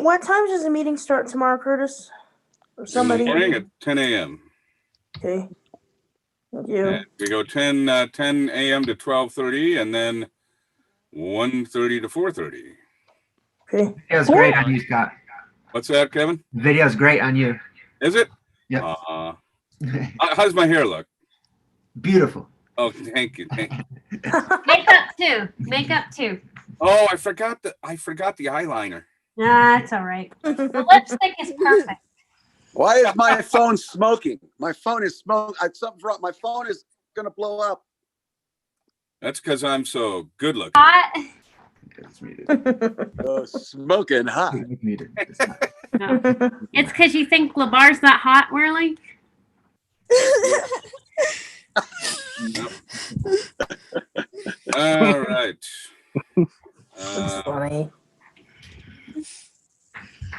what time does the meeting start tomorrow, Curtis? Or somebody? In the morning at 10 a.m. Okay. Thank you. And we go 10 a.m. to 12:30, and then 1:30 to 4:30. Okay. Video's great on you, Scott. What's that, Kevin? Video's great on you. Is it? Yep. How's my hair look? Beautiful. Oh, thank you. Thank you. Makeup too. Makeup too. Oh, I forgot the eyeliner. That's all right. The lipstick is perfect. Why is my phone smoking? My phone is smoking. Something's wrong. My phone is gonna blow up. That's because I'm so good looking. Hot. It's muted. Smoking hot. It's muted. No. It's because you think LeBar's not hot, Whirly? All right. That's funny.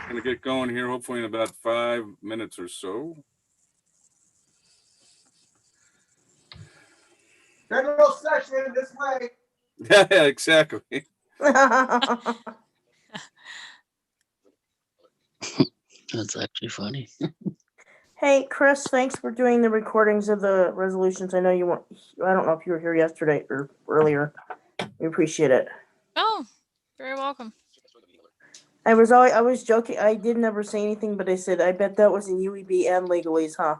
Gonna get going here, hopefully in about 5 minutes or so. General session this way. Yeah, exactly. That's actually funny. Hey, Chris, thanks for doing the recordings of the resolutions. I know you weren't, I don't know if you were here yesterday or earlier. We appreciate it. Oh, very welcome. I was joking. I did never say anything, but I said, I bet that was in UEB and legalese, huh?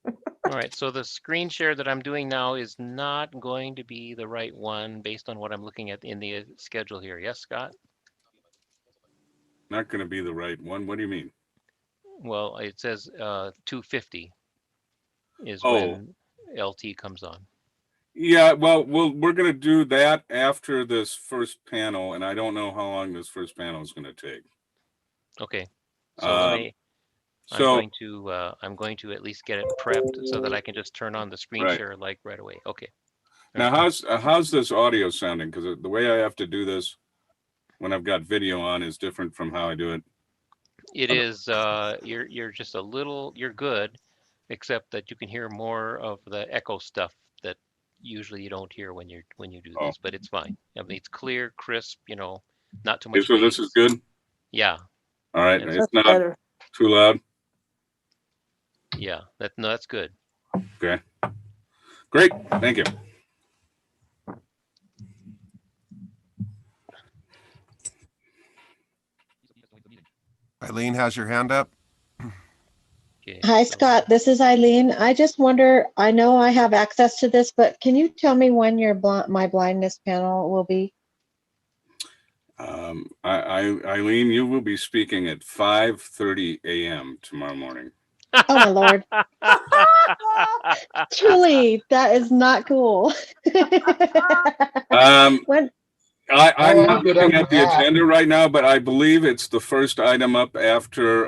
All right, so the screen share that I'm doing now is not going to be the right one based on what I'm looking at in the schedule here. Yes, Scott? Not gonna be the right one. What do you mean? Well, it says 2:50 is Oh. when LT comes on. Yeah, well, we're gonna do that after this first panel, and I don't know how long this first panel is gonna take. Okay, so let me. So I'm going to at least get it prepped so that I can just turn on the screen Right. share like right away. Okay. now, how's this audio sounding? Because the way I have to do this when I've got video on is different from how I do it. It is you're just a little you're good, except that you can hear more of the echo stuff that usually you don't hear when you do Oh. this, but it's fine. I mean, it's clear, crisp, not too Okay, much. so this is good. Yeah, All right, Yes. it's That's not better. too loud. yeah. That's good. Okay, great. Thank you. Eileen has your hand up. Okay, Hi, so- Scott. This is Eileen. I just wonder, I know I have access to this, but can you tell me when my blindness panel will be? Eileen, you will be speaking at 5:30 a.m. tomorrow morning. Oh, my Lord. Truly, that is not cool. When? I'm not looking at the agenda right now, but I believe it's the first item up after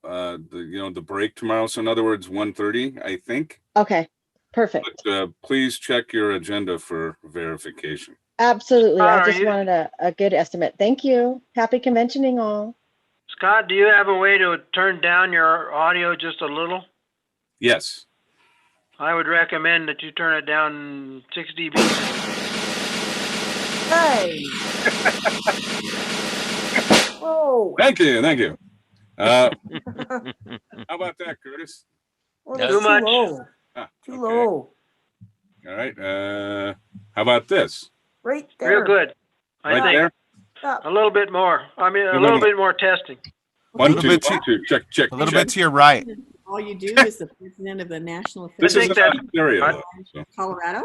the break tomorrow. So in other words, 1:30, I think. Okay, perfect. But please check your agenda for verification. Absolutely. I just wanted a good estimate. Thank you. Happy conventioning all. Scott, do you have a way to turn down your audio just a little? Yes. I would recommend that you turn it down 6 dB. Hey. Whoa. Thank you. How about that, Curtis? Well, Too that's much. Too low. Too low. All right. How about this? Right there. Real good. I Right think. there. Stop. A little bit more. I mean, a No, little no. bit more testing. One, little two, bit one, two. Check. A little check. bit to your right. All you do is the president of the National This I is think Federation not that- stereo, I- though, so. of Colorado.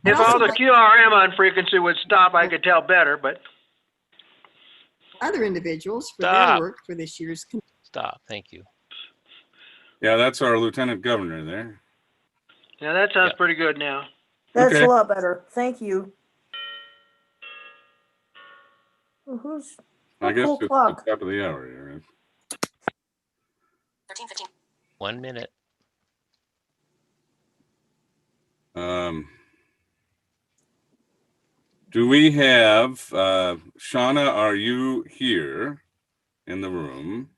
If all the QRM on frequency would stop, I could tell better, but Other individuals for their Stop. work for this year's Stop. Thank you. Yeah, that's our lieutenant governor there. yeah, that sounds Yeah. pretty good now. That's Okay. a lot better. Thank you. Well, who's I guess cool it's the clock? top of the hour here. 1 minute. Do we have Shauna? Are you here in the room?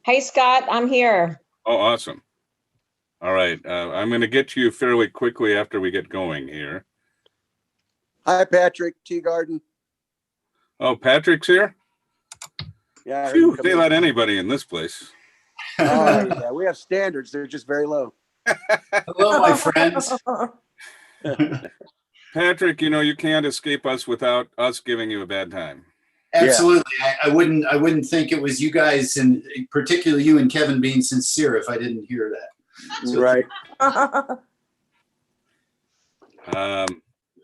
Hey, Scott, I'm here. Oh, awesome. All right. I'm going to get to you fairly quickly after we get going here. Hi, Patrick Teagarden. Oh, Patrick's here? Yeah, I heard Phew, him come they in. let anybody in this place. Oh, yeah, we have standards. They're just very low. Hello, my friends. Patrick, you can't escape us without us giving you a bad time. Absolutely. I wouldn't think it was you guys, and particularly you and Kevin being sincere if I didn't hear that. So Right.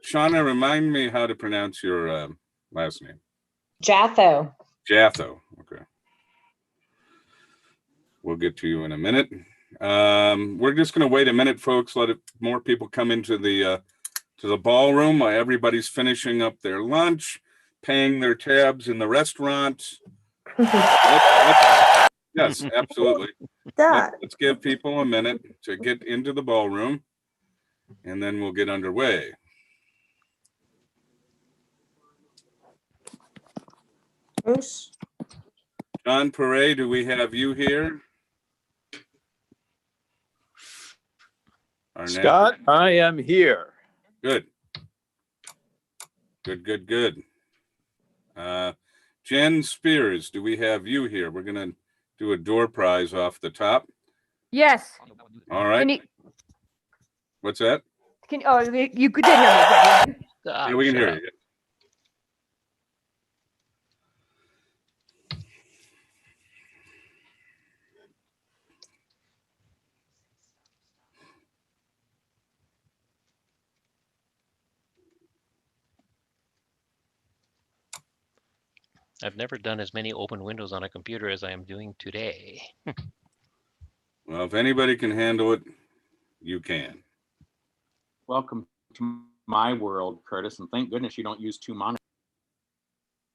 Shauna, remind me how to pronounce your last name. Jatho. Jatho. Okay. We'll get to you in a minute. We're just going to wait a minute, folks. Let more people come into the ballroom. Everybody's finishing up their lunch, paying their tabs in the restaurant. Yes, absolutely. Let's give people a minute to get into the ballroom, and then we'll get underway. John Perret, do we have you here? Scott, I am here. Good. Jen Spears, do we have you here? We're going to do a door prize off the top. Yes. All right. What's that? You did hear me. Good. Yeah, we can hear you. I've never done as many open windows on a computer as I am doing today. Well, if anybody can handle it, you can. Welcome to my world, Curtis, and thank goodness you don't use two monitors.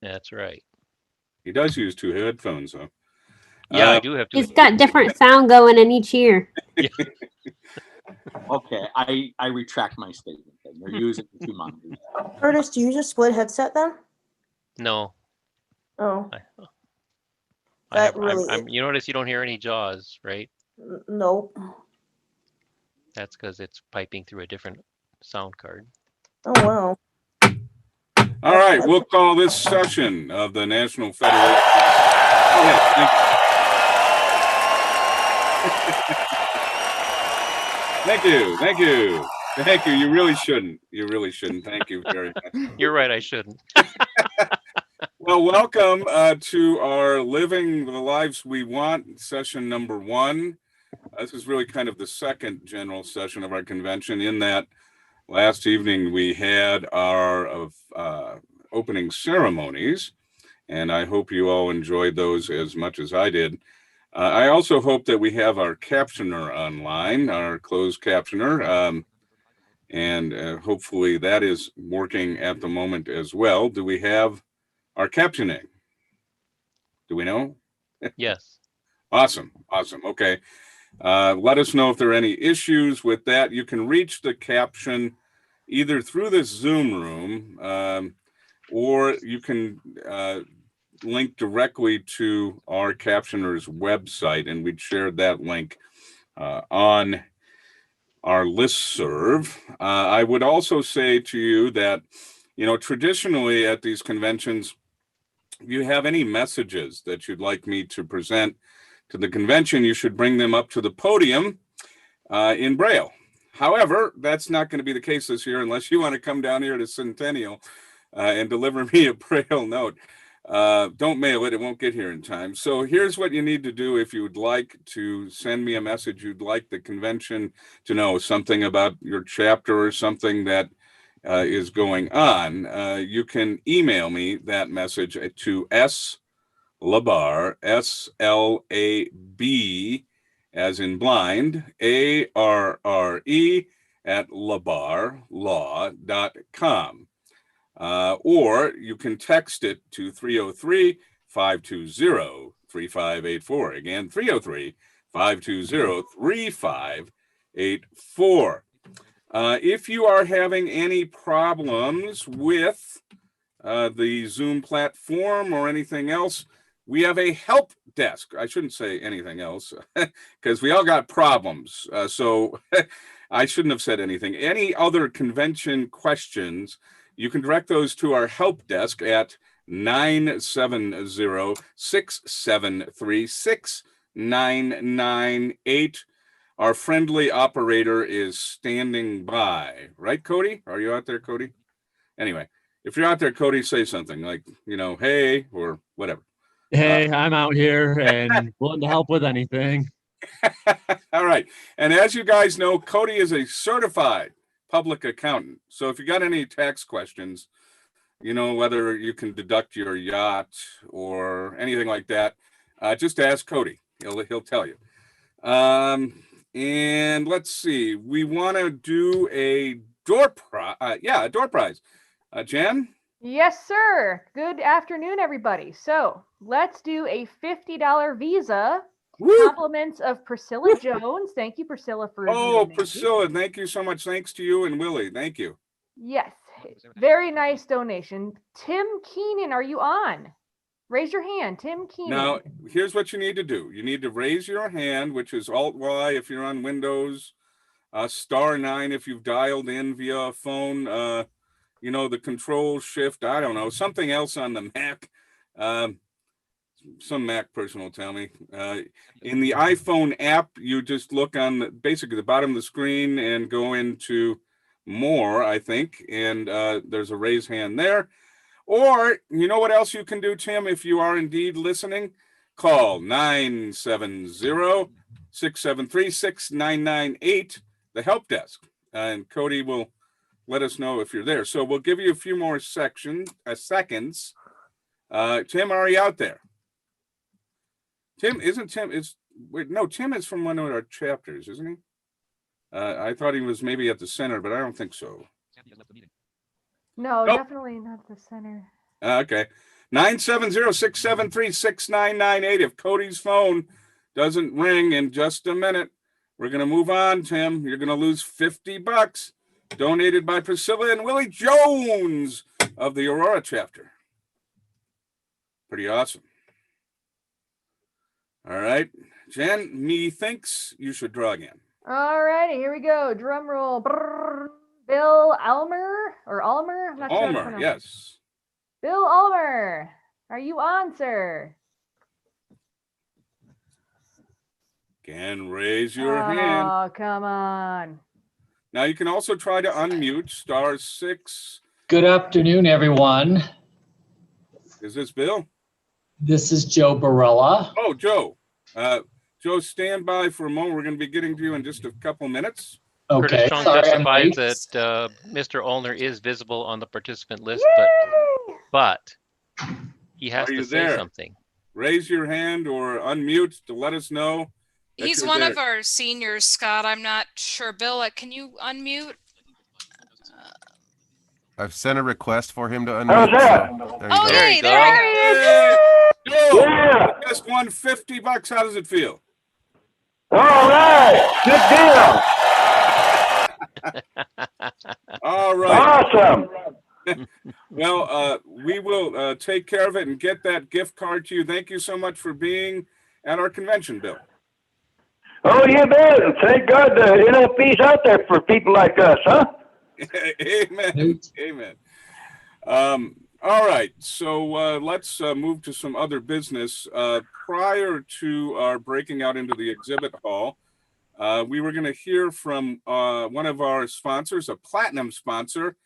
That's right. He does use two headphones, though. Yeah, I do have two. He's got different sound going in each ear. Okay, I retract my statement. Then you're using two monitors. Curtis, do you use a split headset then? No. Oh. You notice you don't hear any jaws, right? Nope. That's because it's piping through a different sound card. Oh, wow. All right, we'll call this session of the National Federation. Oh, yeah, thank you. You really shouldn't. Thank you very much. You're right, I shouldn't. Well, welcome to our Living the Lives We Want session number 1. This is really kind of the second general session of our convention, in that last evening we had our opening ceremonies, and I hope you all enjoyed those as much as I did. I also hope that we have our captioner online, our closed captioner, and hopefully that is working at the moment as well. Do we have our captioning? Do we know? Yes. Awesome. Okay. Let us know if there are any issues with that. You can reach the caption either through this Zoom room, or you can link directly to our captioner's website, and we'd shared that link on our listserv. I would also say to you that, traditionally at these conventions, if you have any messages that you'd like me to present to the convention, you should bring them up to the podium in Braille. However, that's not going to be the case this year unless you want to come down here to Centennial and deliver me a Braille note. Don't mail it. It won't get here in time. So here's what you need to do if you would like to send me a message you'd like the convention to know, something about your chapter or something that is going on. You can email me that message to slabar, SLAB, as in blind, ARRE, at labarlaw.com. Or you can text it to 303-520-3584. Again, 303-520-3584. If you are having any problems with the Zoom platform or anything else, we have a help desk. I shouldn't say anything else because we all got problems. So I shouldn't have said anything. Any other convention questions, you can direct those to our help desk at 970-673-6998. Our friendly operator is standing by. Right, Cody? Are you out there, Cody? Anyway, if you're out there, Cody, say something like, hey, or whatever. Hey, I'm out here and willing to help with anything. All right. And as you guys know, Cody is a certified public accountant. So if you got any tax questions, whether you can deduct your yacht or anything like that, just ask Cody. He'll tell you. And let's see. We want to do a door prize. A door prize. Jen? Yes, sir. Good afternoon, everybody. So let's do a $50 Visa. Compliments of Priscilla Jones. Thank you, Priscilla, for reviewing these. Priscilla, thank you so much. Thanks to you and Willie. Thank you. Yes, very nice donation. Tim Keenan, are you on? Raise your hand, Tim Keenan. Now, here's what you need to do. You need to raise your hand, which is Alt-Y if you're on Windows, *9 if you've dialed in via a phone, the Control-Shift, I don't know, something else on the Mac. Some Mac person will tell me. In the iPhone app, you just look on basically the bottom of the screen and go into More, I think, and there's a raise hand there. Or, you know what else you can do, Tim, if you are indeed listening? Call 970-673-6998, the help desk, and Cody will let us know if you're there. So we'll give you a few more seconds. Tim, are you out there? Tim is from one of our chapters, isn't he? I thought he was maybe at the center, but I don't think so. No, definitely not the center. Okay. 970-673-6998. If Cody's phone doesn't ring in just a minute, we're going to move on, Tim. You're going to lose $50 donated by Priscilla and Willie Jones of the Aurora chapter. Pretty awesome. All right. Jen, methinks you should draw again. All righty, here we go. Drum roll. Brrr. Bill Ulmer or Ulmer? I'm not sure. Ulmer, yes. Bill Ulmer, are you on, sir? Can raise your hand. Oh, come on. Now you can also try to unmute *6. Good afternoon, everyone. Is this Bill? This is Joe Barella. Oh, Joe. Joe, stand by for a moment. We're going to be getting to you in just a couple minutes. Okay. Curtis Jones Sorry, testifies that Mr. Ulner is visible on the participant list, but he has to say something. Raise your hand or unmute to let us know. He's one of our seniors, Scott. I'm not sure. Bill, can you unmute? I've sent a request for him to unmute. Oh, There hey, there he is. Joe, just won $50. How does it feel? All right. Good deal. All right. Awesome. Well, we will take care of it and get that gift card to you. Thank you so much for being at our convention, Bill. Oh, you bet. Thank God the NFB's out there for people like us, huh? Amen. Amen. All right. So let's move to some other business. Prior to our breaking out into the exhibit hall, we were going to hear from one of our sponsors, a platinum sponsor,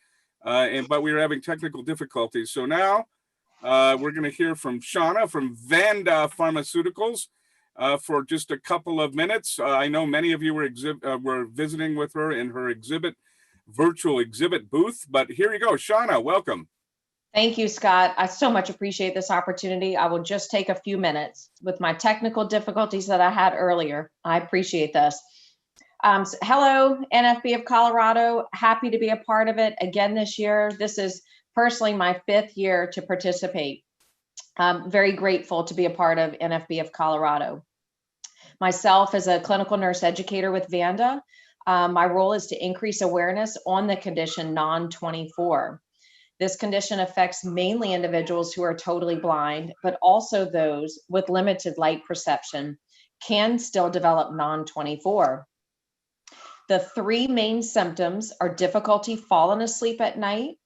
but we were having technical difficulties. So now we're going to hear from Shauna from Vanda Pharmaceuticals for just a couple of minutes. I know many of you were visiting with her in her virtual exhibit booth, but here you go. Shauna, welcome. Thank you, Scott. I so much appreciate this opportunity. I will just take a few minutes with my technical difficulties that I had earlier. I appreciate this. Hello, NFB of Colorado. Happy to be a part of it again this year. This is personally my 5th year to participate. I'm very grateful to be a part of NFB of Colorado. Myself as a clinical nurse educator with Vanda, my role is to increase awareness on the condition Non-24. This condition affects mainly individuals who are totally blind, but also those with limited light perception can still develop Non-24. The 3 main symptoms are difficulty falling asleep at night,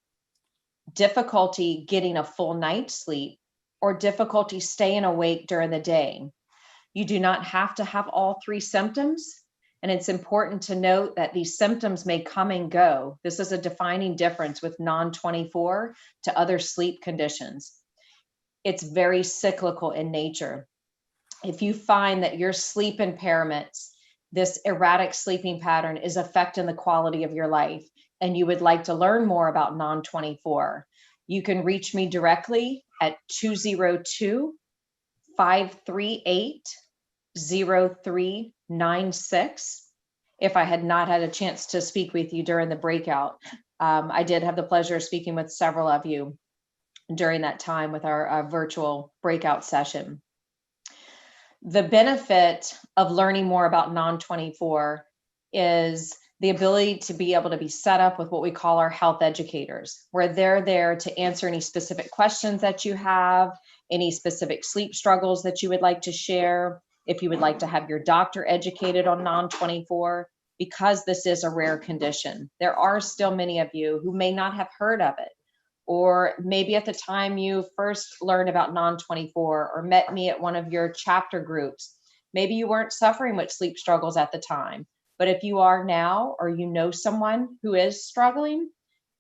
difficulty getting a full night's sleep, or difficulty staying awake during the day. You do not have to have all three symptoms. And it's important to note that these symptoms may come and go. This is a defining difference with non-24 to other sleep conditions. It's very cyclical in nature. If you find that your sleep impairments, this erratic sleeping pattern is affecting the quality of your life, and you would like to learn more about non-24, you can reach me directly at 202-538-0396. If I had not had a chance to speak with you during the breakout, I did have the pleasure of speaking with several of you during that time with our virtual breakout session. The benefit of learning more about non-24 is the ability to be able to be set up with what we call our health educators, where they're there to answer any specific questions that you have, any specific sleep struggles that you would like to share, if you would like to have your doctor educated on non-24, because this is a rare condition. There are still many of you who may not have heard of it, or maybe at the time you first learned about non-24 or met me at one of your chapter groups, maybe you weren't suffering with sleep struggles at the time. But if you are now, or you know someone who is struggling,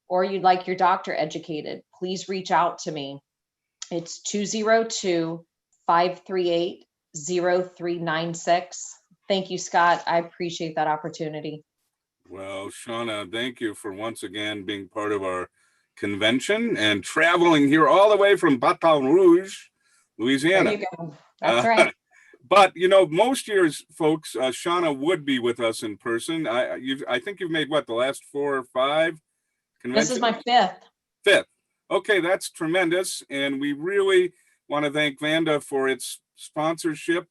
or you'd like your doctor educated, please reach out to me. It's 202-538-0396. Thank you, Scott. I appreciate that opportunity. Well, Shauna, thank you for once again being part of our convention and traveling here all the way from Baton Rouge, Louisiana. There you go. That's right. But you know, most years, folks, Shauna would be with us in person. I think you've made what, the last 4 or 5 conventions? This is my 5th. 5th. Okay, that's tremendous, and we really want to thank Vanda for its sponsorship.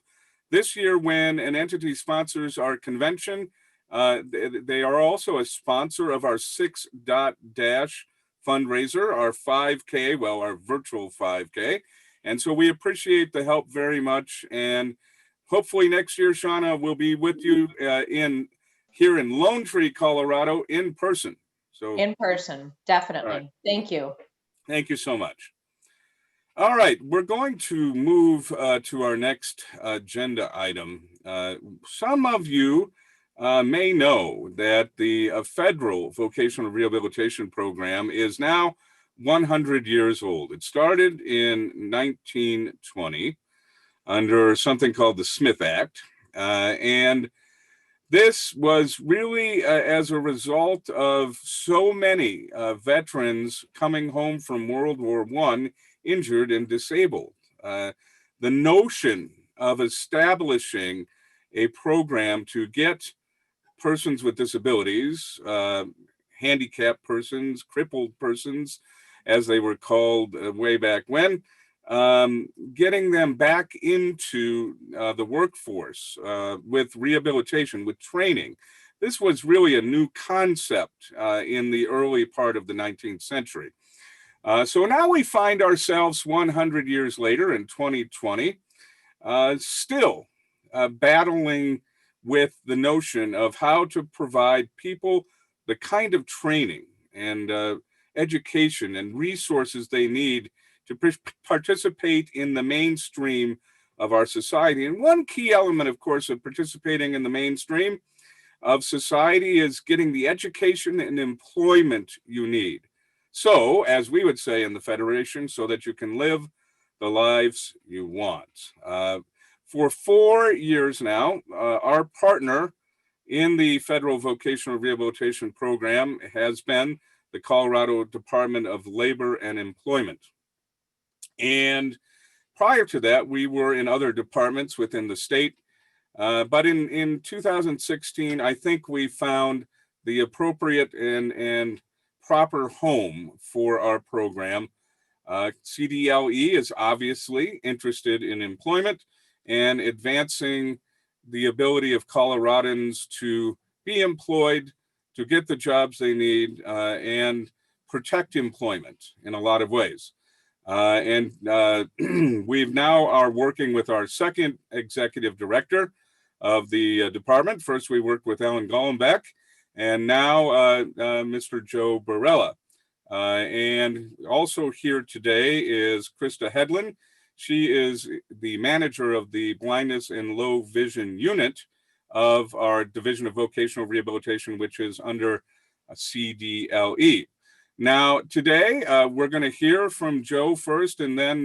This year, when an entity sponsors our convention, they are also a sponsor of our 6 Dash fundraiser, our 5K, well, our virtual 5K. And so we appreciate the help very much. And hopefully next year, Shauna, will be with you here in Lone Tree, Colorado, in person. So in person, definitely. Right. Thank you. Thank you so much. All right, we're going to move to our next agenda item. Some of you may know that the federal vocational rehabilitation program is now 100 years old. It started in 1920 under something called the Smith Act. And this was really as a result of so many veterans coming home from World War I injured and disabled. The notion of establishing a program to get persons with disabilities, handicapped persons, crippled persons, as they were called way back when, getting them back into the workforce with rehabilitation, with training. This was really a new concept in the early part of the 19th century. So now we find ourselves 100 years later in 2020, still battling with the notion of how to provide people the kind of training and education and resources they need to participate in the mainstream of our society. And one key element, of course, of participating in the mainstream of society is getting the education and employment you need. So, as we would say in the Federation, so that you can live the lives you want. For 4 years now, our partner in the Federal Vocational Rehabilitation Program has been the Colorado Department of Labor and Employment. And prior to that, we were in other departments within the state. But in 2016, I think we found the appropriate and proper home for our program. CDLE is obviously interested in employment and advancing the ability of Coloradans to be employed, to get the jobs they need, and protect employment in a lot of ways. We've now are working with our second executive director of the department. First, we worked with Ellen Gollenbeck, and now Mr. Joe Barella. And also here today is Krista Hedlund. She is the manager of the Blindness and Low Vision Unit of our Division of Vocational Rehabilitation, which is under CDLE. Now, today, we're going to hear from Joe first, and then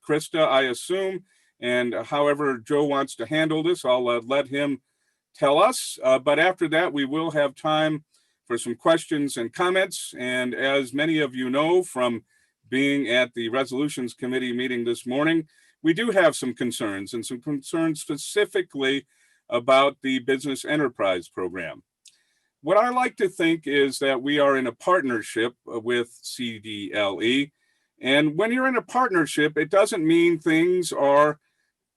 Krista, I assume, and however Joe wants to handle this, I'll let him tell us. But after that, we will have time for some questions and comments. And as many of you know from being at the Resolutions Committee meeting this morning, we do have some concerns, and some concerns specifically about the Business Enterprise Program. What I like to think is that we are in a partnership with CDLE. And when you're in a partnership, it doesn't mean things are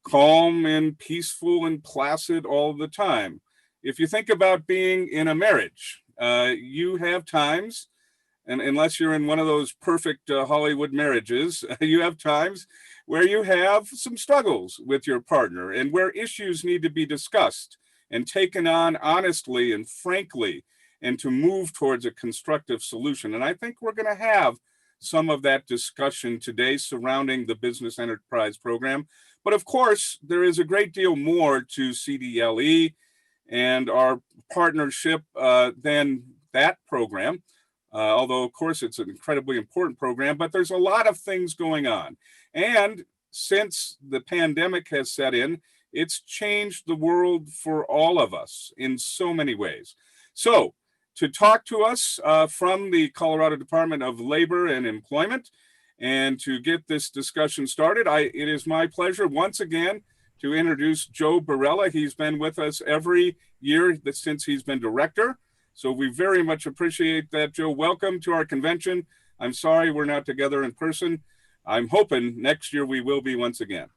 calm and peaceful and placid all the time. If you think about being in a marriage, you have times, and unless you're in one of those perfect Hollywood marriages, you have times where you have some struggles with your partner and where issues need to be discussed and taken on honestly and frankly, and to move towards a constructive solution. And I think we're going to have some of that discussion today surrounding the Business Enterprise Program. But of course, there is a great deal more to CDLE and our partnership than that program. Although, of course, it's an incredibly important program, but there's a lot of things going on. And since the pandemic has set in, it's changed the world for all of us in so many ways. So to talk to us from the Colorado Department of Labor and Employment and to get this discussion started, it is my pleasure once again to introduce Joe Barella. He's been with us every year since he's been director. So we very much appreciate that, Joe. Welcome to our convention. I'm sorry we're not together in person. I'm hoping next year we will be once again.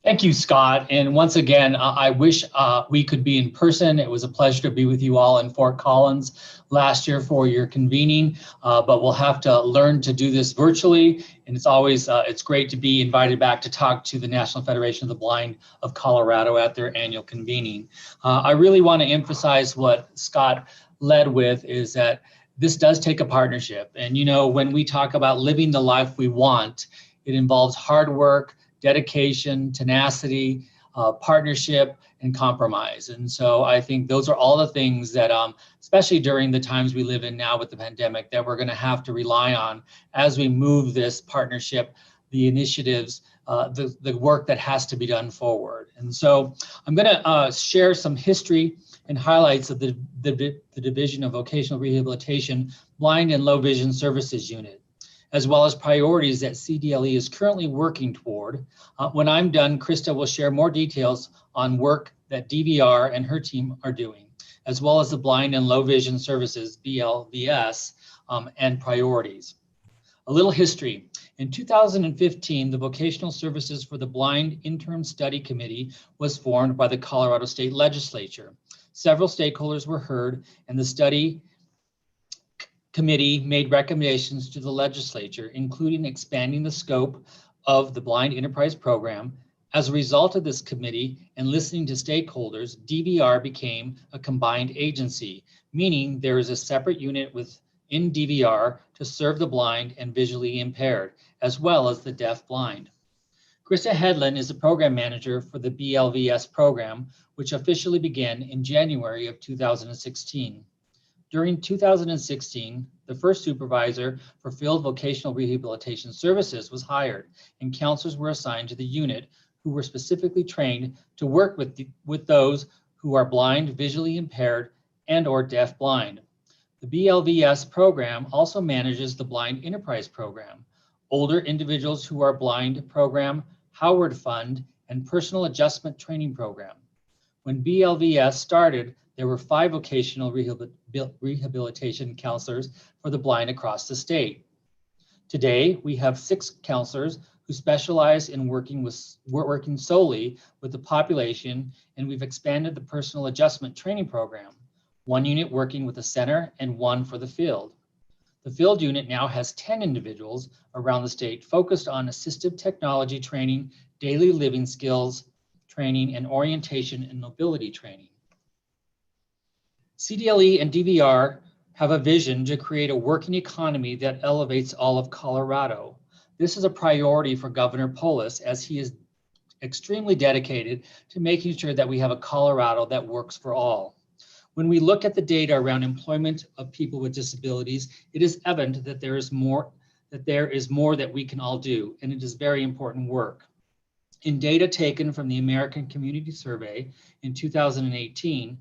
Thank you, Scott. And once again, I wish we could be in person. It was a pleasure to be with you all in Fort Collins last year for your convening, but we'll have to learn to do this virtually. And it's always, it's great to be invited back to talk to the National Federation of the Blind of Colorado at their annual convening. I really want to emphasize what Scott led with is that this does take a partnership. And, you know, when we talk about living the life we want, it involves hard work, dedication, tenacity, partnership, and compromise. And so I think those are all the things that, especially during the times we live in now with the pandemic, that we're going to have to rely on as we move this partnership, the initiatives, the work that has to be done forward. And so I'm going to share some history and highlights of the Division of Vocational Rehabilitation Blind and Low Vision Services Unit, as well as priorities that CDLE is currently working toward. When I'm done, Krista will share more details on work that DVR and her team are doing, as well as the Blind and Low Vision Services, BLVS, and priorities. A little history. In 2015, the Vocational Services for the Blind Interim Study Committee was formed by the Colorado State Legislature. Several stakeholders were heard, and the study committee made recommendations to the legislature, including expanding the scope of the Blind Enterprise Program. As a result of this committee and listening to stakeholders, DVR became a combined agency, meaning there is a separate unit within DVR to serve the blind and visually impaired, as well as the deaf-blind. Krista Hedlund is the program manager for the BLVS program, which officially began in January of 2016. During 2016, the first supervisor for field vocational rehabilitation services was hired, and counselors were assigned to the unit who were specifically trained to work with those who are blind, visually impaired, and or deaf-blind. The BLVS program also manages the Blind Enterprise Program, Older Individuals Who Are Blind Program, Howard Fund, and Personal Adjustment Training Program. When BLVS started, there were 5 vocational rehabilitation counselors for the blind across the state. Today, we have 6 counselors who specialize in working solely with the population, and we've expanded the Personal Adjustment Training Program, 1 unit working with the center and 1 for the field. The field unit now has 10 individuals around the state focused on assistive technology training, daily living skills training, and orientation and mobility training. CDLE and DVR have a vision to create a working economy that elevates all of Colorado. This is a priority for Governor Polis, as he is extremely dedicated to making sure that we have a Colorado that works for all. When we look at the data around employment of people with disabilities, it is evident that there is more that we can all do, and it is very important work. In data taken from the American Community Survey in 2018,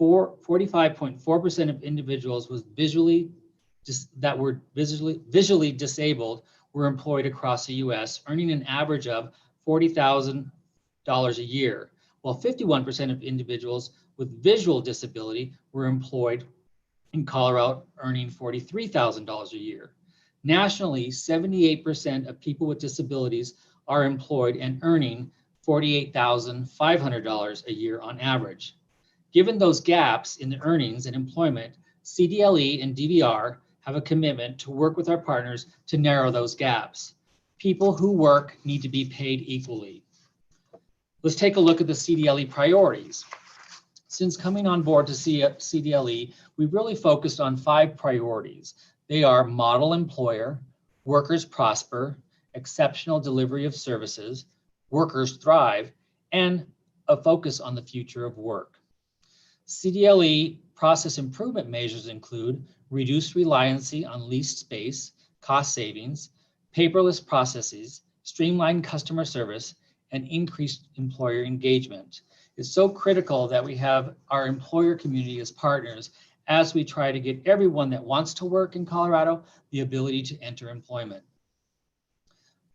45.4% of individuals with visually disabled were employed across the U.S., earning an average of $40,000 a year, while 51% of individuals with visual disability were employed in Colorado, earning $43,000 a year. Nationally, 78% of people with disabilities are employed and earning $48,500 a year on average. Given those gaps in the earnings and employment, CDLE and DVR have a commitment to work with our partners to narrow those gaps. People who work need to be paid equally. Let's take a look at the CDLE priorities. Since coming on board to CDLE, we've really focused on 5 priorities. They are model employer, workers prosper, exceptional delivery of services, workers thrive, and a focus on the future of work. CDLE process improvement measures include reduced reliancy on leased space, cost savings, paperless processes, streamlined customer service, and increased employer engagement. It's so critical that we have our employer community as partners as we try to get everyone that wants to work in Colorado the ability to enter employment.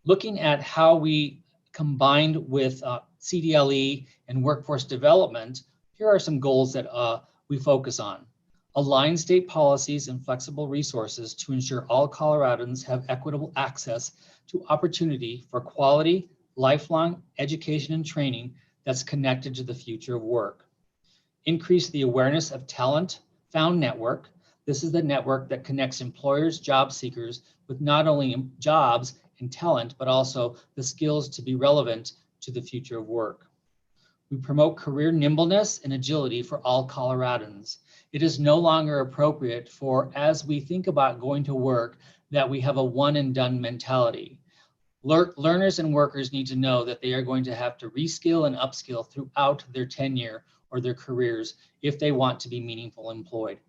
Looking at how we combined with CDLE and workforce development, here are some goals that we focus on. Align state policies and flexible resources to ensure all Coloradans have equitable access to opportunity for quality, lifelong education and training that's connected to the future of work. Increase the awareness of Talent Found Network. This is the network that connects employers, job seekers with not only jobs and talent, but also the skills to be relevant to the future of work. We promote career nimbleness and agility for all Coloradans. It is no longer appropriate for, as we think about going to work, that we have a one and done mentality. Learners and workers need to know that they are going to have to reskill and upskill throughout their tenure or their careers if they want to be meaningfully employed.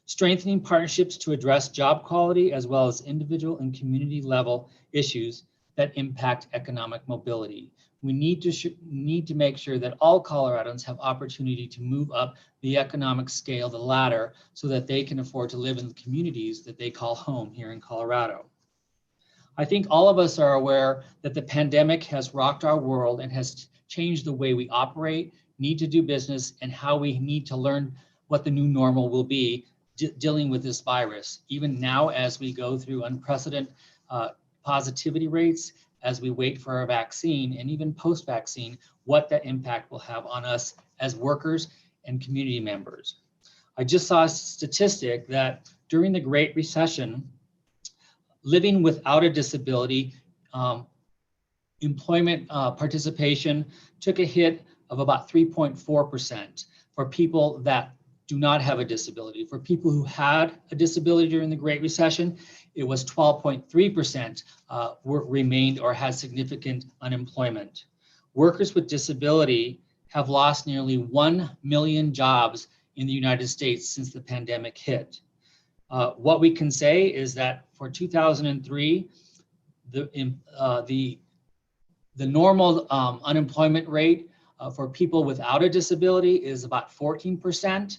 Strengthening partnerships to address job quality as well as individual and community level issues that impact economic mobility. We need to make sure that all Coloradans have opportunity to move up the economic scale, the ladder, so that they can afford to live in the communities that they call home here in Colorado. I think all of us are aware that the pandemic has rocked our world and has changed the way we operate, need to do business, and how we need to learn what the new normal will be dealing with this virus. Even now, as we go through unprecedented positivity rates, as we wait for our vaccine, and even post-vaccine, what that impact will have on us as workers and community members. I just saw a statistic that during the Great Recession, living without a disability, employment participation took a hit of about 3.4% for people that do not have a disability. For people who had a disability during the Great Recession, it was 12.3% remained or had significant unemployment. Workers with disability have lost nearly 1 million jobs in the United States since the pandemic hit. What we can say is that for 2003, the normal unemployment rate for people without a disability is about 14%.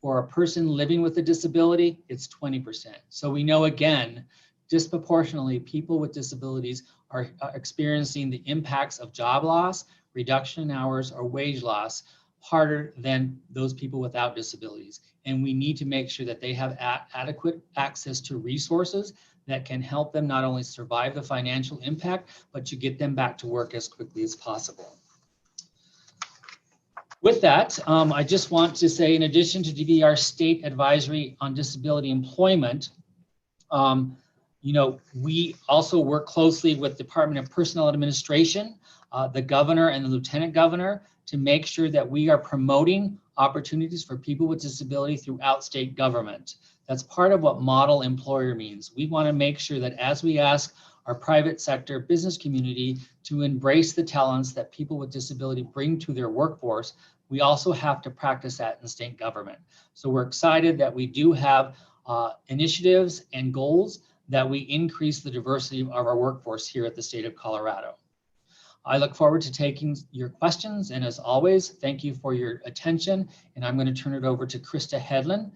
For a person living with a disability, it's 20%. So we know, again, disproportionately, people with disabilities are experiencing the impacts of job loss, reduction in hours, or wage loss harder than those people without disabilities. And we need to make sure that they have adequate access to resources that can help them not only survive the financial impact, but to get them back to work as quickly as possible. With that, I just want to say, in addition to DVR State Advisory on Disability Employment, we also work closely with Department of Personnel Administration, the governor and the lieutenant governor, to make sure that we are promoting opportunities for people with disability throughout state government. That's part of what model employer means. We want to make sure that as we ask our private sector business community to embrace the talents that people with disability bring to their workforce, we also have to practice that in state government. So we're excited that we do have initiatives and goals that we increase the diversity of our workforce here at the state of Colorado. I look forward to taking your questions, and as always, thank you for your attention. And I'm going to turn it over to Krista Hedlund,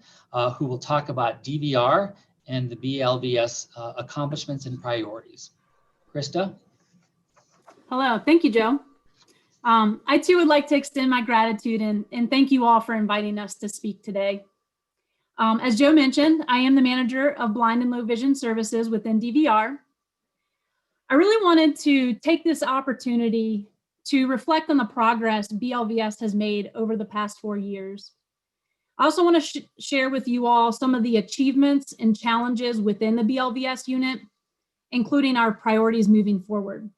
who will talk about DVR and the BLVS accomplishments and priorities. Krista? Hello, thank you, Joe. I too would like to extend my gratitude and thank you all for inviting us to speak today. As Joe mentioned, I am the manager of blind and low vision services within DVR. I really wanted to take this opportunity to reflect on the progress BLVS has made over the past 4 years. I also want to share with you all some of the achievements and challenges within the BLVS unit, including our priorities moving forward.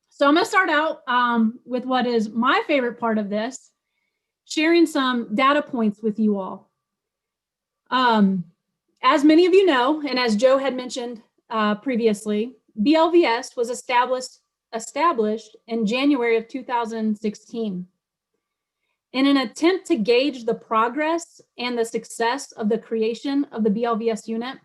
So I'm going to start out with what is my favorite part of this, sharing some data points with you all. As many of you know, and as Joe had mentioned previously, BLVS was established in January of 2016. In an attempt to gauge the progress and the success of the creation of the BLVS unit,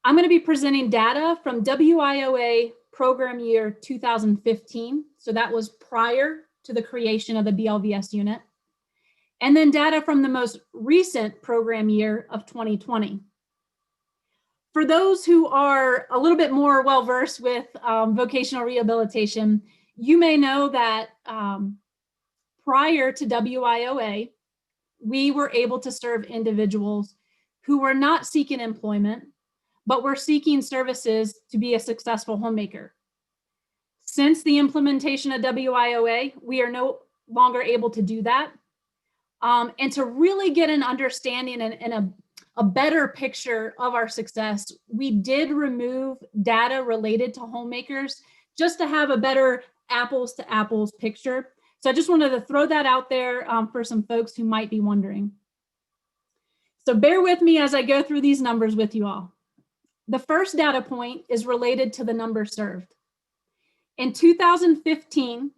I'm going to be presenting data from WIOA program year 2015. So that was prior to the creation of the BLVS unit. And then data from the most recent program year of 2020. For those who are a little bit more well-versed with vocational rehabilitation, you may know that prior to WIOA, we were able to serve individuals who were not seeking employment, but were seeking services to be a successful homemaker. Since the implementation of WIOA, we are no longer able to do that. And to really get an understanding and a better picture of our success, we did remove data related to homemakers just to have a better apples to apples picture. So I just wanted to throw that out there for some folks who might be wondering. So bear with me as I go through these numbers with you all. The first data point is related to the number served. In 2015,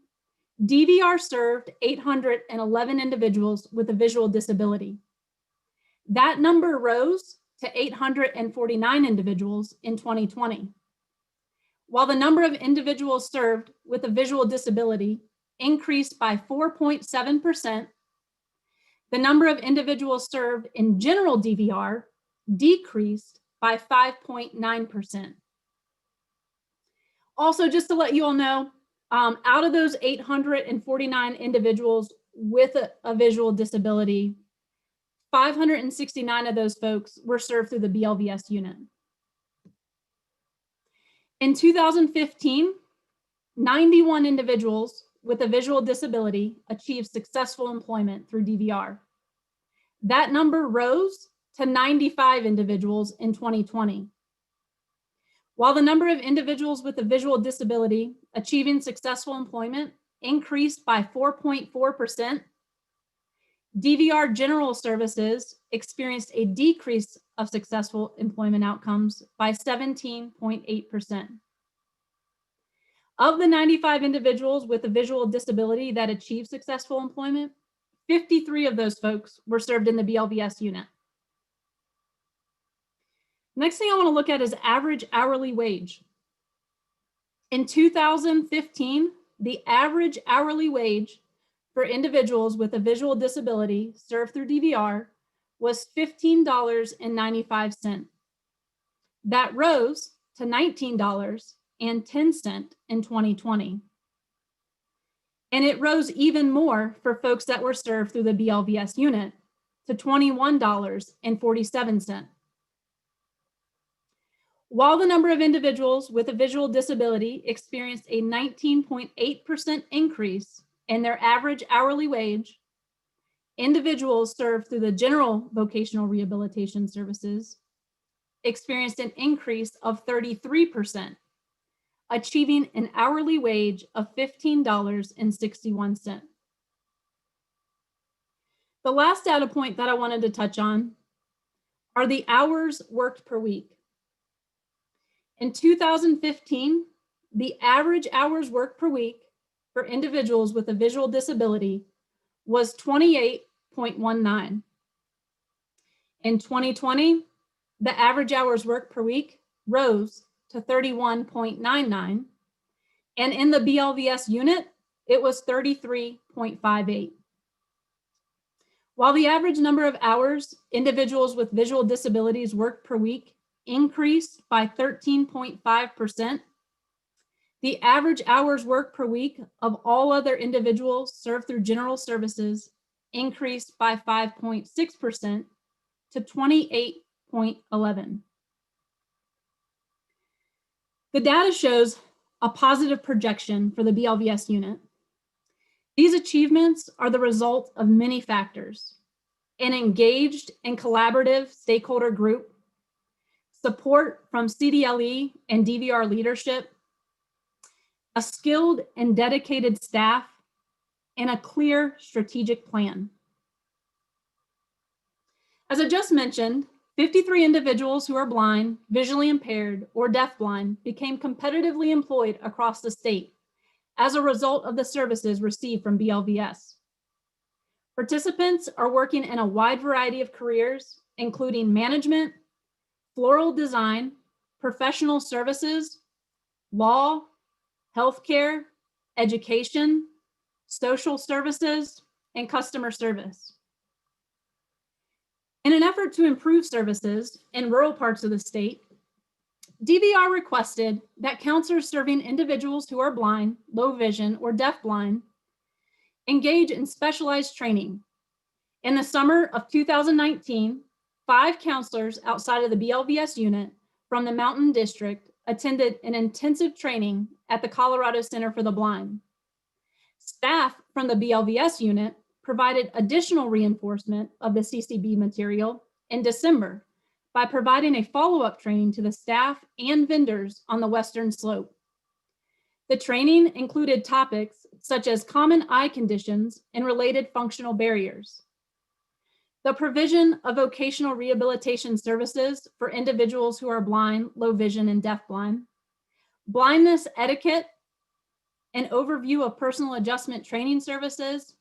DVR served 811 individuals with a visual disability. That number rose to 849 individuals in 2020. While the number of individuals served with a visual disability increased by 4.7%, the number of individuals served in general DVR decreased by 5.9%. Also, just to let you all know, out of those 849 individuals with a visual disability, 569 of those folks were served through the BLVS unit. In 2015, 91 individuals with a visual disability achieved successful employment through DVR. That number rose to 95 individuals in 2020. While the number of individuals with a visual disability achieving successful employment increased by 4.4%, DVR General Services experienced a decrease of successful employment outcomes by 17.8%. Of the 95 individuals with a visual disability that achieved successful employment, 53 of those folks were served in the BLVS unit. Next thing I want to look at is average hourly wage. In 2015, the average hourly wage for individuals with a visual disability served through DVR was $15.95. That rose to $19.10 in 2020. And it rose even more for folks that were served through the BLVS unit to $21.47. While the number of individuals with a visual disability experienced a 19.8% increase in their average hourly wage, individuals served through the general vocational rehabilitation services experienced an increase of 33%, achieving an hourly wage of $15.61. The last data point that I wanted to touch on are the hours worked per week. In 2015, the average hours worked per week for individuals with a visual disability was 28.19. In 2020, the average hours worked per week rose to 31.99. And in the BLVS unit, it was 33.58. While the average number of hours individuals with visual disabilities worked per week increased by 13.5%, the average hours worked per week of all other individuals served through general services increased by 5.6% to 28.11. The data shows a positive projection for the BLVS unit. These achievements are the result of many factors: an engaged and collaborative stakeholder group, support from CDLE and DVR leadership, a skilled and dedicated staff, and a clear strategic plan. As I just mentioned, 53 individuals who are blind, visually impaired, or deafblind became competitively employed across the state as a result of the services received from BLVS. Participants are working in a wide variety of careers, including management, floral design, professional services, law, healthcare, education, social services, and customer service. In an effort to improve services in rural parts of the state, DVR requested that counselors serving individuals who are blind, low vision, or deafblind engage in specialized training. In the summer of 2019, 5 counselors outside of the BLVS unit from the Mountain District attended an intensive training at the Colorado Center for the Blind. Staff from the BLVS unit provided additional reinforcement of the CCB material in December by providing a follow-up training to the staff and vendors on the Western Slope. The training included topics such as common eye conditions and related functional barriers, the provision of vocational rehabilitation services for individuals who are blind, low vision, and deafblind, blindness etiquette, an overview of personal adjustment training services,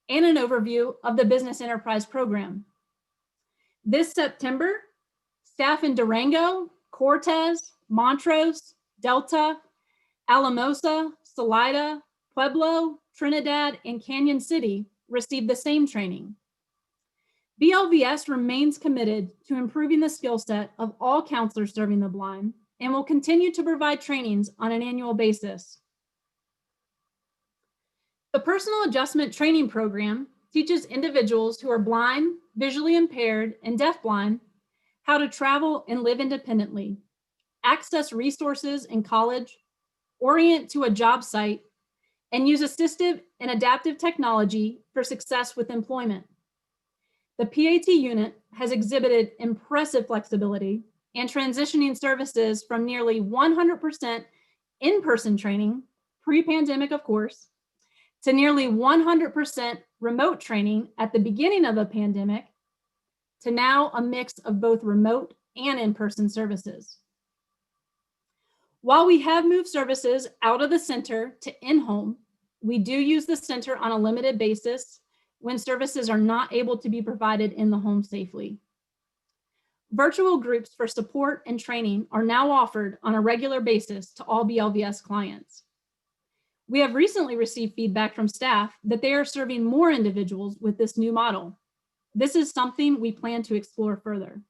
and an overview of the Business Enterprise Program. This September, staff in Durango, Cortez, Montrose, Delta, Alamosa, Salida, Pueblo, Trinidad, and Canyon City received the same training. BLVS remains committed to improving the skill set of all counselors serving the blind and will continue to provide trainings on an annual basis. The Personal Adjustment Training Program teaches individuals who are blind, visually impaired, and deafblind how to travel and live independently, access resources in college, orient to a job site, and use assistive and adaptive technology for success with employment. The PAT unit has exhibited impressive flexibility and transitioning services from nearly 100% in-person training, pre-pandemic of course, to nearly 100% remote training at the beginning of the pandemic, to now a mix of both remote and in-person services. While we have moved services out of the center to in-home, we do use the center on a limited basis when services are not able to be provided in the home safely. Virtual groups for support and training are now offered on a regular basis to all BLVS clients. We have recently received feedback from staff that they are serving more individuals with this new model. This is something we plan to explore further.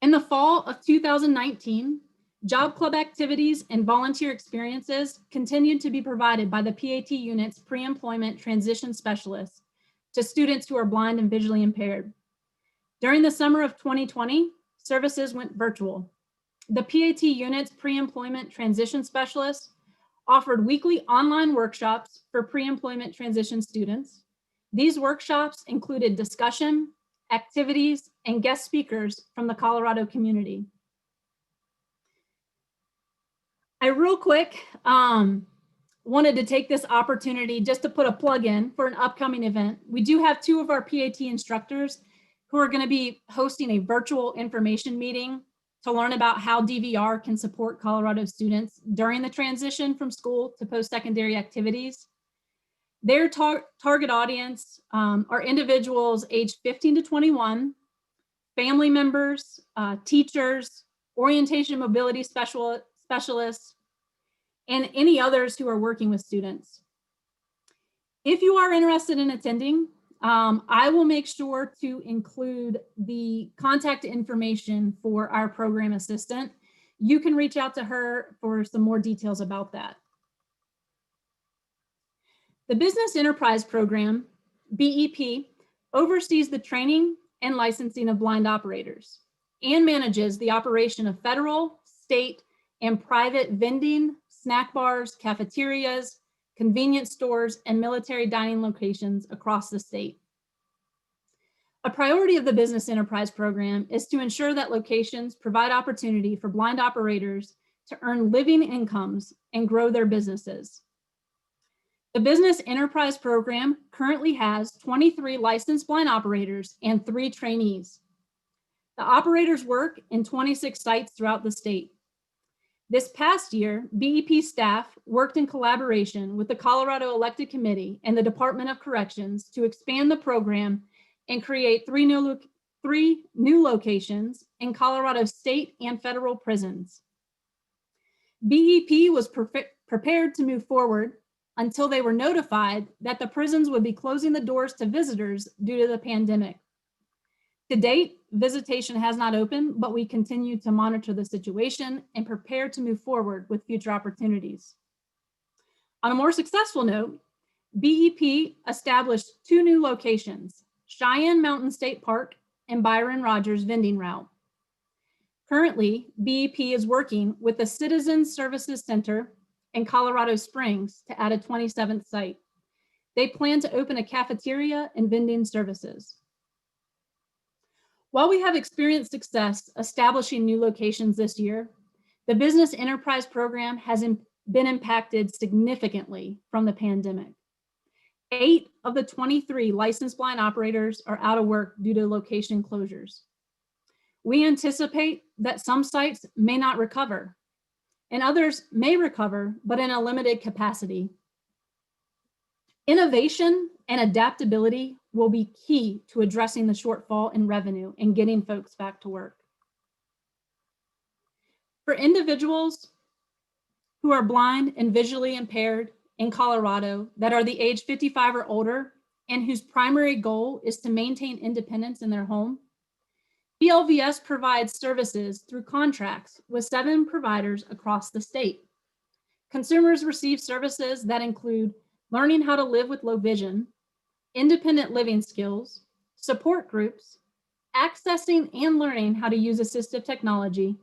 In the fall of 2019, job club activities and volunteer experiences continued to be provided by the PAT unit's pre-employment transition specialists to students who are blind and visually impaired. During the summer of 2020, services went virtual. The PAT unit's pre-employment transition specialists offered weekly online workshops for pre-employment transition students. These workshops included discussion, activities, and guest speakers from the Colorado community. I real quick wanted to take this opportunity just to put a plug in for an upcoming event. We do have 2 of our PAT instructors who are going to be hosting a virtual information meeting to learn about how DVR can support Colorado students during the transition from school to post-secondary activities. Their target audience are individuals aged 15 to 21, family members, teachers, orientation mobility specialists, and any others who are working with students. If you are interested in attending, I will make sure to include the contact information for our program assistant. You can reach out to her for some more details about that. The Business Enterprise Program, BEP, oversees the training and licensing of blind operators and manages the operation of federal, state, and private vending, snack bars, cafeterias, convenience stores, and military dining locations across the state. A priority of the Business Enterprise Program is to ensure that locations provide opportunity for blind operators to earn living incomes and grow their businesses. The Business Enterprise Program currently has 23 licensed blind operators and 3 trainees. The operators work in 26 sites throughout the state. This past year, BEP staff worked in collaboration with the Colorado Elected Committee and the Department of Corrections to expand the program and create 3 new locations in Colorado state and federal prisons. BEP was prepared to move forward until they were notified that the prisons would be closing the doors to visitors due to the pandemic. To date, visitation has not opened, but we continue to monitor the situation and prepare to move forward with future opportunities. On a more successful note, BEP established 2 new locations, Cheyenne Mountain State Park and Byron Rogers Vending Route. Currently, BEP is working with the Citizens Services Center in Colorado Springs to add a 27th site. They plan to open a cafeteria and vending services. While we have experienced success establishing new locations this year, the Business Enterprise Program has been impacted significantly from the pandemic. 8 of the 23 licensed blind operators are out of work due to location closures. We anticipate that some sites may not recover, and others may recover, but in a limited capacity. Innovation and adaptability will be key to addressing the shortfall in revenue and getting folks back to work. For individuals who are blind and visually impaired in Colorado that are the age 55 or older and whose primary goal is to maintain independence in their home, BLVS provides services through contracts with 7 providers across the state. Consumers receive services that include learning how to live with low vision, independent living skills, support groups, accessing and learning how to use assistive technology,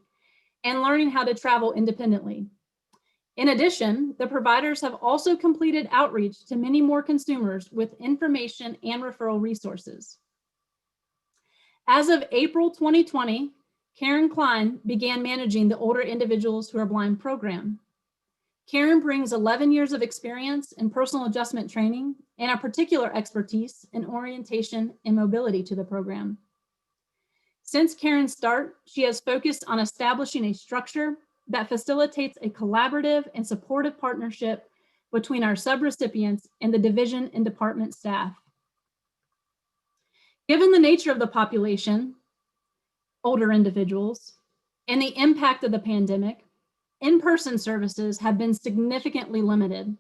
and learning how to travel independently. In addition, the providers have also completed outreach to many more consumers with information and referral resources. As of April 2020, Karen Klein began managing the Older Individuals Who Are Blind program. Karen brings 11 years of experience in personal adjustment training and a particular expertise in orientation and mobility to the program. Since Karen's start, she has focused on establishing a structure that facilitates a collaborative and supportive partnership between our subrecipients and the division and department staff. Given the nature of the population, older individuals, and the impact of the pandemic, in-person services have been significantly limited.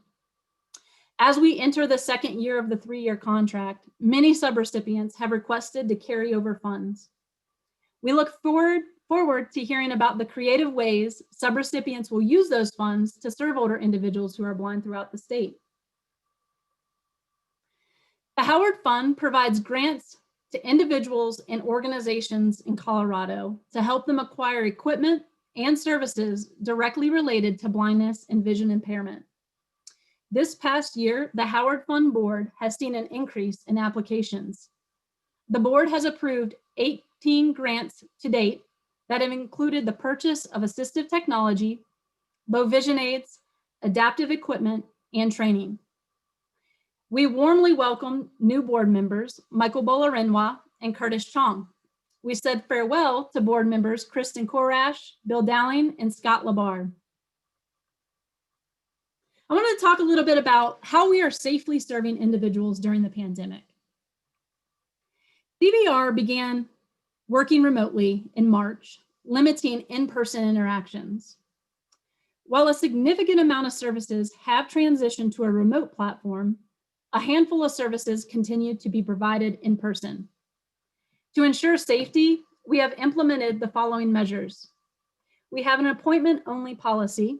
As we enter the second year of the 3-year contract, many subrecipients have requested to carry over funds. We look forward to hearing about the creative ways subrecipients will use those funds to serve older individuals who are blind throughout the state. The Howard Fund provides grants to individuals and organizations in Colorado to help them acquire equipment and services directly related to blindness and vision impairment. This past year, the Howard Fund Board has seen an increase in applications. The board has approved 18 grants to date that have included the purchase of assistive technology, low vision aids, adaptive equipment, and training. We warmly welcome new board members, Michael Bolarenwa and Curtis Chong. We said farewell to board members Kristen Korash, Bill Dowling, and Scott Labar. I want to talk a little bit about how we are safely serving individuals during the pandemic. DVR began working remotely in March, limiting in-person interactions. While a significant amount of services have transitioned to a remote platform, a handful of services continue to be provided in person. To ensure safety, we have implemented the following measures. We have an appointment-only policy.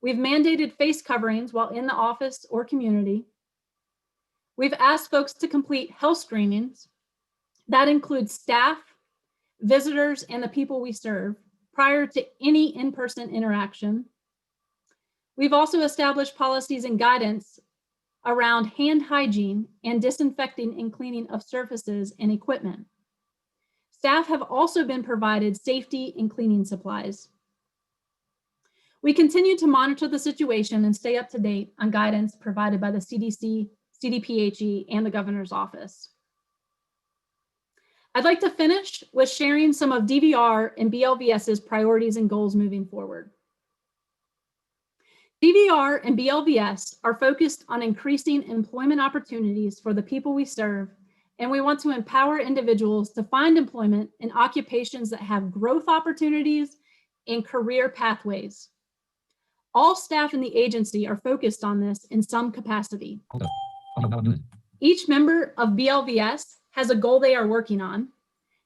We've mandated face coverings while in the office or community. We've asked folks to complete health screenings. That includes staff, visitors, and the people we serve prior to any in-person interaction. We've also established policies and guidance around hand hygiene and disinfecting and cleaning of surfaces and equipment. Staff have also been provided safety and cleaning supplies. We continue to monitor the situation and stay up to date on guidance provided by the CDC, CDPHE, and the governor's office. I'd like to finish with sharing some of DVR and BLVS's priorities and goals moving forward. DVR and BLVS are focused on increasing employment opportunities for the people we serve, and we want to empower individuals to find employment in occupations that have growth opportunities and career pathways. All staff in the agency are focused on this in some capacity. Each member of BLVS has a goal they are working on.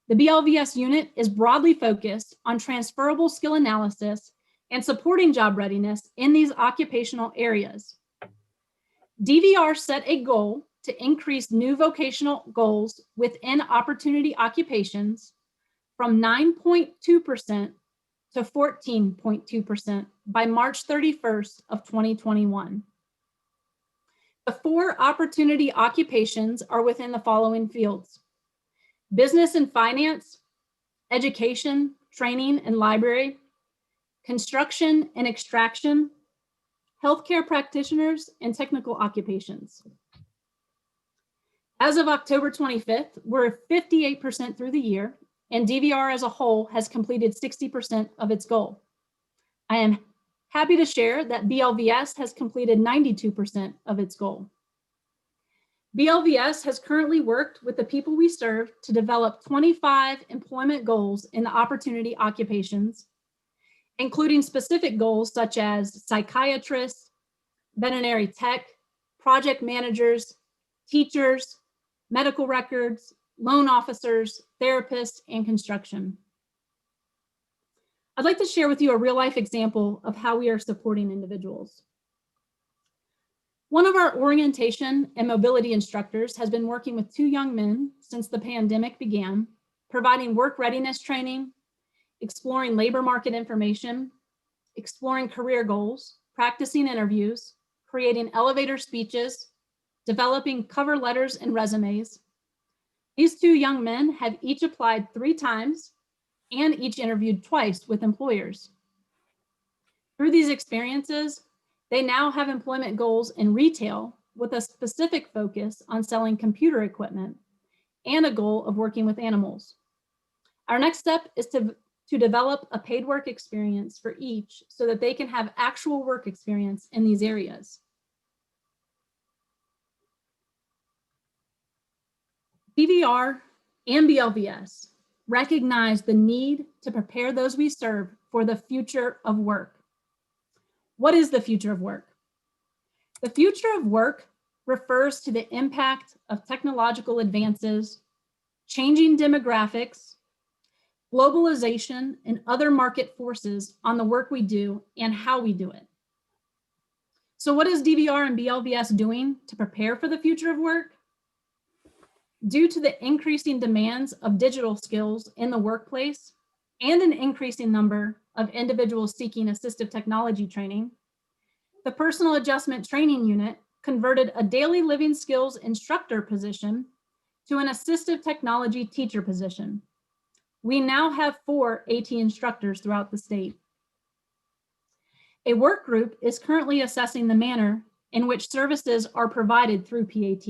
The BLVS unit is broadly focused on transferable skill analysis and supporting job readiness in these occupational areas. DVR set a goal to increase new vocational goals within opportunity occupations from 9.2% to 14.2% by March 31st of 2021. The 4 opportunity occupations are within the following fields: business and finance, education, training, and library, construction and extraction, healthcare practitioners, and technical occupations. As of October 25th, we're 58% through the year, and DVR as a whole has completed 60% of its goal. I am happy to share that BLVS has completed 92% of its goal. BLVS has currently worked with the people we serve to develop 25 employment goals in the opportunity occupations, including specific goals such as psychiatrists, veterinary tech, project managers, teachers, medical records, loan officers, therapists, and construction. I'd like to share with you a real-life example of how we are supporting individuals. One of our orientation and mobility instructors has been working with 2 young men since the pandemic began, providing work readiness training, exploring labor market information, exploring career goals, practicing interviews, creating elevator speeches, developing cover letters and resumes. These 2 young men have each applied 3 times and each interviewed twice with employers. Through these experiences, they now have employment goals in retail with a specific focus on selling computer equipment and a goal of working with animals. Our next step is to develop a paid work experience for each so that they can have actual work experience in these areas. DVR and BLVS recognize the need to prepare those we serve for the future of work. What is the future of work? The future of work refers to the impact of technological advances, changing demographics, globalization, and other market forces on the work we do and how we do it. So what is DVR and BLVS doing to prepare for the future of work? Due to the increasing demands of digital skills in the workplace and an increasing number of individuals seeking assistive technology training, the Personal Adjustment Training Unit converted a daily living skills instructor position to an assistive technology teacher position. We now have 4 AT instructors throughout the state. A work group is currently assessing the manner in which services are provided through PAT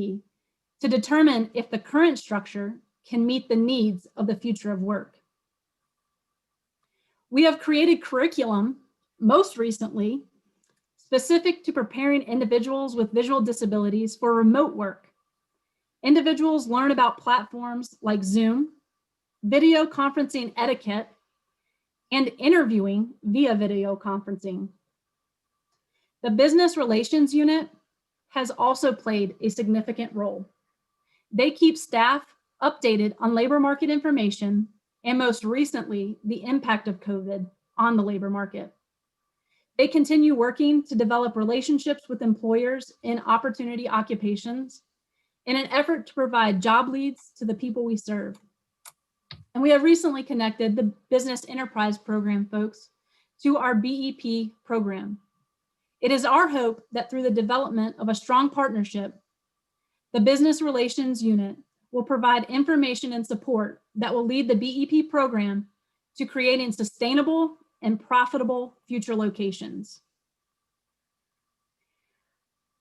to determine if the current structure can meet the needs of the future of work. We have created curriculum, most recently, specific to preparing individuals with visual disabilities for remote work. Individuals learn about platforms like Zoom, video conferencing etiquette, and interviewing via video conferencing. The Business Relations Unit has also played a significant role. They keep staff updated on labor market information and most recently, the impact of COVID on the labor market. They continue working to develop relationships with employers in opportunity occupations in an effort to provide job leads to the people we serve. And we have recently connected the Business Enterprise Program folks to our BEP program. It is our hope that through the development of a strong partnership, the Business Relations Unit will provide information and support that will lead the BEP program to creating sustainable and profitable future locations.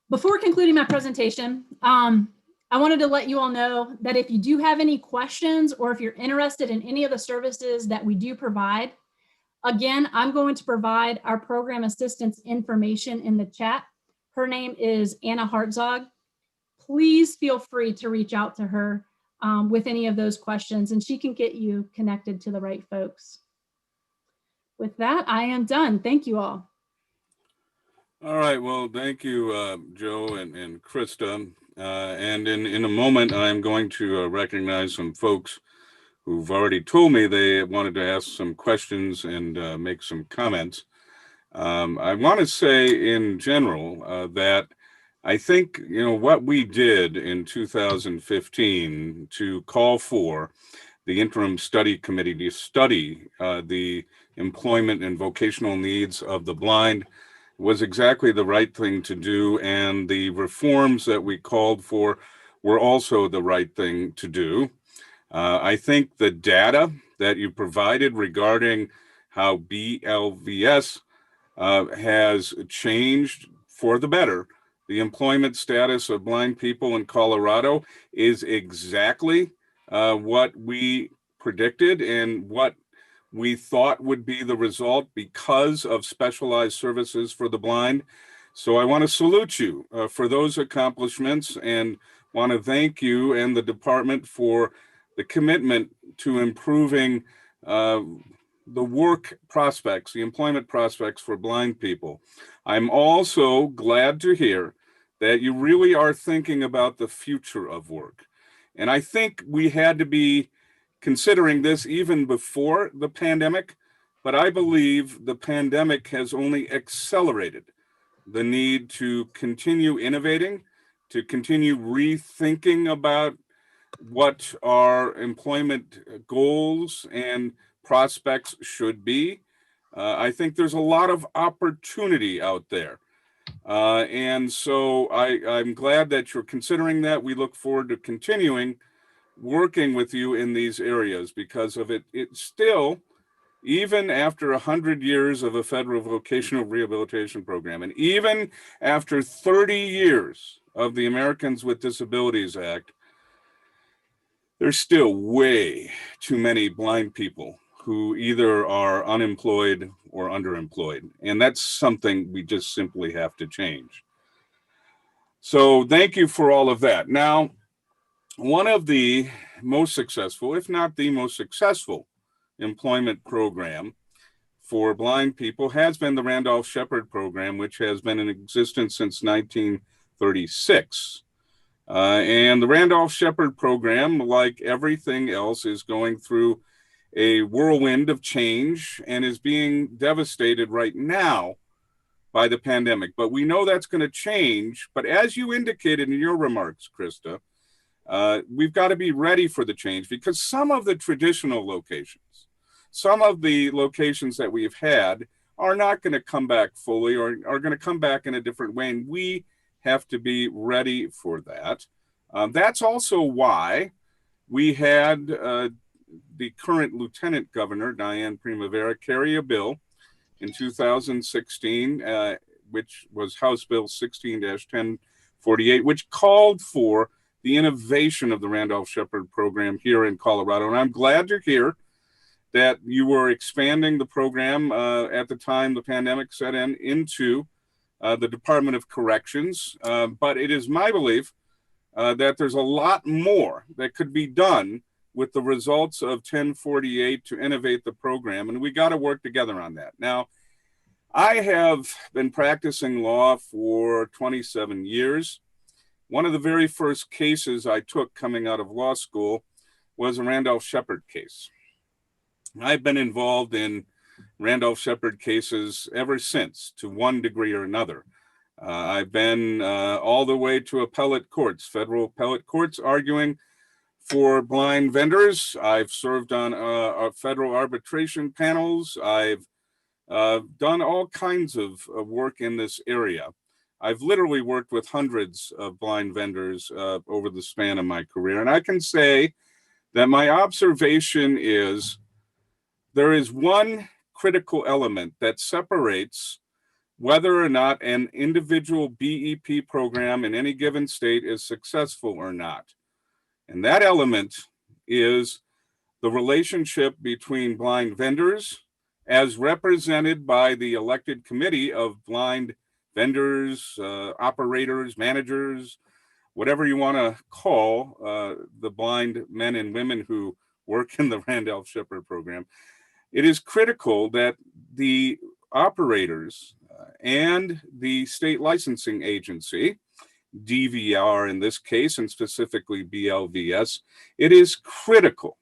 Before concluding my presentation, I wanted to let you all know that if you do have any questions or if you're interested in any of the services that we do provide, again, I'm going to provide our program assistance information in the chat. Her name is Anna Hartzog. Please feel free to reach out to her with any of those questions and she can get you connected to the right folks. With that, I am done. Thank you all. All right, well, thank you, Joe and Krista. And in a moment, I'm going to recognize some folks who've already told me they wanted to ask some questions and make some comments. I want to say in general that I think, what we did in 2015 to call for the interim study committee to study the employment and vocational needs of the blind was exactly the right thing to do. And the reforms that we called for were also the right thing to do. I think the data that you provided regarding how BLVS has changed for the better, the employment status of blind people in Colorado is exactly what we predicted and what we thought would be the result because of specialized services for the blind. So I want to salute you for those accomplishments and want to thank you and the department for the commitment to improving the work prospects, the employment prospects for blind people. I'm also glad to hear that you really are thinking about the future of work. And I think we had to be considering this even before the pandemic, but I believe the pandemic has only accelerated the need to continue innovating, to continue rethinking about what our employment goals and prospects should be. I think there's a lot of opportunity out there. And so I'm glad that you're considering that. We look forward to continuing working with you in these areas because of it. It's still, even after 100 years of a federal vocational rehabilitation program, and even after 30 years of the Americans with Disabilities Act, there's still way too many blind people who either are unemployed or underemployed. And that's something we just simply have to change. So thank you for all of that. Now, one of the most successful, if not the most successful employment program for blind people has been the Randolph-Shepard program, which has been in existence since 1936. And the Randolph-Shepard program, like everything else, is going through a whirlwind of change and is being devastated right now by the pandemic. But we know that's going to change. But as you indicated in your remarks, Krista, we've got to be ready for the change because some of the traditional locations, some of the locations that we've had are not going to come back fully or are going to come back in a different way. And we have to be ready for that. That's also why we had the current Lieutenant Governor, Diane Primavera, carry a bill in 2016 which was House Bill 16-1048, which called for the innovation of the Randolph-Shepherd program here in Colorado. And I'm glad to hear that you were expanding the program at the time the pandemic set in into the Department of Corrections. But it is my belief that there's a lot more that could be done with the results of 1048 to innovate the program. And we got to work together on that. Now, I have been practicing law for 27 years. One of the very first cases I took coming out of law school was a Randolph-Shepherd case. I've been involved in Randolph-Shepherd cases ever since, to one degree or another. I've been all the way to appellate courts, federal appellate courts, arguing for blind vendors. I've served on federal arbitration panels. I've done all kinds of work in this area. I've literally worked with hundreds of blind vendors over the span of my career. And I can say that my observation is there is one critical element that separates whether or not an individual BEP program in any given state is successful or not. And that element is the relationship between blind vendors as represented by the elected committee of blind vendors, operators, managers, whatever you want to call the blind men and women who work in the Randolph-Shepherd program. It is critical that the operators and the state licensing agency, DVR in this case, and specifically BLVS, it is critical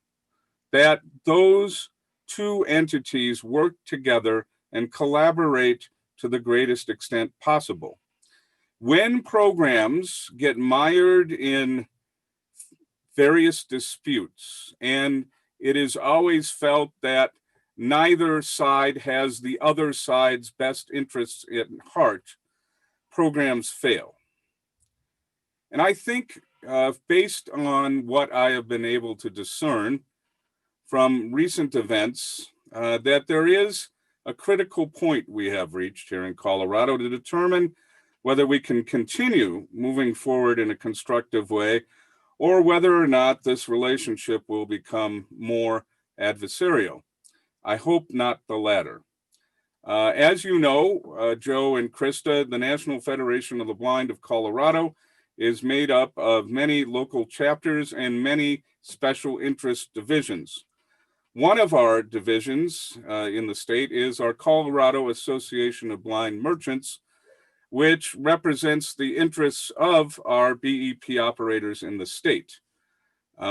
that those two entities work together and collaborate to the greatest extent possible. When programs get mired in various disputes, and it is always felt that neither side has the other side's best interests at heart, programs fail. And I think based on what I have been able to discern from recent events, that there is a critical point we have reached here in Colorado to determine whether we can continue moving forward in a constructive way or whether or not this relationship will become more adversarial. I hope not the latter. As you know, Joe and Krista, the National Federation of the Blind of Colorado is made up of many local chapters and many special interest divisions. One of our divisions in the state is our Colorado Association of Blind Merchants, which represents the interests of our BEP operators in the state. We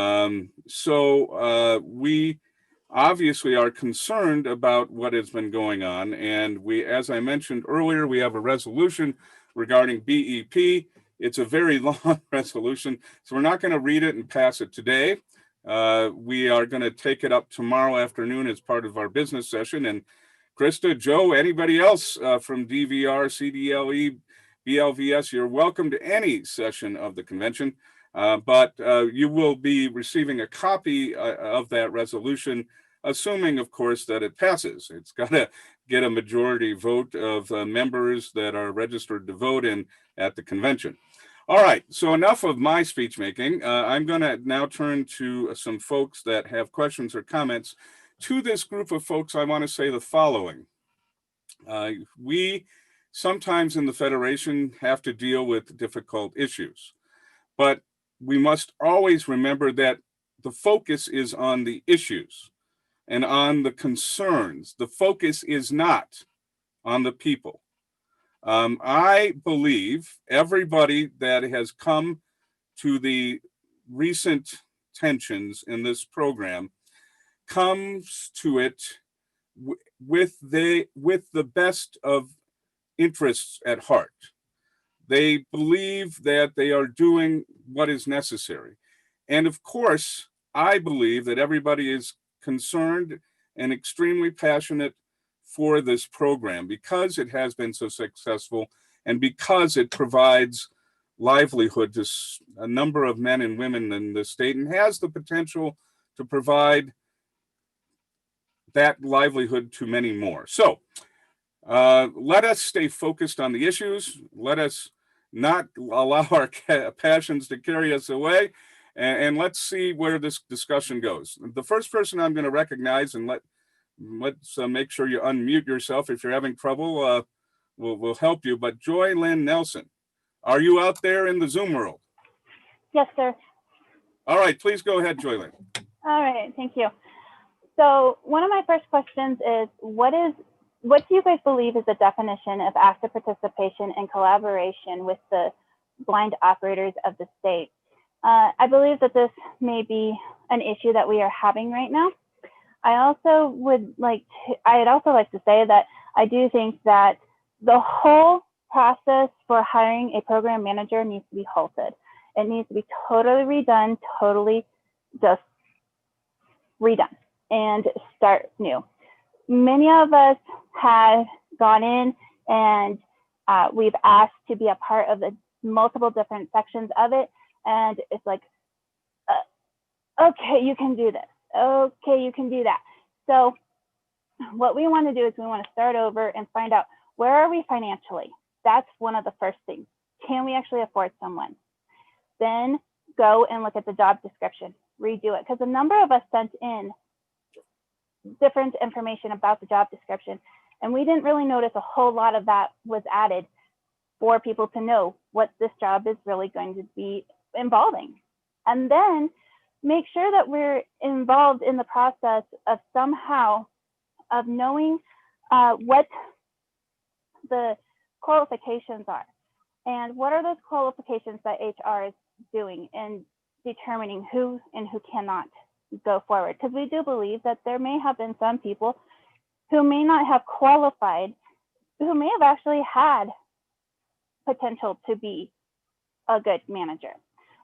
obviously are concerned about what has been going on. And we, as I mentioned earlier, we have a resolution regarding BEP. It's a very long resolution, so we're not going to read it and pass it today. We are going to take it up tomorrow afternoon as part of our business session. And Krista, Joe, anybody else from DVR, CDLE, BLVS, you're welcome to any session of the convention. But you will be receiving a copy of that resolution, assuming, of course, that it passes. It's got to get a majority vote of members that are registered to vote in at the convention. All right, so enough of my speech making. I'm going to now turn to some folks that have questions or comments. To this group of folks, I want to say the following. We sometimes in the Federation have to deal with difficult issues, but we must always remember that the focus is on the issues and on the concerns. The focus is not on the people. I believe everybody that has come to the recent tensions in this program comes to it with the best of interests at heart. They believe that they are doing what is necessary. And of course, I believe that everybody is concerned and extremely passionate for this program because it has been so successful and because it provides livelihood to a number of men and women in the state and has the potential to provide that livelihood to many more. So Let us stay focused on the issues. Let us not allow our passions to carry us away. And let's see where this discussion goes. The first person I'm going to recognize, and let's make sure you unmute yourself. If you're having trouble, we'll help you. But Joy Lynn Nelson, are you out there in the Zoom world? Yes, sir. All right, please go ahead, Joy Lynn. All right, thank you. So one of my first questions is, what do you guys believe is the definition of active participation and collaboration with the blind operators of the state? I believe that this may be an issue that we are having right now. I'd also like to say that I do think that the whole process for hiring a program manager needs to be halted. It needs to be totally redone, totally just redone and start new. Many of us have gone in and we've asked to be a part of the multiple different sections of it. And it's like, okay, you can do this. Okay, you can do that. So what we want to do is we want to start over and find out, where are we financially? That's one of the first things. Can we actually afford someone? Then go and look at the job description, redo it. Because a number of us sent in different information about the job description, and we didn't really notice a whole lot of that was added for people to know what this job is really going to be involving. And then make sure that we're involved in the process of somehow of knowing what the qualifications are and what are those qualifications that HR is doing in determining who and who cannot go forward. Because we do believe that there may have been some people who may not have qualified, who may have actually had potential to be a good manager.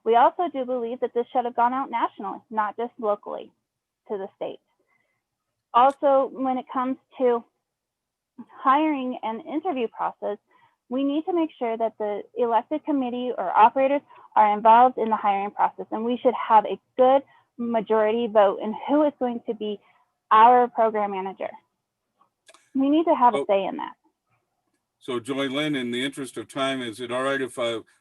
We also do believe that this should have gone out nationally, not just locally to the state. Also, when it comes to hiring and interview process, we need to make sure that the elected committee or operators are involved in the hiring process, and we should have a good majority vote in who is going to be our program manager. We need to have a say in that. So Joy Lynn, in the interest of time, is it all right if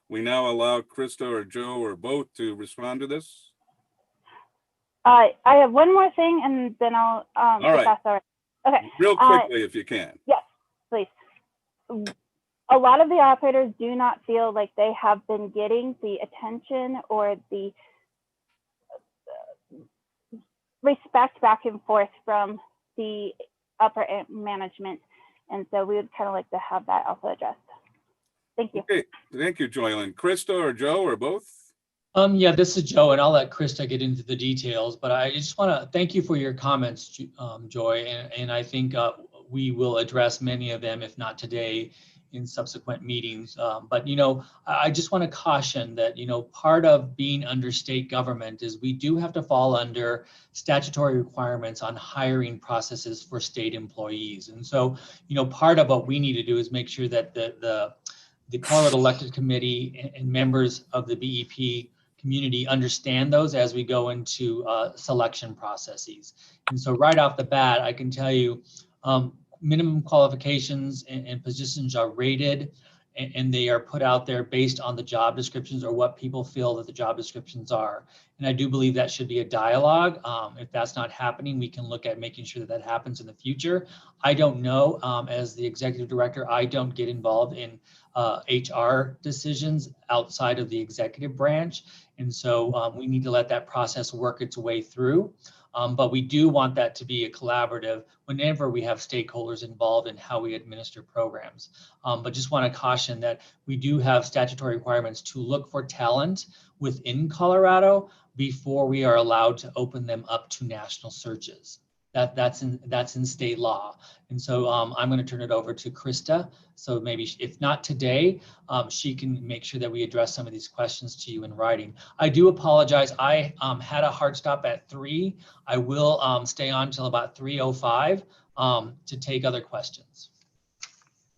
we now allow Krista or Joe or both to respond to this? I have one more thing, and then I'll, all right. if that's all right. Okay. Real quickly, if you can. Yes, please. A lot of the operators do not feel like they have been getting the attention or the respect back and forth from the upper management. And so we would kind of like to have that also addressed. Thank you. Okay, thank you, Joy Lynn. Krista or Joe or both? Yeah, this is Joe, and I'll let Krista get into the details, but I just want to thank you for your comments, Joy, and I think we will address many of them, if not today, in subsequent meetings. But, you know, I just want to caution that, you know, part of being under state government is we do have to fall under statutory requirements on hiring processes for state employees. And so, you know, part of what we need to do is make sure that the Colorado Elected Committee and members of the BEP community understand those as we go into selection processes. And so right off the bat, I can tell you minimum qualifications and positions are rated, and they are put out there based on the job descriptions or what people feel that the job descriptions are. And I do believe that should be a dialogue. If that's not happening, we can look at making sure that that happens in the future. I don't know, as the executive director, I don't get involved in HR decisions outside of the executive branch. And so we need to let that process work its way through. But we do want that to be a collaborative whenever we have stakeholders involved in how we administer programs. But just want to caution that we do have statutory requirements to look for talent within Colorado before we are allowed to open them up to national searches. That's in state law. And so I'm going to turn it over to Krista. So maybe if not today, she can make sure that we address some of these questions to you in writing. I do apologize. I had a hard stop at 3. I will stay on till about 3:05 to take other questions.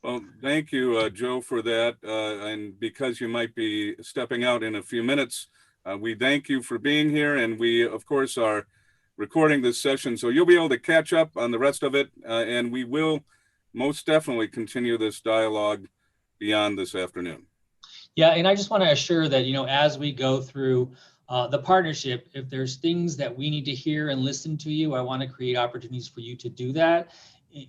Well, thank you, Joe, for that. And because you might be stepping out in a few minutes, we thank you for being here. And we, of course, are recording this session, so you'll be able to catch up on the rest of it, and we will most definitely continue this dialogue beyond this afternoon. Yeah, and I just want to assure that, as we go through the partnership, if there's things that we need to hear and listen to you, I want to create opportunities for you to do that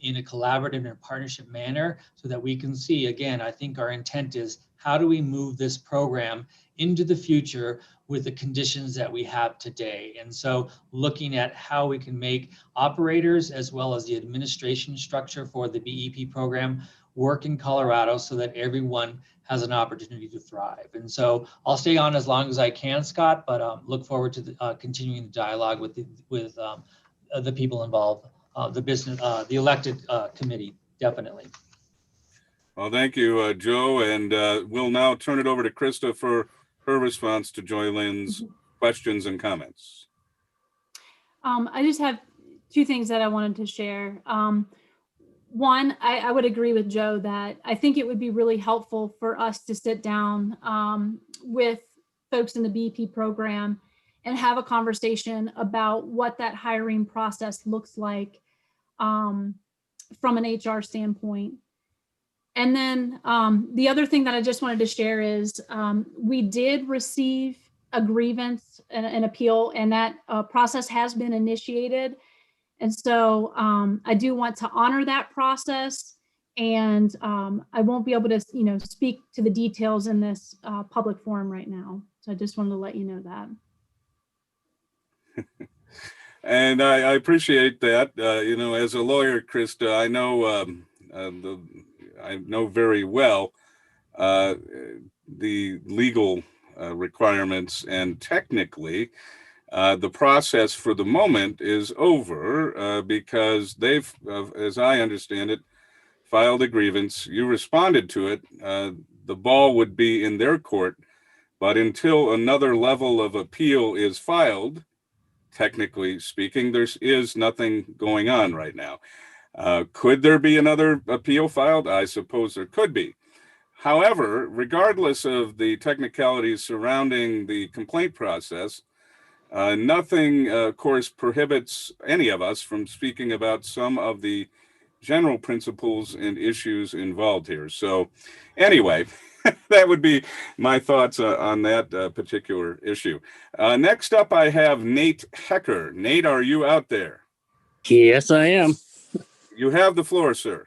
in a collaborative and partnership manner so that we can see, again, I think our intent is how do we move this program into the future with the conditions that we have today? And so looking at how we can make operators as well as the administration structure for the BEP program work in Colorado so that everyone has an opportunity to thrive. And so I'll stay on as long as I can, Scott, but look forward to continuing the dialogue with the people involved, the business, the elected committee, definitely. Well, thank you, Joe. And we'll now turn it over to Krista for her response to Joy Lynn's questions and comments. I just have two things that I wanted to share. One, I would agree with Joe that I think it would be really helpful for us to sit down with folks in the BEP program and have a conversation about what that hiring process looks like from an HR standpoint. And then the other thing that I just wanted to share is we did receive a grievance and an appeal, and that process has been initiated. And so I do want to honor that process, and I won't be able to, speak to the details in this public forum right now. So I just wanted to let you know that. And I appreciate that. As a lawyer, Krista, I know very well the legal requirements, and technically, the process for the moment is over because they've, as I understand it, filed a grievance. You responded to it. The ball would be in their court, but until another level of appeal is filed, technically speaking, there is nothing going on right now. Could there be another appeal filed? I suppose there could be. However, regardless of the technicalities surrounding the complaint process, nothing, of course, prohibits any of us from speaking about some of the general principles and issues involved here. So anyway, that would be my thoughts on that particular issue. Next up, I have Nate Hecker. Nate, are you out there? Yes, I am. You have the floor, sir.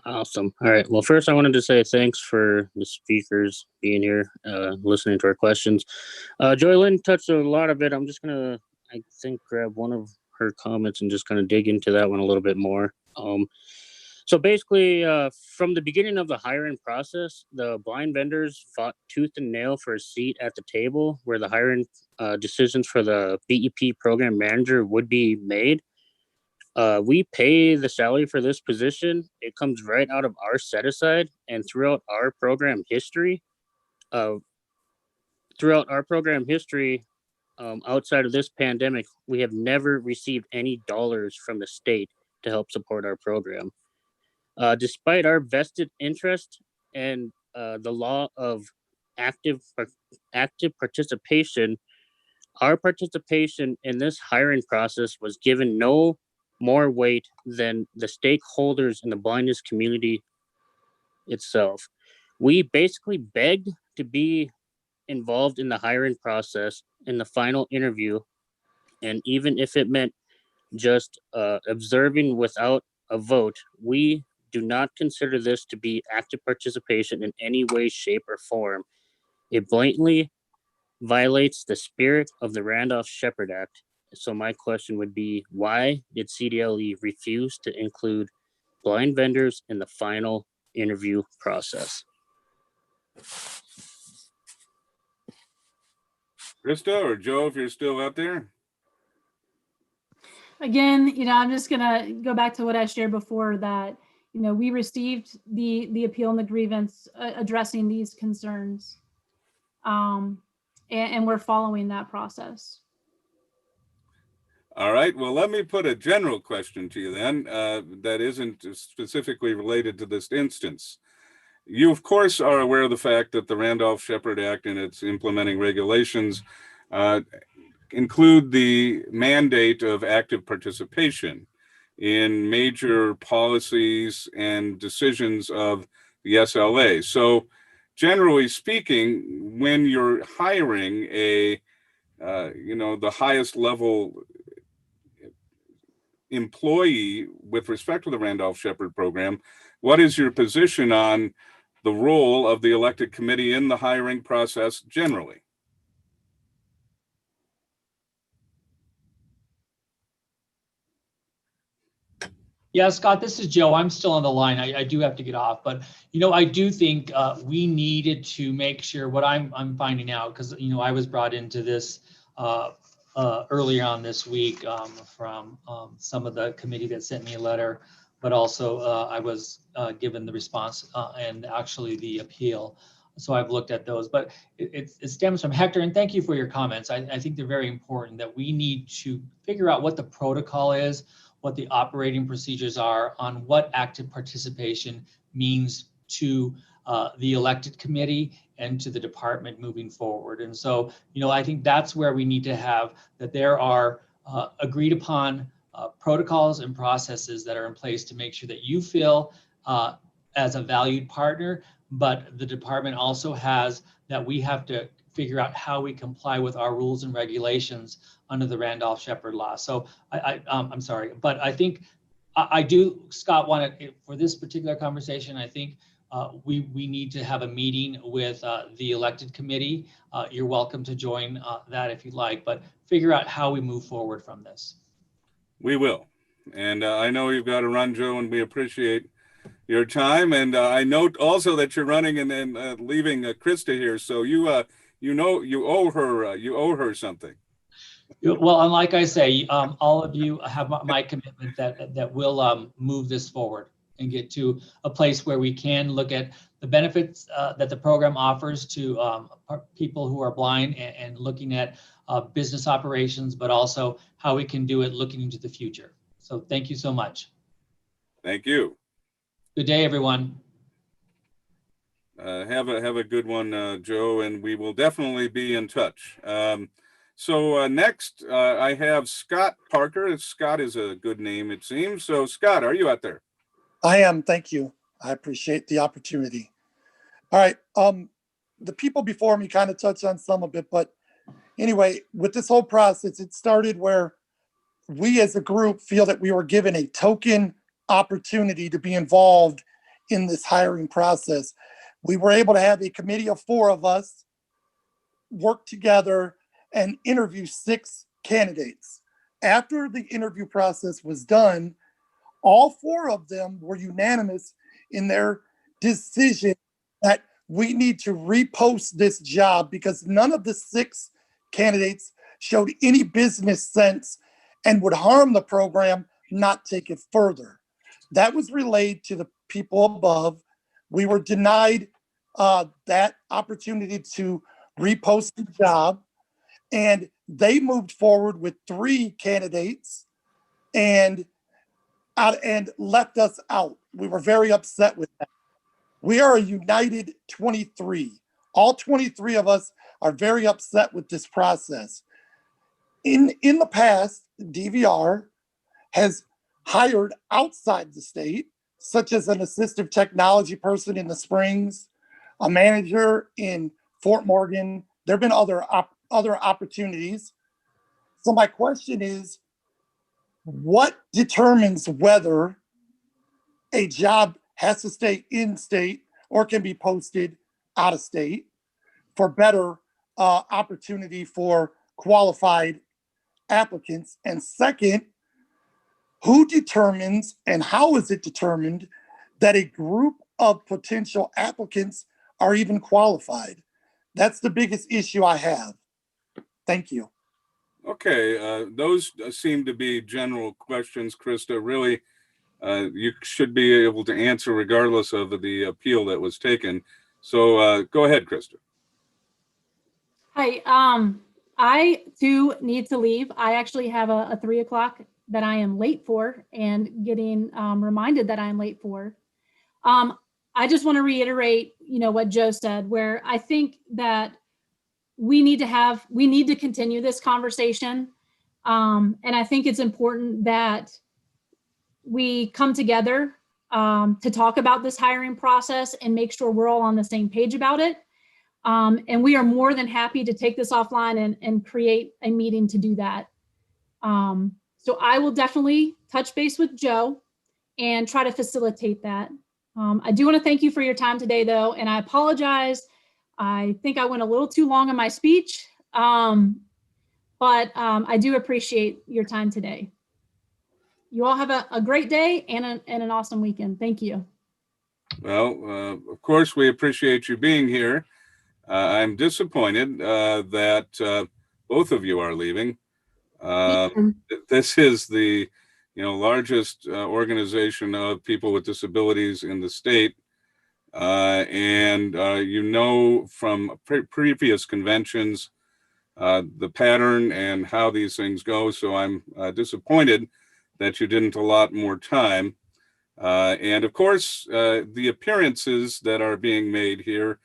Awesome. All right. Well, first I wanted to say thanks for the speakers being here, listening to our questions. Joy Lynn touched a lot of it. I'm just going to, I think, grab one of her comments and just kind of dig into that one a little bit more. So basically, from the beginning of the hiring process, the blind vendors fought tooth and nail for a seat at the table where the hiring decisions for the BEP program manager would be made. We pay the salary for this position. It comes right out of our set aside, and throughout our program history, outside of this pandemic, we have never received any dollars from the state to help support our program. Despite our vested interest and the law of active participation, our participation in this hiring process was given no more weight than the stakeholders in the blindness community itself. We basically begged to be involved in the hiring process in the final interview, and even if it meant just observing without a vote, we do not consider this to be active participation in any way, shape, or form. It blatantly violates the spirit of the Randolph-Shepard Act. So my question would be, why did CDLE refuse to include blind vendors in the final interview process? Krista or Joe, if you're still out there. Again, I'm just going to go back to what I shared before, that, we received the appeal and the grievance addressing these concerns. And we're following that process. All right. Well, let me put a general question to you then that isn't specifically related to this instance. You, of course, are aware of the fact that the Randolph-Shepard Act and its implementing regulations include the mandate of active participation. in major policies and decisions of the SLA. So generally speaking, when you're hiring a, the highest level employee with respect to the Randolph-Shepherd program, what is your position on the role of the elected committee in the hiring process generally? Yeah, Scott, this is Joe. I'm still on the line. I do have to get off, but I do think we needed to make sure what I'm finding out, because I was brought into this earlier on this week from some of the committee that sent me a letter, but also I was given the response and actually the appeal. So I've looked at those, but it stems from Hector, and thank you for your comments. I think they're very important that we need to figure out what the protocol is, what the operating procedures are on what active participation means to the elected committee and to the department moving forward. And so, I think that's where we need to have that there are agreed upon protocols and processes that are in place to make sure that you feel as a valued partner, but the department also has that we have to figure out how we comply with our rules and regulations under the Randolph-Shepherd law. So I'm sorry, but I think I do, Scott, want to, for this particular conversation, I think we need to have a meeting with the elected committee. You're welcome to join that if you'd like, but figure out how we move forward from this. We will. And I know you've got to run, Joe, and we appreciate your time. And I note also that you're running and then leaving Krista here. So you owe her something. Well, and like I say, all of you have my commitment that we'll move this forward and get to a place where we can look at the benefits that the program offers to people who are blind and looking at business operations, but also how we can do it looking into the future. So thank you so much. Thank you. Good day, everyone. Have a good one, Joe, and we will definitely be in touch. So next, I have Scott Parker. Scott is a good name, it seems. So Scott, are you out there? I am. Thank you. I appreciate the opportunity. All right. The people before me kind of touched on some of it, but anyway, with this whole process, it started where we as a group feel that we were given a token opportunity to be involved in this hiring process. We were able to have a committee of 4 of us work together and interview 6 candidates. After the interview process was done, all 4 of them were unanimous in their decision that we need to repost this job because none of the 6 candidates showed any business sense and would harm the program, not take it further. That was relayed to the people above. We were denied that opportunity to repost the job, and they moved forward with 3 candidates and left us out. We were very upset with that. We are a united 23. All 23 of us are very upset with this process. In the past, DVR has hired outside the state, such as an assistive technology person in the Springs, a manager in Fort Morgan. There have been other opportunities. So my question is, what determines whether a job has to stay in state or can be posted out of state for better opportunity for qualified applicants? And second, who determines and how is it determined that a group of potential applicants are even qualified? That's the biggest issue I have. Thank you. Okay, those seem to be general questions, Krista. Really, you should be able to answer regardless of the appeal that was taken. So go ahead, Krista. Hi, I too need to leave. I actually have a 3 o'clock that I am late for and getting reminded that I'm late for. I just want to reiterate, what Joe said, where I think that we need to continue this conversation. And I think it's important that we come together to talk about this hiring process and make sure we're all on the same page about it. And we are more than happy to take this offline and create a meeting to do that. So I will definitely touch base with Joe and try to facilitate that. I do want to thank you for your time today, though, and I apologize. I think I went a little too long in my speech, but I do appreciate your time today. You all have a great day and an awesome weekend. Thank you. Well, of course, we appreciate you being here. I'm disappointed that both of you are leaving. This is the largest organization of people with disabilities in the state. And from previous conventions, the pattern and how these things go. So I'm disappointed that you didn't allot more time. And of course, the appearances that are being made here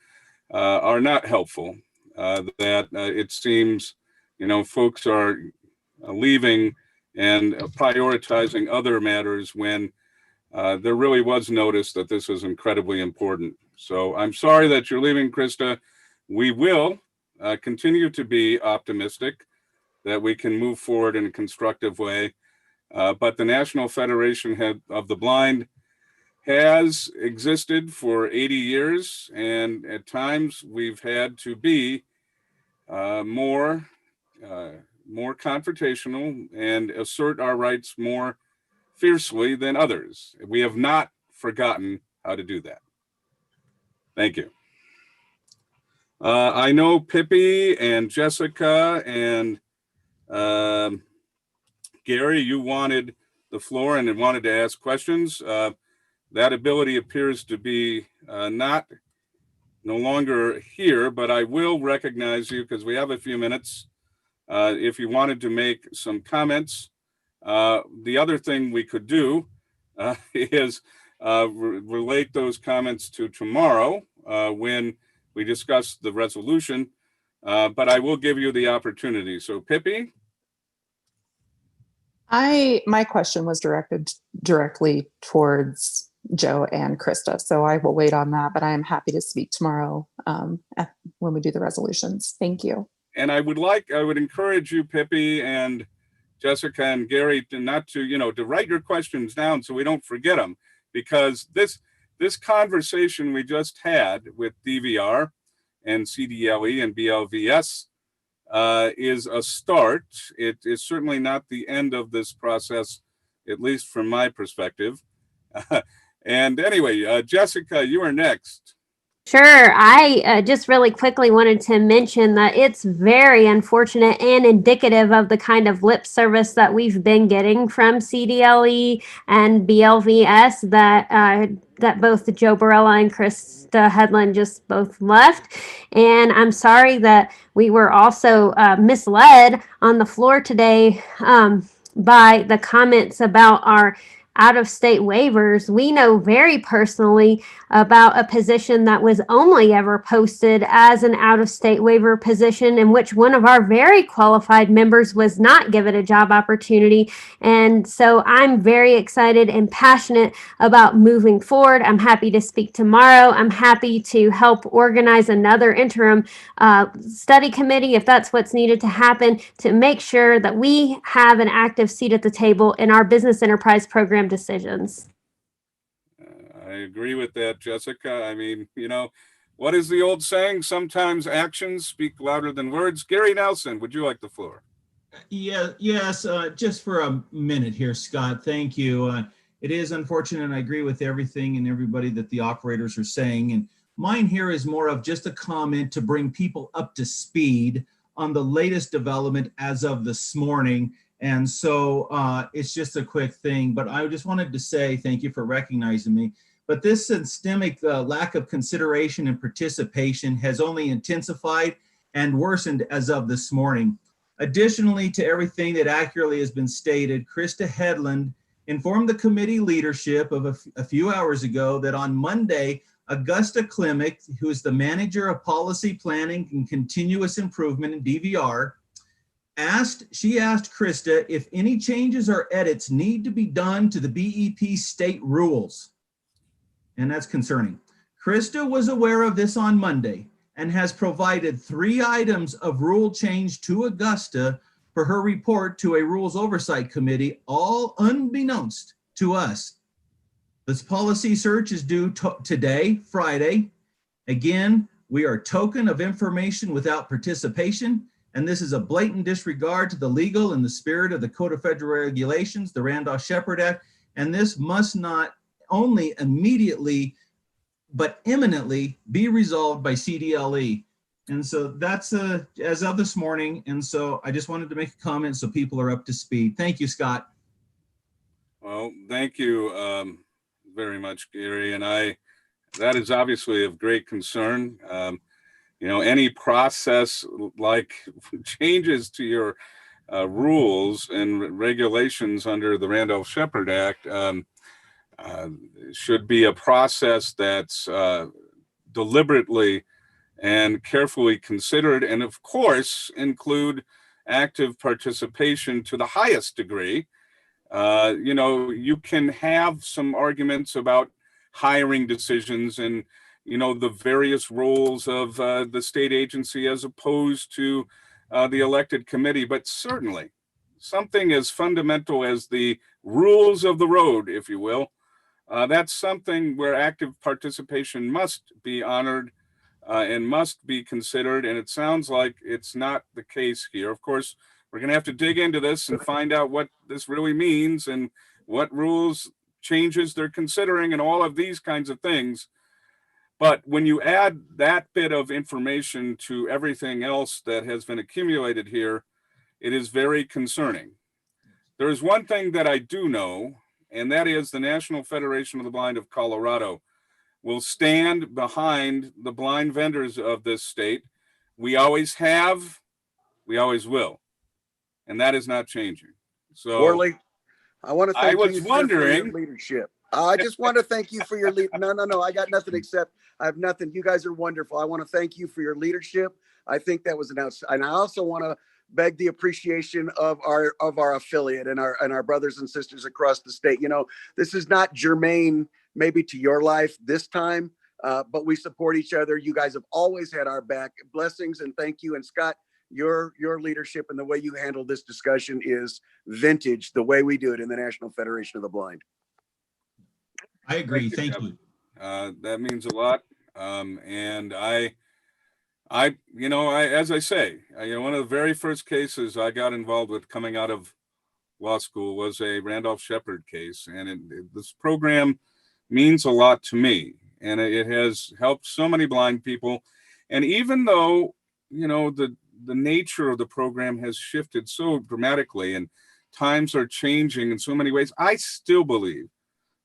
are not helpful. That it seems, folks are leaving and prioritizing other matters when there really was notice that this is incredibly important. So I'm sorry that you're leaving, Krista. We will continue to be optimistic that we can move forward in a constructive way. But the National Federation of the Blind has existed for 80 years, and at times we've had to be more confrontational and assert our rights more fiercely than others. We have not forgotten how to do that. Thank you. I know Pippi and Jessica and Gary, you wanted the floor and wanted to ask questions. That ability appears to be no longer here, but I will recognize you because we have a few minutes. If you wanted to make some comments, the other thing we could do is relate those comments to tomorrow when we discuss the resolution, but I will give you the opportunity. So Pippi? My question was directed directly towards Joe and Krista, so I will wait on that, but I am happy to speak tomorrow when we do the resolutions. Thank you. And I would encourage you, Pippi and Jessica and Gary, to write your questions down so we don't forget them, because this conversation we just had with DVR and CDLE and BLVS is a start. It is certainly not the end of this process, at least from my perspective. And anyway, Jessica, you are next. Sure. I just really quickly wanted to mention that it's very unfortunate and indicative of the kind of lip service that we've been getting from CDLE and BLVS that both Joe Barella and Krista Hedlund just both left. And I'm sorry that we were also misled on the floor today by the comments about our out-of-state waivers. We know very personally about a position that was only ever posted as an out-of-state waiver position in which one of our very qualified members was not given a job opportunity. And so I'm very excited and passionate about moving forward. I'm happy to speak tomorrow. I'm happy to help organize another interim study committee if that's what's needed to happen to make sure that we have an active seat at the table in our business enterprise program decisions. I agree with that, Jessica. I mean, what is the old saying? Sometimes actions speak louder than words. Gary Nelson, would you like the floor? Yes, just for a minute here, Scott. Thank you. It is unfortunate, and I agree with everything and everybody that the operators are saying. And mine here is more of just a comment to bring people up to speed on the latest development as of this morning. And so it's just a quick thing, but I just wanted to say thank you for recognizing me. But this systemic lack of consideration and participation has only intensified and worsened as of this morning. Additionally to everything that accurately has been stated, Krista Hedlund informed the committee leadership of a few hours ago that on Monday, Augusta Klimek, who is the manager of policy planning and continuous improvement in DVR, she asked Krista if any changes or edits need to be done to the BEP state rules. And that's concerning. Krista was aware of this on Monday and has provided 3 items of rule change to Augusta for her report to a Rules Oversight Committee, all unbeknownst to us. This policy search is due today, Friday. Again, we are token of information without participation, and this is a blatant disregard to the legal and the spirit of the Code of Federal Regulations, the Randolph-Shepard Act, and this must not only immediately but imminently be resolved by CDLE. And so that's as of this morning. And so I just wanted to make a comment so people are up to speed. Thank you, Scott. Well, thank you very much, Gary. And that is obviously of great concern. Any process like changes to your rules and regulations under the Randolph-Shepard Act should be a process that's deliberately and carefully considered, and of course include active participation to the highest degree. You can have some arguments about hiring decisions and the various roles of the state agency as opposed to the elected committee, but certainly something as fundamental as the rules of the road, if you will, that's something where active participation must be honored and must be considered. And it sounds like it's not the case here. Of course, we're going to have to dig into this and find out what this really means and what rules changes they're considering and all of these kinds of things. But when you add that bit of information to everything else that has been accumulated here, it is very concerning. There is one thing that I do know, and that is the National Federation of the Blind of Colorado will stand behind the blind vendors of this state. We always have, we always will. And that is not changing. So Worley, I want to thank you for your wondering. leadership. I just want to thank you for your lead. No. I got nothing except I have nothing. You guys are wonderful. I want to thank you for your leadership. I think that was an outstanding. And I also want to beg the appreciation of our affiliate and our brothers and sisters across the state. This is not germane maybe to your life this time, but we support each other. You guys have always had our back. Blessings and thank you. And Scott, your leadership and the way you handle this discussion is vintage, the way we do it in the National Federation of the Blind. I agree. Thank you. That means a lot. And as I say, one of the very first cases I got involved with coming out of law school was a Randolph-Shepard case. And this program means a lot to me. And it has helped so many blind people. And even though, the nature of the program has shifted so dramatically and times are changing in so many ways, I still believe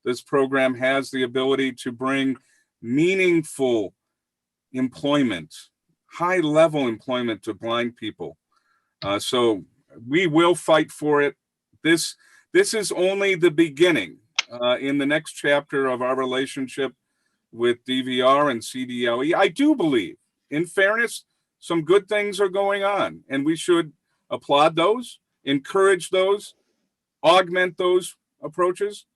this program has the ability to bring meaningful employment, high-level employment to blind people. So we will fight for it. This is only the beginning. In the next chapter of our relationship with DVR and CDLE, I do believe, in fairness, some good things are going on, and we should applaud those, encourage those, augment those approaches.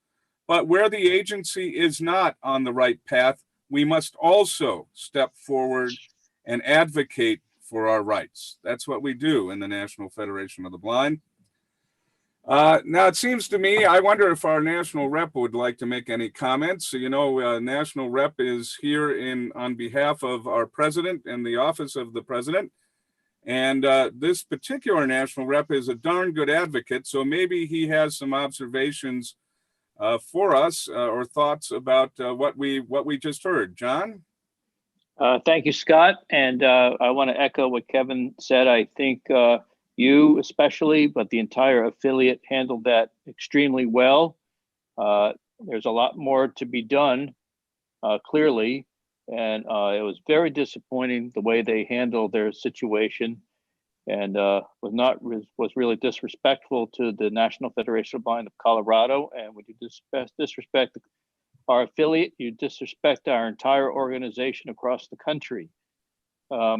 But where the agency is not on the right path, we must also step forward and advocate for our rights. That's what we do in the National Federation of the Blind. Now, it seems to me, I wonder if our national rep would like to make any comments. National rep is here on behalf of our president and the office of the president. And this particular national rep is a darn good advocate. So maybe he has some observations for us or thoughts about what we just heard. John? Thank you, Scott. And I want to echo what Kevin said. I think you especially, but the entire affiliate handled that extremely well. There's a lot more to be done, clearly. And it was very disappointing the way they handled their situation, and was really disrespectful to the National Federation of Blind of Colorado. And when you disrespect our affiliate, you disrespect our entire organization across the country. I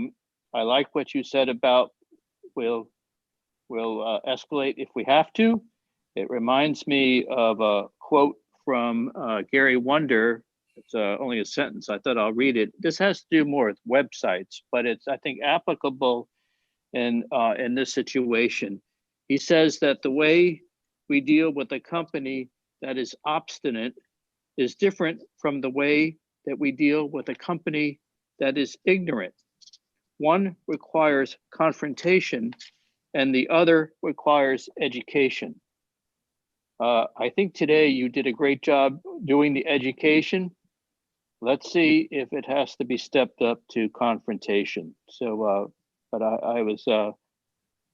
like what you said about we'll We'll escalate if we have to. It reminds me of a quote from Gary Wonder. It's only a sentence. I thought I'll read it. This has to do more with websites, but it's, I think, applicable in this situation. He says that the way we deal with a company that is obstinate is different from the way that we deal with a company that is ignorant. One requires confrontation and the other requires education. I think today you did a great job doing the education. Let's see if it has to be stepped up to confrontation. So, but I was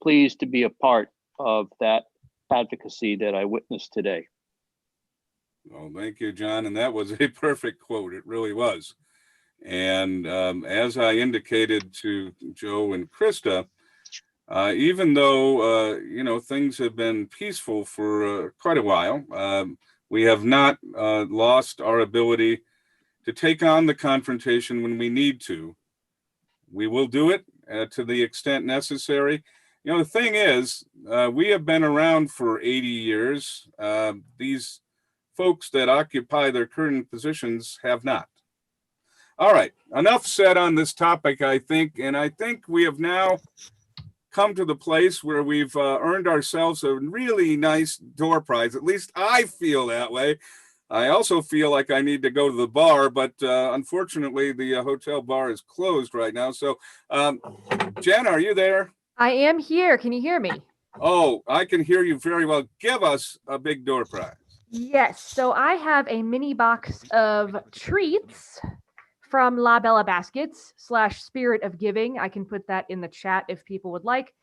pleased to be a part of that advocacy that I witnessed today. Well, thank you, John. And that was a perfect quote. It really was. And as I indicated to Joe and Krista, even though, things have been peaceful for quite a while, we have not lost our ability to take on the confrontation when we need to. We will do it to the extent necessary. The thing is, we have been around for 80 years. These folks that occupy their current positions have not. All right, enough said on this topic, I think. And I think we have now come to the place where we've earned ourselves a really nice door prize. At least I feel that way. I also feel like I need to go to the bar, but unfortunately the hotel bar is closed right now. So Jen, are you there? I am here. Can you hear me? Oh, I can hear you very well. Give us a big door prize. Yes. So I have a mini box of treats from La Bella Baskets / Spirit of Giving. I can put that in the chat if people would like.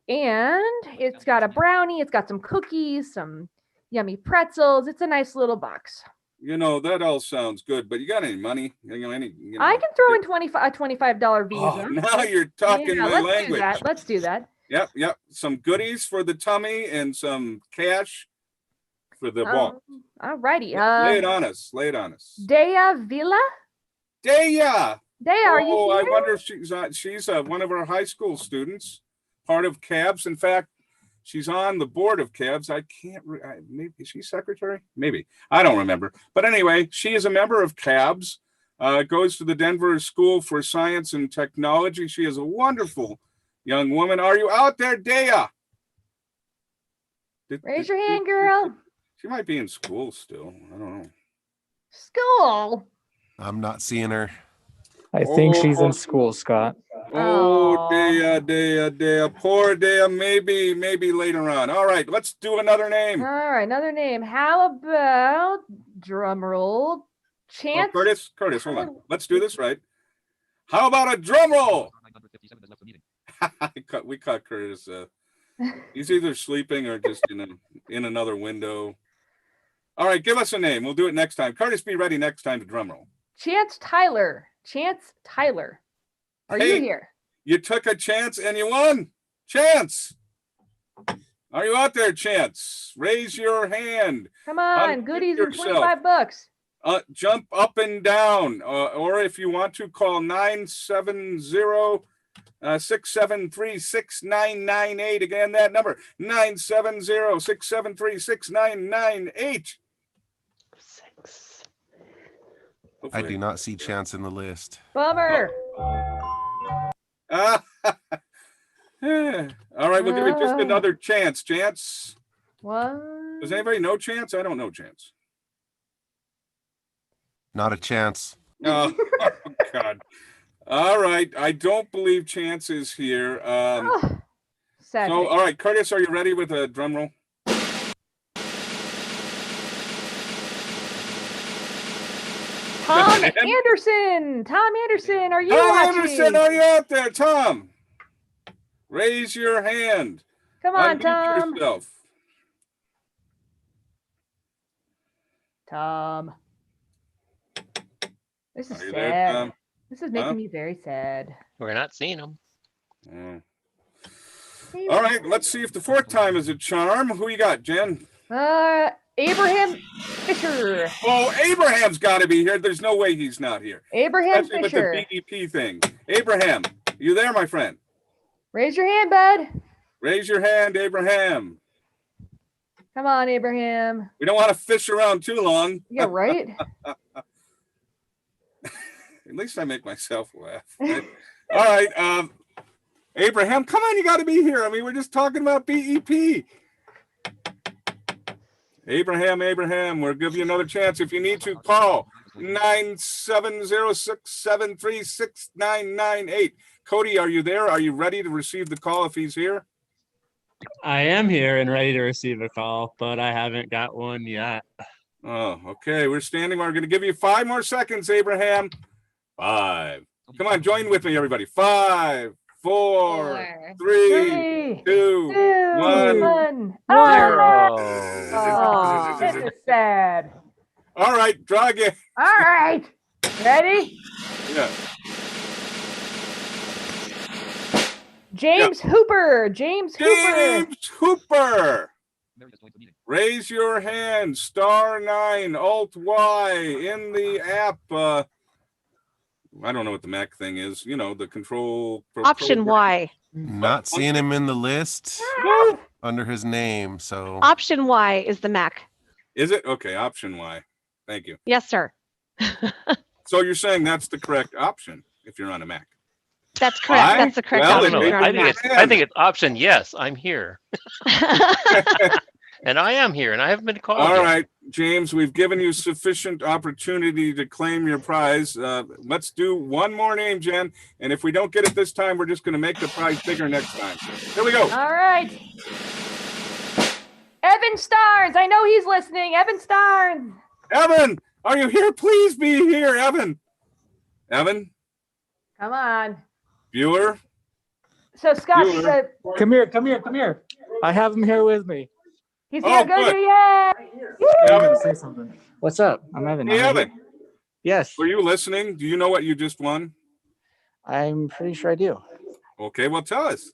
And it's got a brownie. It's got some cookies, some yummy pretzels. It's a nice little box. That all sounds good, but you got any money? I can throw in a $25 Visa. Oh, now you're talking my language. Let's do that. Yep. Some goodies for the tummy and some cash for the walk. All righty. Lay it on us. Dea Villa? Dea, are you here? I wonder if she's one of our high school students, part of CABS. In fact, she's on the board of CABS. I can't, maybe is she secretary? Maybe. I don't remember. But anyway, she is a member of CABS, goes to the Denver School for Science and Technology. She is a wonderful young woman. Are you out there, Dea? Raise your hand, girl. She might be in school still. I don't know. School? I'm not seeing her. I think she's in school, Scott. Oh, Dea, poor Dea. Maybe later on. All right, let's do another name. All right, another name. How about, drum roll, Chance? Oh, Curtis, hold on. Let's do this right. How about a drum roll? We caught Curtis. He's either sleeping or just in another window. All right, give us a name. We'll do it next time. Curtis, be ready next time to drum roll. Chance Tyler. Are you here? You took a chance and you won. Chance. Are you out there, Chance? Raise your hand. Come on, goodies and $25. Jump up and down. Or if you want to, call 970-673-6998. Again, that number, 970-673-6998. I do not see Chance in the list. Bummer. All right, we'll give it just another chance. Chance. What? Does anybody know Chance? I don't know Chance. Not a chance. Oh, God. All right. I don't believe Chance is here. So, all right, Curtis, are you ready with a drum roll? Tom Anderson, are you watching? Anderson, are you out there, Tom? Raise your hand. Come on, Unmute Tom. yourself. Tom. This is Are you sad. there, Tom? This is making me very sad. We're not seeing them. All right, let's see if the fourth time is a charm. Who you got, Jen? Abraham Fisher. Oh, Abraham's got to be here. There's no way he's not here. Abraham Especially Fisher. with the BDP thing. Abraham, you there, my friend? Raise your hand, bud. Raise your hand, Abraham. Come on, Abraham. We don't want to fish around too long. Yeah, right? At least I make myself laugh. Right? All right. Abraham, come on, you got to be here. I mean, we're just talking about BEP. Abraham, we'll give you another chance. If you need to, call 970-673-6998. Cody, are you there? Are you ready to receive the call if he's here? I am here and ready to receive a call, but I haven't got one yet. Oh, okay. We're standing. We're going to give you 5 more seconds, Abraham. 5. Come on, join with me, everybody. 5, 4, 3, 2, 1. Oh, this is sad. All right, draw again. All right. Ready? Yeah. James Hooper. James Hooper. Raise your hand. *9 Alt-Y in the app. I don't know what the Mac thing is. You know, the control. Option Y. Not seeing him in the list under his name. So Option Y is the Mac. Is it? Okay, option Y. Thank you. Yes, sir. So you're saying that's the correct option if you're on a Mac? That's correct. That's the correct option. I think it's option yes, I'm here. And I am here, and I haven't been called All yet. right, James, we've given you sufficient opportunity to claim your prize. Let's do one more name, Jen. And if we don't get it this time, we're just going to make the prize bigger next time. Here we go. All right. Evan Starnes. I know he's listening. Evan Starnes. Evan, are you here? Please be here, Evan. Evan? Come on. Bueller? So, Scott, Come here. I have him here with me. he's here. Go do yeah. Evan, say something. What's up? I'm Evan. Hey, Evan. Yes. Were you listening? Do you know what you just won? I'm pretty sure I do. Okay, well, tell us.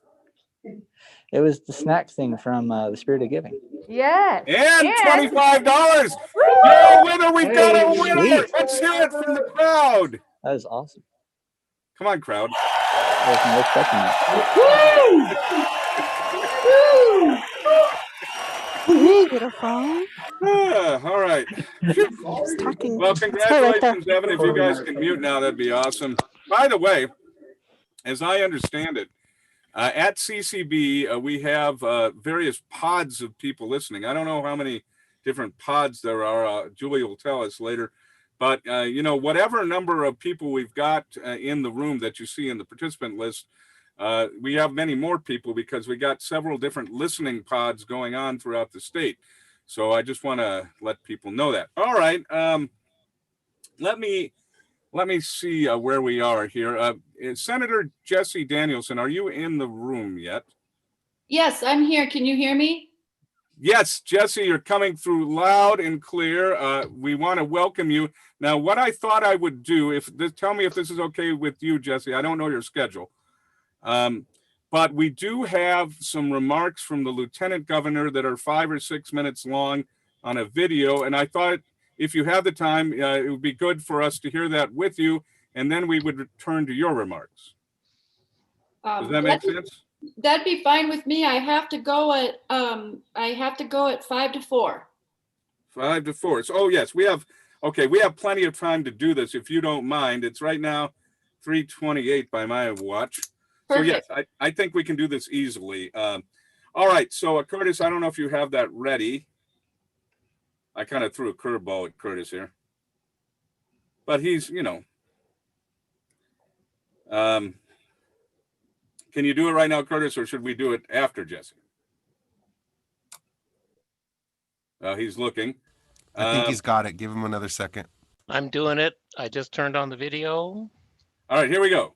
It was the snack thing from the Spirit of Giving. Yes. And $25. You're a winner. We've got a winner. Sweet. Let's hear it from the crowd. That is awesome. Come on, crowd. I wasn't expecting that. Beautiful. All right. Well, congratulations, Evan. If you guys can mute now, that'd be awesome. By the way, as I understand it, at CCB, we have various pods of people listening. I don't know how many different pods there are. Julie will tell us later. But, you know, whatever number of people we've got in the room that you see in the participant list, we have many more people because we got several different listening pods going on throughout the state. So I just want to let people know that. All right. Let me see where we are here. Senator Jesse Danielson, are you in the room yet? Yes, I'm here. Can you hear me? Yes, Jesse, you're coming through loud and clear. We want to welcome you. Now, what I thought I would do, tell me if this is okay with you, Jesse. I don't know your schedule. But we do have some remarks from the Lieutenant Governor that are 5 or 6 minutes long on a video. And I thought if you have the time, it would be good for us to hear that with you. And then we would return to your remarks. Does that make sense? That'd be fine with me. I have to go at 5 to 4. 5 to 4. So, oh yes, we have plenty of time to do this if you don't mind. It's right now 3:28 by my watch. Perfect. So yes, I think we can do this easily. All right, so Curtis, I don't know if you have that ready. I kind of threw a curveball at Curtis here, but he's, you know. Can you do it right now, Curtis, or should we do it after Jesse? He's looking. I think he's got it. Give him another second. I'm doing it. I just turned on the video. All right, here we go.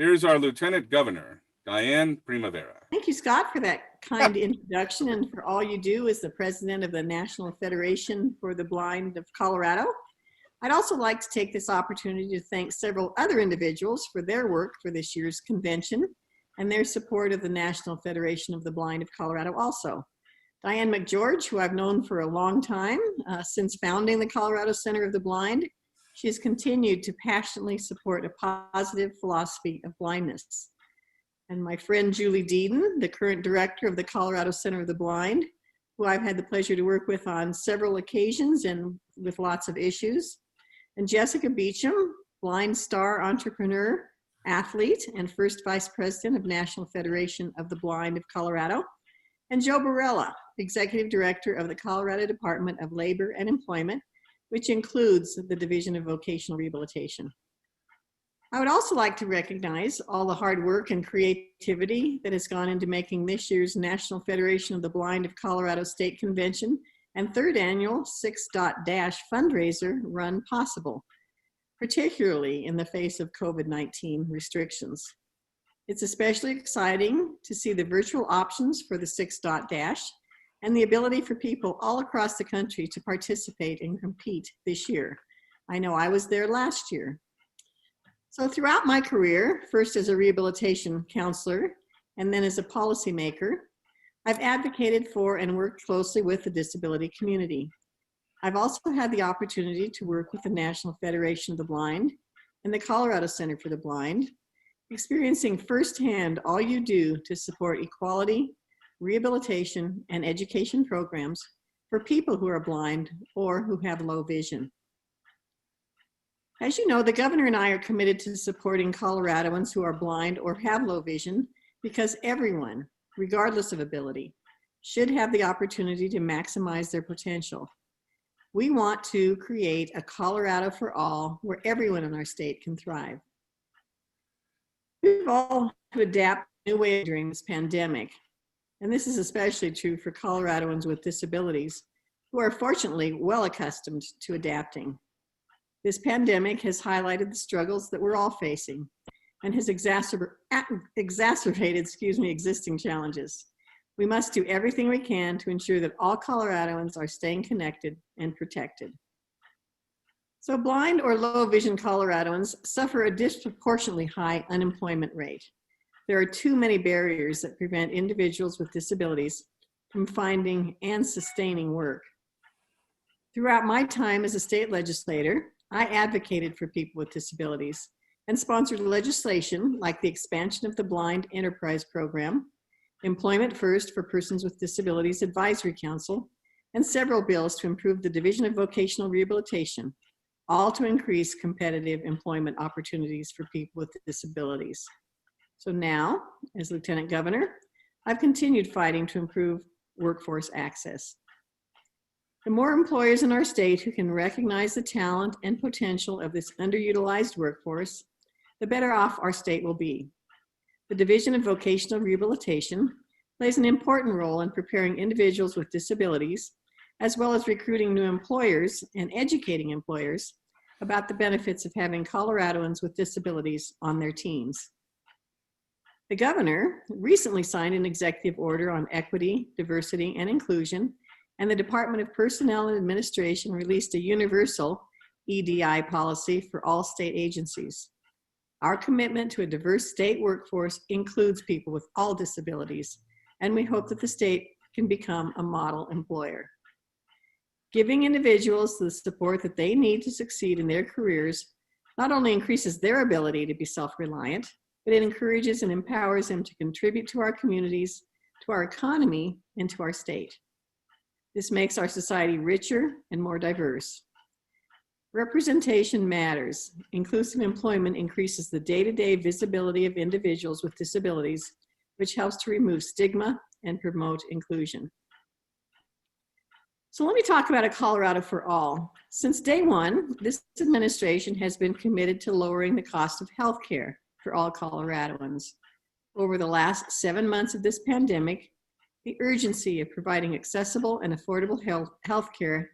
Here's our Lieutenant Governor, Diane Primavera. Thank you, Scott, for that kind introduction and for all you do as the president of the National Federation for the Blind of Colorado. I'd also like to take this opportunity to thank several other individuals for their work for this year's convention and their support of the National Federation of the Blind of Colorado also. Diane McGeorge, who I've known for a long time, since founding the Colorado Center of the Blind, she has continued to passionately support a positive philosophy of blindness. And my friend Julie Deeden, the current director of the Colorado Center of the Blind, who I've had the pleasure to work with on several occasions and with lots of issues. And Jessica Beecham, blind star entrepreneur, athlete, and first vice president of National Federation of the Blind of Colorado. And Joe Barella, executive director of the Colorado Department of Labor and Employment, which includes the Division of Vocational Rehabilitation. I would also like to recognize all the hard work and creativity that has gone into making this year's National Federation of the Blind of Colorado State Convention and third annual 6.dash fundraiser run possible, particularly in the face of COVID-19 restrictions. It's especially exciting to see the virtual options for the 6.dash and the ability for people all across the country to participate and compete this year. I know I was there last year. So throughout my career, first as a rehabilitation counselor and then as a policymaker, I've advocated for and worked closely with the disability community. I've also had the opportunity to work with the National Federation of the Blind and the Colorado Center for the Blind, experiencing firsthand all you do to support equality, rehabilitation, and education programs for people who are blind or who have low vision. As you know, the governor and I are committed to supporting Coloradoans who are blind or have low vision because everyone, regardless of ability, should have the opportunity to maximize their potential. We want to create a Colorado for all where everyone in our state can thrive. We've all had to adapt in a new way during this pandemic, and this is especially true for Coloradoans with disabilities who are fortunately well accustomed to adapting. This pandemic has highlighted the struggles that we're all facing and has exacerbated existing challenges. We must do everything we can to ensure that all Coloradoans are staying connected and protected. So blind or low vision Coloradoans suffer a disproportionately high unemployment rate. There are too many barriers that prevent individuals with disabilities from finding and sustaining work. Throughout my time as a state legislator, I advocated for people with disabilities and sponsored legislation like the expansion of the Blind Enterprise Program, Employment First for Persons with Disabilities Advisory Council, and several bills to improve the Division of Vocational Rehabilitation, all to increase competitive employment opportunities for people with disabilities. So now, as Lieutenant Governor, I've continued fighting to improve workforce access. The more employers in our state who can recognize the talent and potential of this underutilized workforce, the better off our state will be. The Division of Vocational Rehabilitation plays an important role in preparing individuals with disabilities, as well as recruiting new employers and educating employers about the benefits of having Coloradoans with disabilities on their teams. The governor recently signed an executive order on equity, diversity, and inclusion, and the Department of Personnel and Administration released a universal EDI policy for all state agencies. Our commitment to a diverse state workforce includes people with all disabilities, and we hope that the state can become a model employer. Giving individuals the support that they need to succeed in their careers not only increases their ability to be self-reliant, but it encourages and empowers them to contribute to our communities, to our economy, and to our state. This makes our society richer and more diverse. Representation matters. Inclusive employment increases the day-to-day visibility of individuals with disabilities, which helps to remove stigma and promote inclusion. So let me talk about a Colorado for all. Since day one, this administration has been committed to lowering the cost of healthcare for all Coloradoans. Over the last 7 months of this pandemic, the urgency of providing accessible and affordable health care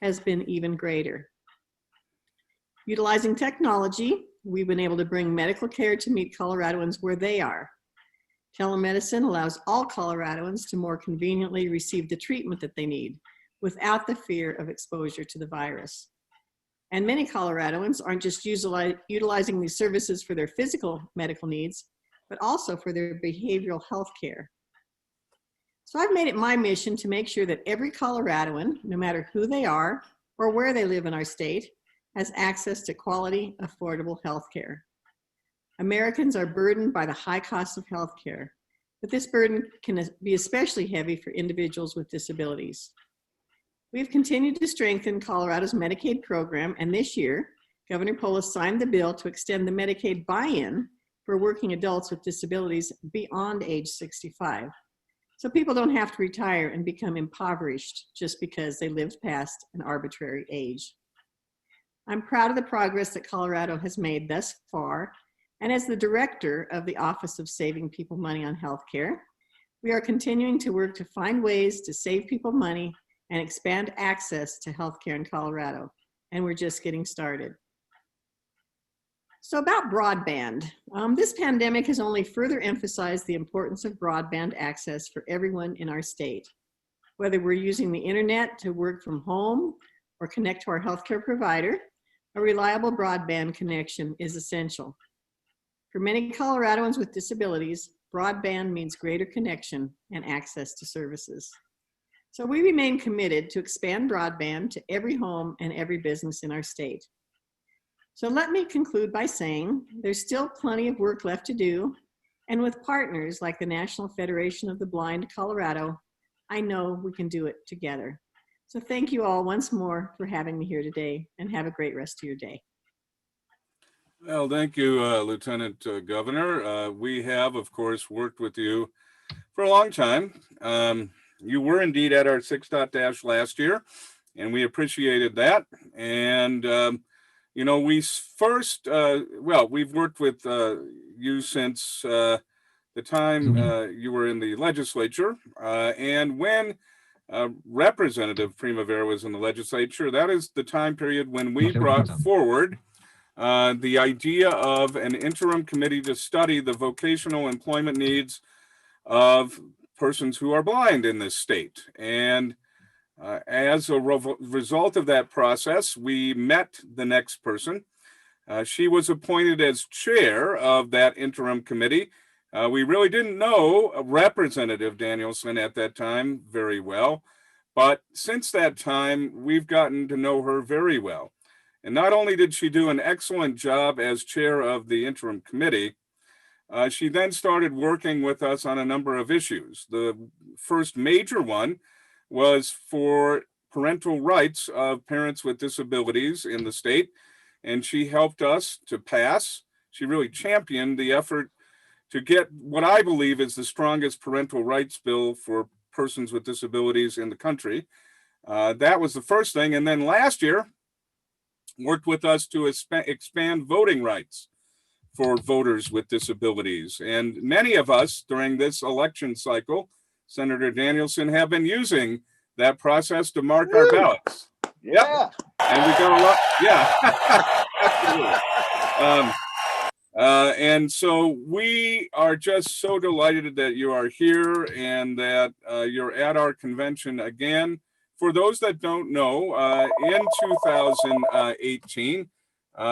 has been even greater. Utilizing technology, we've been able to bring medical care to meet Coloradoans where they are. Telemedicine allows all Coloradoans to more conveniently receive the treatment that they need without the fear of exposure to the virus. And many Coloradoans aren't just utilizing these services for their physical medical needs, but also for their behavioral health care. So I've made it my mission to make sure that every Coloradoan, no matter who they are or where they live in our state, has access to quality, affordable health care. Americans are burdened by the high cost of healthcare, but this burden can be especially heavy for individuals with disabilities. We've continued to strengthen Colorado's Medicaid program, and this year, Governor Polis signed the bill to extend the Medicaid buy-in for working adults with disabilities beyond age 65. So people don't have to retire and become impoverished just because they lived past an arbitrary age. I'm proud of the progress that Colorado has made thus far, and as the director of the Office of Saving People Money on Healthcare, we are continuing to work to find ways to save people money and expand access to healthcare in Colorado, and we're just getting started. So about broadband, this pandemic has only further emphasized the importance of broadband access for everyone in our state. Whether we're using the internet to work from home or connect to our healthcare provider, a reliable broadband connection is essential. For many Coloradoans with disabilities, broadband means greater connection and access to services. So we remain committed to expand broadband to every home and every business in our state. So let me conclude by saying there's still plenty of work left to do, and with partners like the National Federation of the Blind Colorado, I know we can do it together. So thank you all once more for having me here today, and have a great rest of your day. Well, thank you, Lieutenant Governor. We have, of course, worked with you for a long time. You were indeed at our 6.dash last year, and we appreciated that. And you know, we first, well, we've worked with you since the time you were in the legislature. And when Representative Primavera was in the legislature, that is the time period when we brought forward the idea of an interim committee to study the vocational employment needs of persons who are blind in this state. And as a result of that process, we met the next person. She was appointed as chair of that interim committee. We really didn't know Representative Danielson at that time very well, but since that time, we've gotten to know her very well. And not only did she do an excellent job as chair of the interim committee, she then started working with us on a number of issues. The first major one was for parental rights of parents with disabilities in the state, and she helped us to pass. She really championed the effort to get what I believe is the strongest parental rights bill for persons with disabilities in the country. That was the first thing. And then last year, worked with us to expand voting rights for voters with disabilities. And many of us during this election cycle, Senator Danielson, have been using that process to mark our ballots. Yeah. And we got a lot, yeah. Absolutely. And so we are just so delighted that you are here and that you're at our convention again. For those that don't know, in 2018,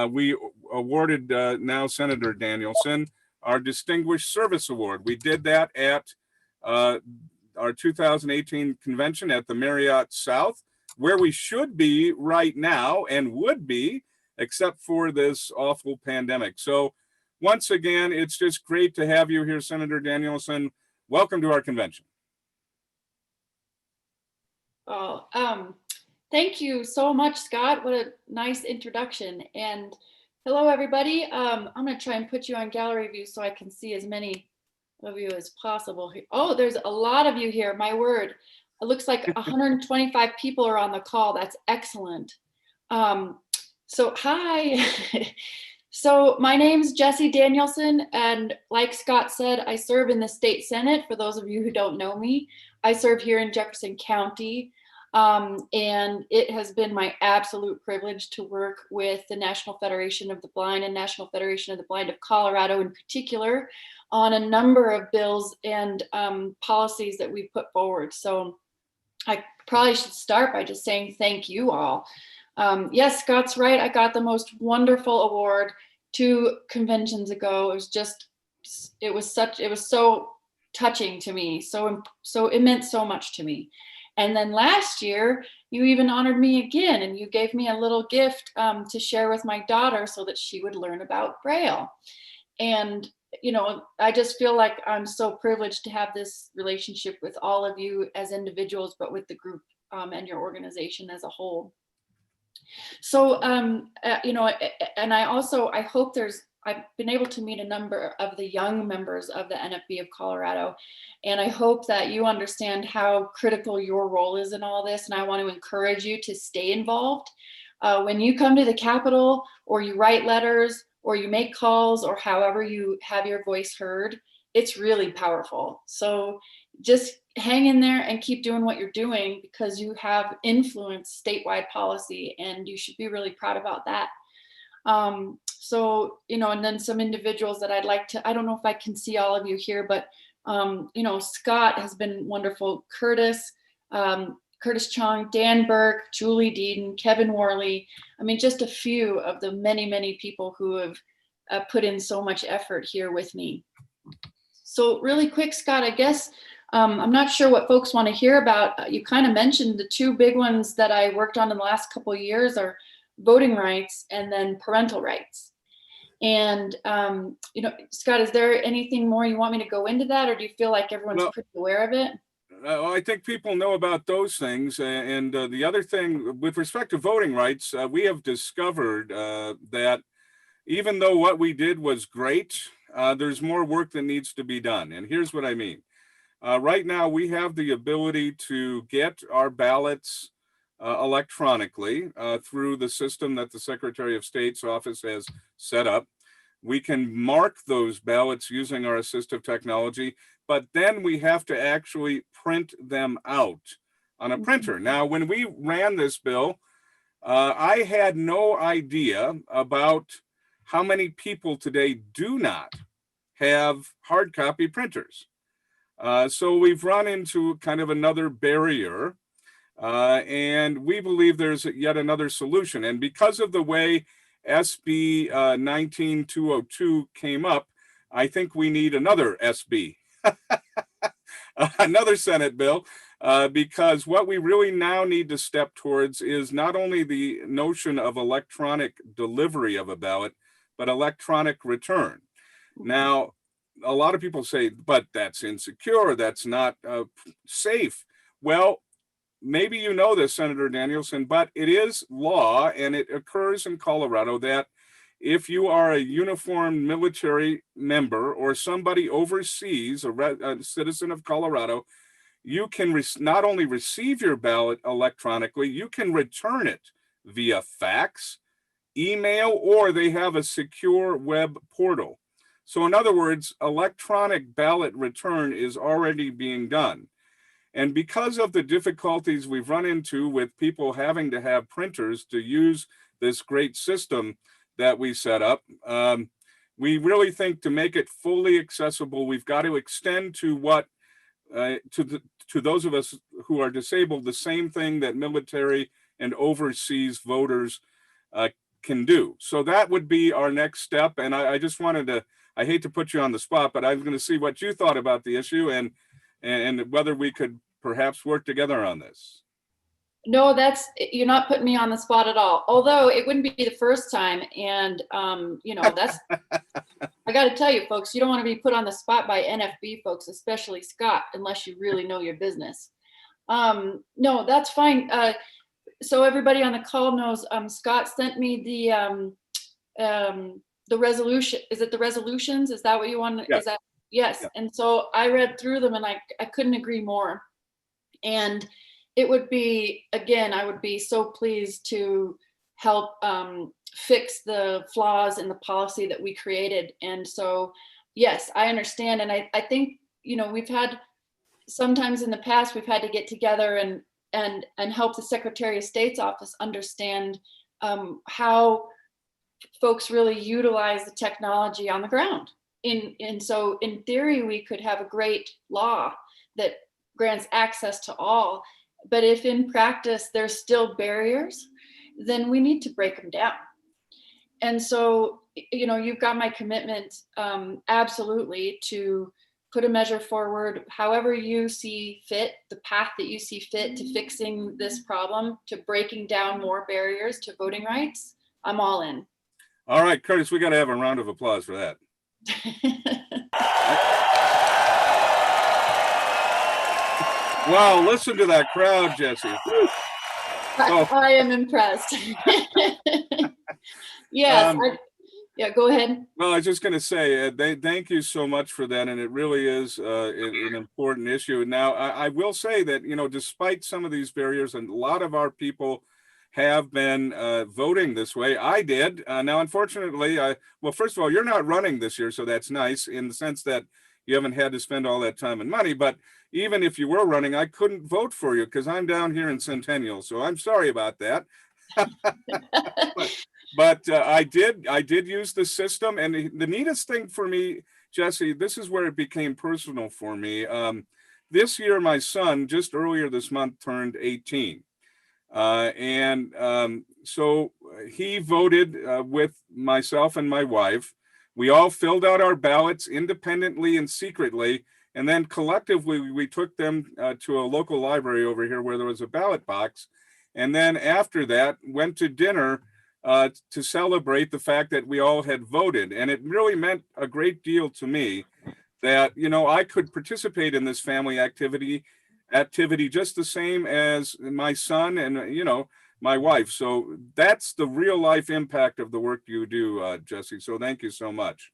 we awarded now Senator Danielson our Distinguished Service Award. We did that at our 2018 convention at the Marriott South, where we should be right now and would be, except for this awful pandemic. So once again, it's just great to have you here, Senator Danielson. Welcome to our convention. Oh, thank you so much, Scott. What a nice introduction. And hello, everybody. I'm going to try and put you on gallery view so I can see as many of you as possible. Oh, there's a lot of you here. My word. It looks like 125 people are on the call. That's excellent. So hi. So my name's Jessie Danielson, and like Scott said, I serve in the state Senate. For those of you who don't know me, I serve here in Jefferson County, and it has been my absolute privilege to work with the National Federation of the Blind and National Federation of the Blind of Colorado in particular on a number of bills and policies that we put forward. So I probably should start by just saying thank you all. Yes, Scott's right. I got the most wonderful award 2 conventions ago. It was so touching to me. So it meant so much to me. And then last year, you even honored me again, and you gave me a little gift to share with my daughter so that she would learn about Braille. And, you know, I just feel like I'm so privileged to have this relationship with all of you as individuals, but with the group and your organization as a whole. So, you know, and I hope I've been able to meet a number of the young members of the NFB of Colorado, and I hope that you understand how critical your role is in all this. And I want to encourage you to stay involved. When you come to the Capitol, or you write letters, or you make calls, or however you have your voice heard, it's really powerful. So just hang in there and keep doing what you're doing, because you have influenced statewide policy, and you should be really proud about that. So, you know, and then some individuals that I'd like to, I don't know if I can see all of you here, but, you know, Scott has been wonderful. Curtis Chong, Dan Burke, Julie Deeden, Kevin Worley. I mean, just a few of the many, many people who have put in so much effort here with me. So really quick, Scott, I guess, I'm not sure what folks want to hear about. You kind of mentioned the two big ones that I worked on in the last couple of years are voting rights and then parental rights. And, you know, Scott, is there anything more you want me to go into that, or do you feel like everyone's pretty aware of it? I think people know about those things. And the other thing with respect to voting rights, we have discovered that even though what we did was great, there's more work that needs to be done. And here's what I mean. Right now, we have the ability to get our ballots electronically through the system that the Secretary of State's office has set up. We can mark those ballots using our assistive technology, but then we have to actually print them out on a printer. Now, when we ran this bill, I had no idea about how many people today do not have hard copy printers. So we've run into kind of another barrier, and we believe there's yet another solution. And because of the way SB 19202 came up, I think we need another SB, another Senate bill, because what we really now need to step towards is not only the notion of electronic delivery of a ballot, but electronic return. Now, a lot of people say, but that's insecure, that's not safe. Well, maybe you know this, Senator Danielson, but it is law, and it occurs in Colorado that if you are a uniformed military member or somebody overseas, a citizen of Colorado, you can not only receive your ballot electronically, you can return it via fax, email, or they have a secure web portal. So in other words, electronic ballot return is already being done. And because of the difficulties we've run into with people having to have printers to use this great system that we set up, we really think to make it fully accessible, we've got to extend to what to those of us who are disabled, the same thing that military and overseas voters can do. So that would be our next step. And I just wanted to, I hate to put you on the spot, but I'm going to see what you thought about the issue and whether we could perhaps work together on this. No, you're not putting me on the spot at all. Although it wouldn't be the first time. And, you know, that's, I got to tell you, folks, you don't want to be put on the spot by NFB folks, especially Scott, unless you really know your business. No, that's fine. So everybody on the call knows, Scott sent me the resolution. Is it the resolutions? Is that what you want? Yes. Is that, yes. Yeah. And so I read through them and I couldn't agree more. And it would be, again, I would be so pleased to help fix the flaws in the policy that we created. And so, yes, I understand. And I think, you know, we've had, sometimes in the past, we've had to get together and help the Secretary of State's office understand how folks really utilize the technology on the ground. And so in theory, we could have a great law that grants access to all. But if in practice there's still barriers, then we need to break them down. And so, you know, you've got my commitment absolutely to put a measure forward, however you see fit, the path that you see fit to fixing this problem, to breaking down more barriers to voting rights. I'm all in. All right, Curtis, we got to have a round of applause for that. Wow, listen to that crowd, Jesse. I am impressed. Yes. Yeah, go ahead. Well, I was just going to say, thank you so much for that. And it really is an important issue. Now, I will say that, despite some of these barriers, and a lot of our people have been voting this way. I did. Now, unfortunately, well, first of all, you're not running this year, so that's nice in the sense that you haven't had to spend all that time and money. But even if you were running, I couldn't vote for you because I'm down here in Centennial. So I'm sorry about that. But I did use the system, and the neatest thing for me, Jesse, this is where it became personal for me. This year, my son, just earlier this month, turned 18. So he voted with myself and my wife. We all filled out our ballots independently and secretly, and then collectively we took them to a local library over here where there was a ballot box. And then after that, went to dinner to celebrate the fact that we all had voted. And it really meant a great deal to me that, I could participate in this family activity just the same as my son and, my wife. So that's the real life impact of the work you do, Jesse. So thank you so much.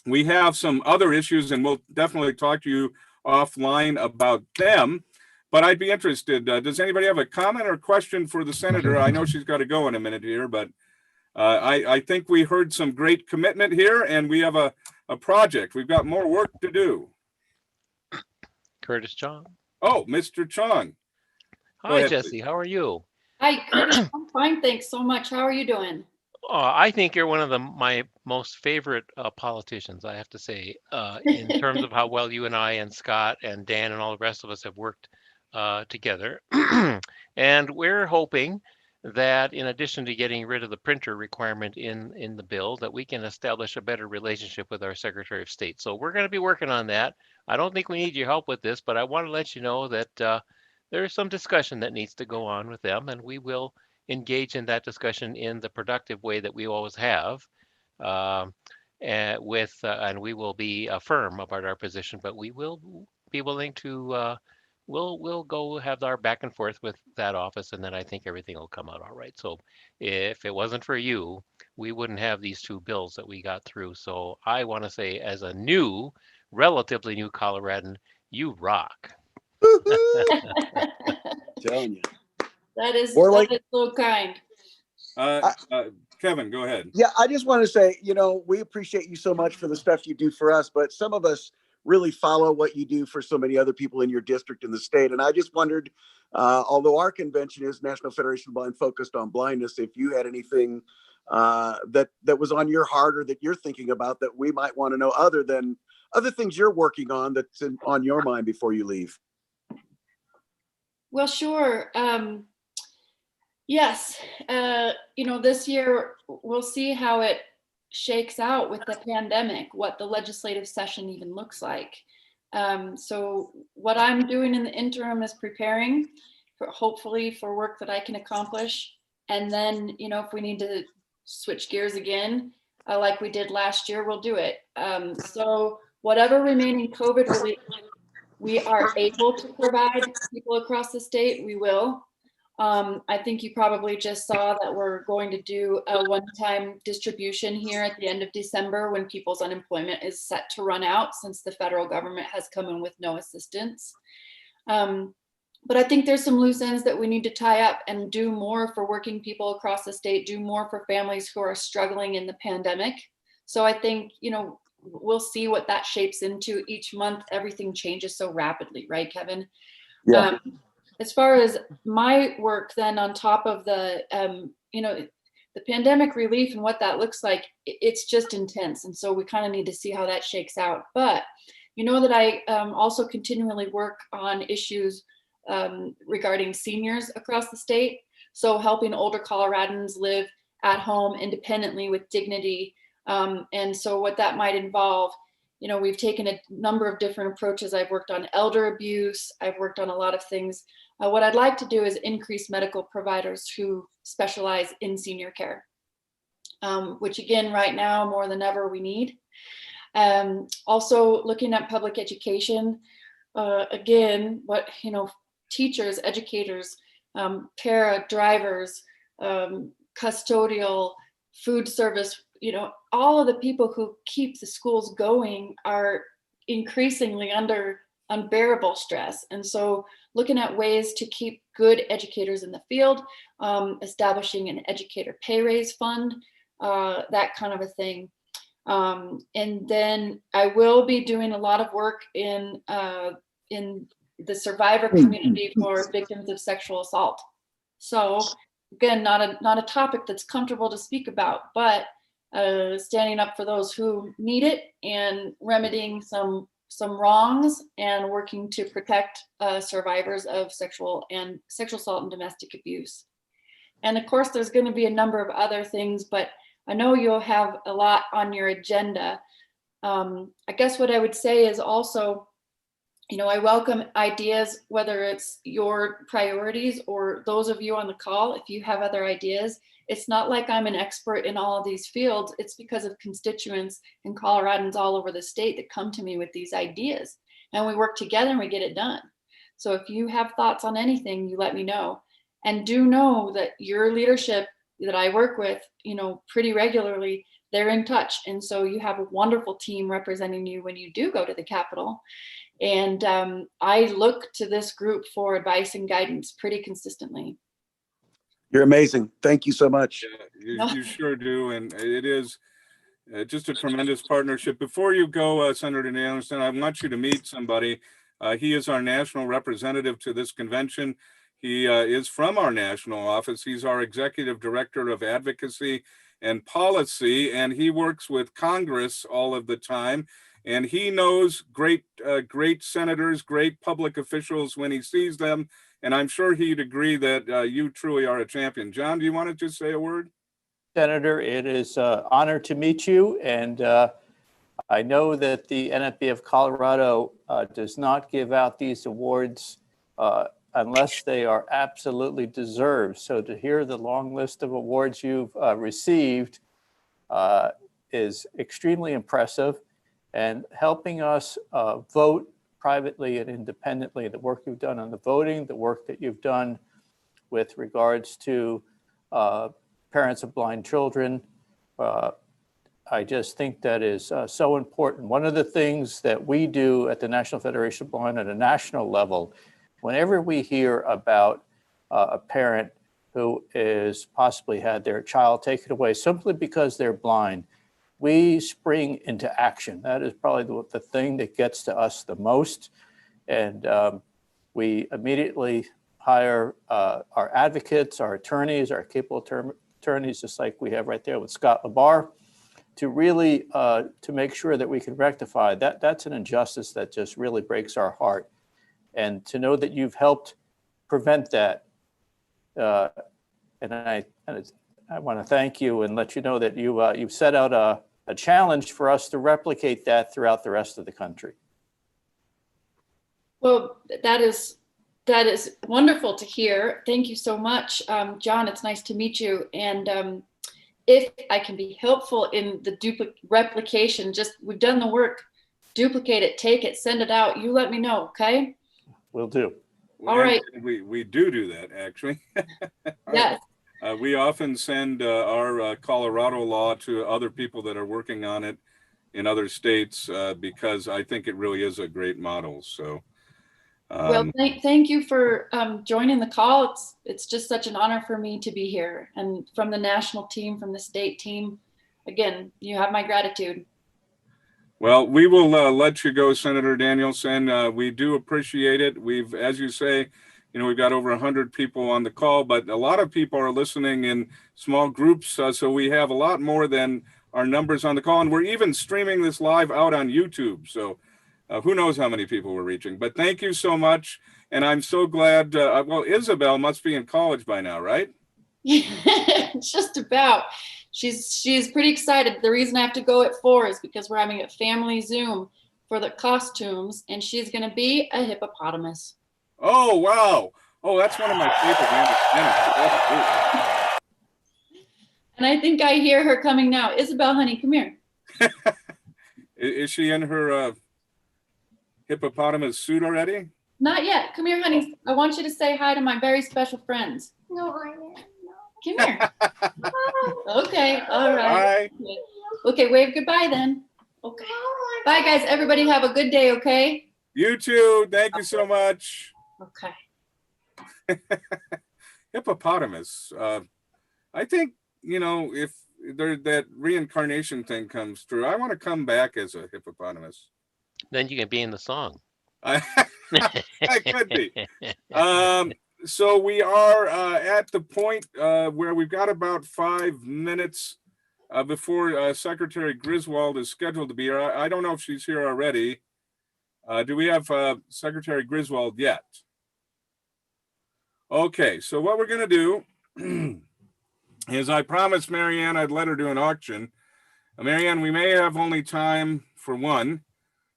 We have some other issues, and we'll definitely talk to you offline about them. But I'd be interested. Does anybody have a comment or question for the senator? I know she's got to go in a minute here, but I think we heard some great commitment here, and we have a project. We've got more work to do. Curtis Chong. Oh, Mr. Chong. Hi, Jesse. How are you? Hi, Curtis. I'm fine. Thanks so much. How are you doing? I think you're one of my most favorite politicians, I have to say, in terms of how well you and I and Scott and Dan and all the rest of us have worked together. And we're hoping that in addition to getting rid of the printer requirement in the bill, that we can establish a better relationship with our Secretary of State. So we're going to be working on that. I don't think we need your help with this, but I want to let you know that there's some discussion that needs to go on with them, and we will engage in that discussion in the productive way that we always have, and we will be firm about our position, but we will be willing to we'll go have our back and forth with that office, and then I think everything will come out all right. So if it wasn't for you, we wouldn't have these two bills that we got through. So I want to say, as a relatively new Coloradan, you rock. Telling you. That is so kind. Kevin, go ahead. Yeah, I just want to say, we appreciate you so much for the stuff you do for us, but some of us really follow what you do for so many other people in your district in the state. And I just wondered, although our convention is National Federation of Blind focused on blindness, if you had anything that was on your heart or that you're thinking about that we might want to know other things you're working on that's on your mind before you leave. Well, sure. Yes. This year we'll see how it shakes out with the pandemic, what the legislative session even looks like. So what I'm doing in the interim is preparing hopefully for work that I can accomplish. And then, if we need to switch gears again, like we did last year, we'll do it. So whatever remaining COVID relief we are able to provide people across the state, we will. I think you probably just saw that we're going to do a one-time distribution here at the end of December when people's unemployment is set to run out, since the federal government has come in with no assistance. But I think there's some loose ends that we need to tie up and do more for working people across the state, do more for families who are struggling in the pandemic. So I think, we'll see what that shapes into each month. Everything changes so rapidly, right, Kevin? Yeah. As far as my work then on top of the, the pandemic relief and what that looks like, it's just intense. And so we kind of need to see how that shakes out. But that I also continually work on issues regarding seniors across the state. So helping older Coloradans live at home independently with dignity. And so what that might involve, we've taken a number of different approaches. I've worked on elder abuse. I've worked on a lot of things. What I'd like to do is increase medical providers who specialize in senior care. which again, right now, more than ever, we need. Also looking at public education, again, what, teachers, educators, para, drivers, custodial, food service, all of the people who keep the schools going are increasingly under unbearable stress. And so looking at ways to keep good educators in the field, establishing an educator pay raise fund, that kind of a thing. And then I will be doing a lot of work in the survivor community for victims of sexual assault. So again, not a topic that's comfortable to speak about, but standing up for those who need it and remedying some wrongs and working to protect survivors of sexual assault and domestic abuse. And of course, there's going to be a number of other things, but I know you'll have a lot on your agenda. I guess what I would say is also, I welcome ideas, whether it's your priorities or those of you on the call. If you have other ideas, it's not like I'm an expert in all of these fields. It's because of constituents and Coloradans all over the state that come to me with these ideas, and we work together and we get it done. So if you have thoughts on anything, you let me know. And do know that your leadership that I work with, pretty regularly, they're in touch. And so you have a wonderful team representing you when you do go to the Capitol. And I look to this group for advice and guidance pretty consistently. You're amazing. Thank you so much. Yeah, you sure do. And it is just a tremendous partnership. Before you go, Senator Danielson, I want you to meet somebody. He is our national representative to this convention. He is from our national office. He's our executive director of advocacy and policy, and he works with Congress all of the time. And he knows great senators, great public officials when he sees them. And I'm sure he'd agree that you truly are a champion. John, do you want to just say a word? Senator, it is an honor to meet you. And I know that the NFB of Colorado does not give out these awards unless they are absolutely deserved. So to hear the long list of awards you've received is extremely impressive, and helping us vote privately and independently, the work you've done on the voting, the work that you've done with regards to parents of blind children. I just think that is so important. One of the things that we do at the National Federation of Blind at a national level, whenever we hear about a parent who is possibly had their child taken away simply because they're blind, we spring into action. That is probably the thing that gets to us the most. And we immediately hire our advocates, our attorneys, our capable attorneys, just like we have right there with Scott LaBar, to really to make sure that we can rectify that. That's an injustice that just really breaks our heart. And to know that you've helped prevent that. And I want to thank you and let you know that you've set out a challenge for us to replicate that throughout the rest of the country. Well, that is wonderful to hear. Thank you so much, John. It's nice to meet you. And if I can be helpful in the replication, we've done the work, duplicate it, take it, send it out. You let me know, okay? Will do. All right. We do that, actually. Yes. We often send our Colorado law to other people that are working on it in other states because I think it really is a great model. So, well, thank you for joining the call. It's just such an honor for me to be here, and from the national team, from the state team. Again, you have my gratitude. Well, we will let you go, Senator Danielson. We do appreciate it. We've, as you say, we've got over 100 people on the call, but a lot of people are listening in small groups. So we have a lot more than our numbers on the call. And we're even streaming this live out on YouTube. So who knows how many people we're reaching. But thank you so much. And I'm so glad. Well, Isabel must be in college by now, right? Just about. She's pretty excited. The reason I have to go at 4 is because we're having a family Zoom for the costumes, and she's going to be a hippopotamus. Oh, wow. Oh, that's one of my favorite animals. And I think I hear her coming now. Isabel, honey, come here. Is she in her hippopotamus suit already? Not yet. Come here, honey. I want you to say hi to my very special friends. No, I didn't. Come here. Okay. All right. Bye. Okay. Wave goodbye then. Okay. Bye, guys. Everybody have a good day. Okay. You too. Thank you so much. Okay. Hippopotamus. I think, you know, if that reincarnation thing comes true, I want to come back as a hippopotamus. Then you can be in the song. I could be. So we are at the point where we've got about 5 minutes before Secretary Griswold is scheduled to be here. I don't know if she's here already. Do we have Secretary Griswold yet? Okay, so what we're going to do is I promised Marianne I'd let her do an auction. Marianne, we may have only time for one,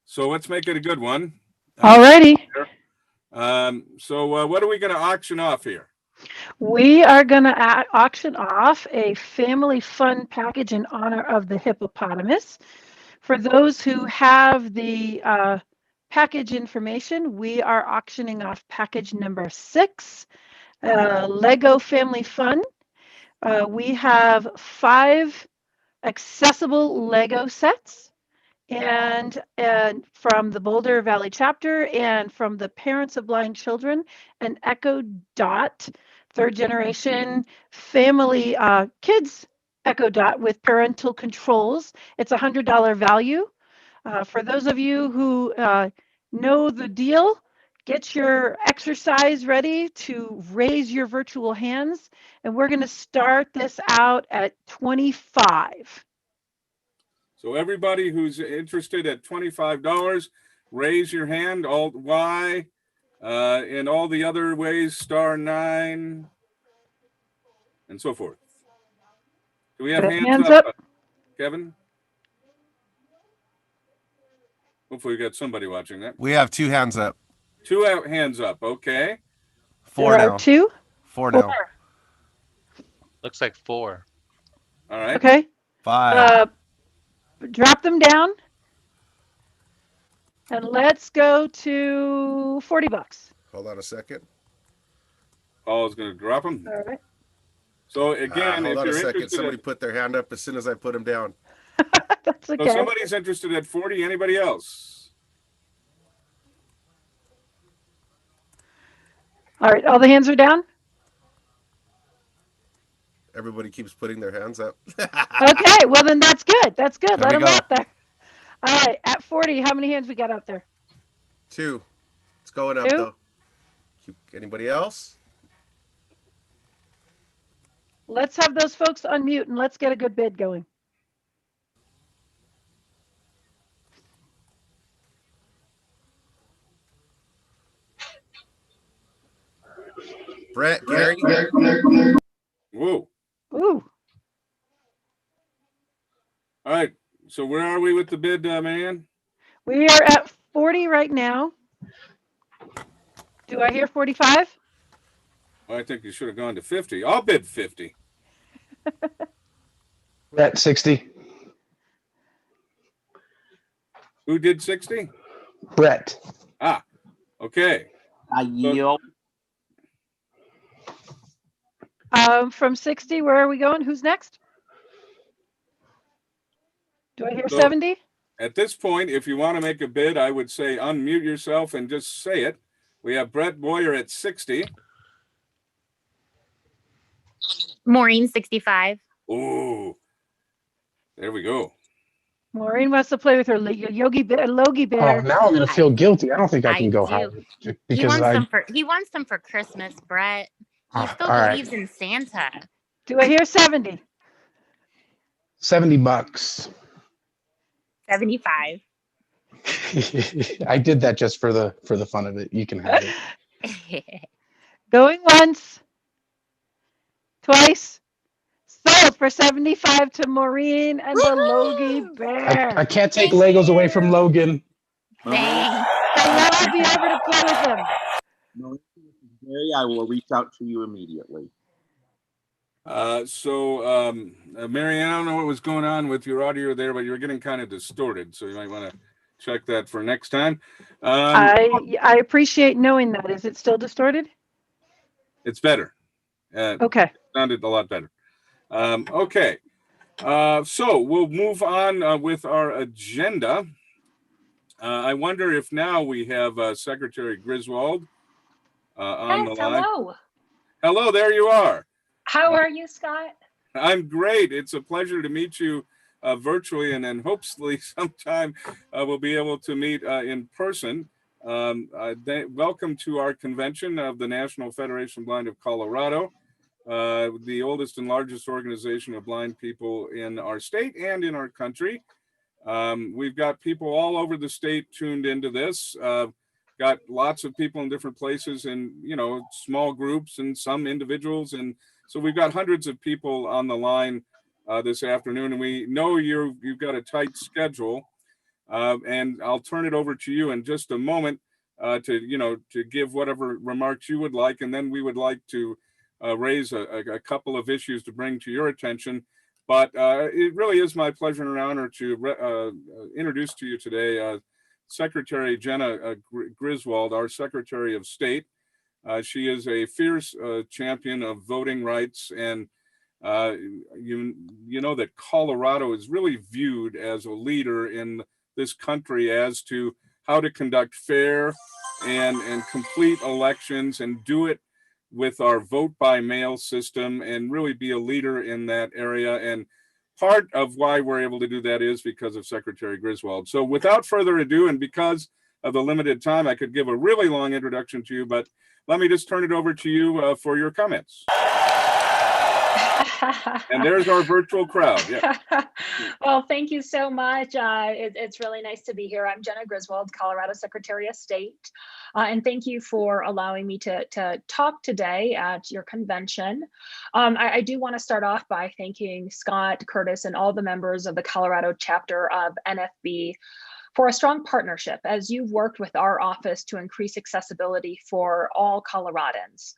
so let's make it a good one. Alrighty. So what are we going to auction off here? We are going to auction off a family fun package in honor of the hippopotamus. For those who have the package information, we are auctioning off package number 6, Lego Family Fun. We have 5 accessible Lego sets, and from the Boulder Valley chapter and from the Parents of Blind Children, an Echo Dot 3rd generation family kids Echo Dot with parental controls. It's $100 value. For those of you who know the deal, get your exercise ready to raise your virtual hands, and we're going to start this out at 25. So everybody who's interested at $25, raise your hand. Alt Y, and all the other ways, *9, and so forth. Do we have hands up? Kevin? Hopefully we got somebody watching that. We have 2 hands up. 2 hands up. Okay. 4 now. 2? 4 now. Looks like 4. All right. Okay. 5. Drop them down. And let's go to $40. Hold on a second. Paul's going to drop them. All right. So again, hold if on a you're second. interested, Somebody put their hand up as soon as I put them down. That's okay. So somebody's interested at 40. Anybody else? All right. All the hands are down? Everybody keeps putting their hands up. Okay. Well, then that's good. That's good. There Let we them go. out there. All right. At 40, how many hands we got out there? 2. It's going up 2? though. Anybody else? Let's have those folks unmute and let's get a good bid going. Brett, Gary. Whoa. Ooh. All right. So where are we with the bid, man? We are at 40 right now. Do I hear 45? Well, I think you should have gone to 50. I'll bid 50. At 60. Who did 60? Brett. Ah, okay. I yield. From 60, where are we going? Who's next? Do I hear So, 70? At this point, if you want to make a bid, I would say unmute yourself and just say it. We have Brett Boyer at 60. Maureen, 65. Ooh, there we go. Maureen wants to play with her Logie Bear. Oh, now I'm going to feel guilty. I don't think I can go do. higher. He Because wants them for Christmas, Brett. He still all right. believes in Santa. Do I hear 70? $70. 75. I did that just for the fun of it. You can have it. Going once, twice, sold for 75 to Maureen and the Logie Bear. I can't take Legos away from Logan. Dang. So let us be able to play with them. Mary, I will reach out to you immediately. Marianne, I don't know what was going on with your audio there, but you were getting kind of distorted. So you might want to check that for next time. I appreciate knowing that. Is it still distorted? It's better. Okay. Sounded a lot better. Okay. So we'll move on with our agenda. I wonder if now we have Secretary Griswold on the line. Hello. Hello, there you are. How are you, Scott? I'm great. It's a pleasure to meet you virtually, and then hopefully sometime we'll be able to meet in person. Welcome to our convention of the National Federation of Blind of Colorado, the oldest and largest organization of blind people in our state and in our country. We've got people all over the state tuned into this. Got lots of people in different places, and small groups and some individuals, and so we've got hundreds of people on the line this afternoon, and we know you've got a tight schedule, and I'll turn it over to you in just a moment to give whatever remarks you would like, and then we would like to raise a couple of issues to bring to your attention. But it really is my pleasure and honor to introduce to you today Secretary Jenna Griswold, our Secretary of State. She is a fierce champion of voting rights, and you know that Colorado is really viewed as a leader in this country as to how to conduct fair and complete elections, and do it with our vote by mail system, and really be a leader in that area. And part of why we're able to do that is because of Secretary Griswold. So without further ado, and because of the limited time, I could give a really long introduction to you, but let me just turn it over to you for your comments. And there's our virtual crowd. Yeah. Well, thank you so much. It's really nice to be here. I'm Jenna Griswold, Colorado Secretary of State. And thank you for allowing me to talk today at your convention. I do want to start off by thanking Scott, Curtis, and all the members of the Colorado chapter of NFB for a strong partnership as you've worked with our office to increase accessibility for all Coloradans.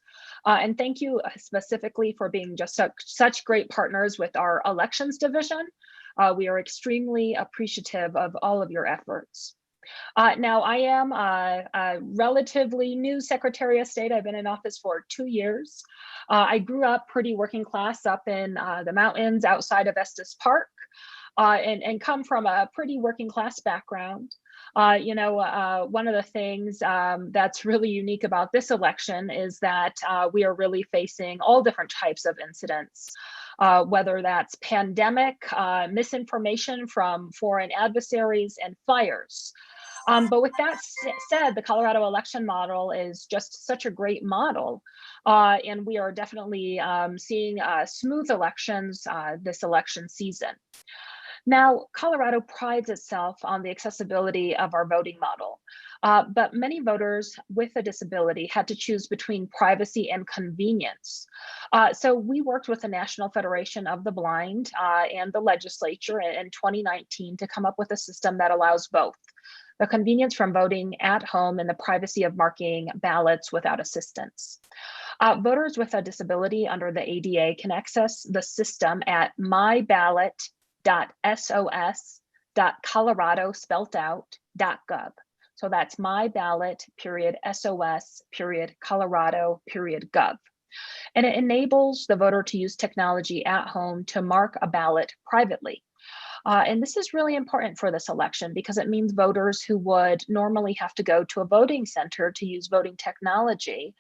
And thank you specifically for being just such great partners with our elections division. We are extremely appreciative of all of your efforts. Now, I am a relatively new Secretary of State. I've been in office for 2 years. I grew up pretty working class up in the mountains outside of Estes Park, and come from a pretty working class background. One of the things that's really unique about this election is that we are really facing all different types of incidents, whether that's pandemic, misinformation from foreign adversaries, and fires. But with that said, the Colorado election model is just such a great model. And we are definitely seeing smooth elections this election season. Now, Colorado prides itself on the accessibility of our voting model, but many voters with a disability had to choose between privacy and convenience. So we worked with the National Federation of the Blind and the legislature in 2019 to come up with a system that allows both the convenience from voting at home and the privacy of marking ballots without assistance. Voters with a disability under the ADA can access the system at myballot.sos.colorado.gov. So that's myballot.sos.colorado.gov. And it enables the voter to use technology at home to mark a ballot privately. And this is really important for this election because it means voters who would normally have to go to a voting center to use voting technology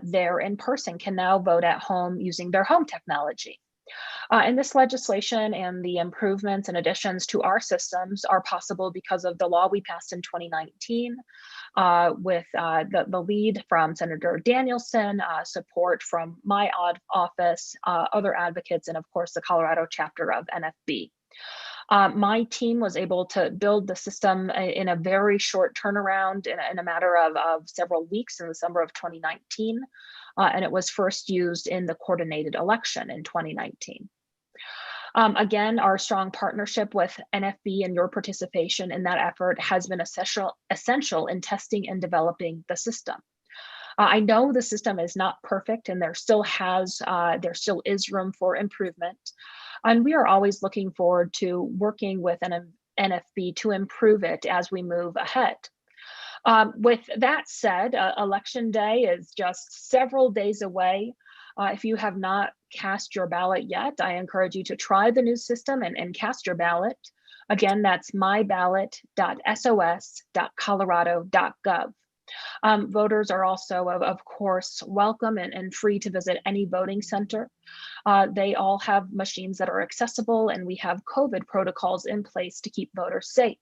there in person can now vote at home using their home technology. And this legislation and the improvements and additions to our systems are possible because of the law we passed in 2019 with the lead from Senator Danielson, support from my office, other advocates, and of course the Colorado chapter of NFB. My team was able to build the system in a very short turnaround in a matter of several weeks in the summer of 2019. And it was first used in the coordinated election in 2019. Again, our strong partnership with NFB and your participation in that effort has been essential in testing and developing the system. I know the system is not perfect and there still is room for improvement. And we are always looking forward to working with an NFB to improve it as we move ahead. With that said, Election Day is just several days away. If you have not cast your ballot yet, I encourage you to try the new system and cast your ballot. Again, that's myballot.sos.colorado.gov. Voters are also, of course, welcome and free to visit any voting center. They all have machines that are accessible, and we have COVID protocols in place to keep voters safe.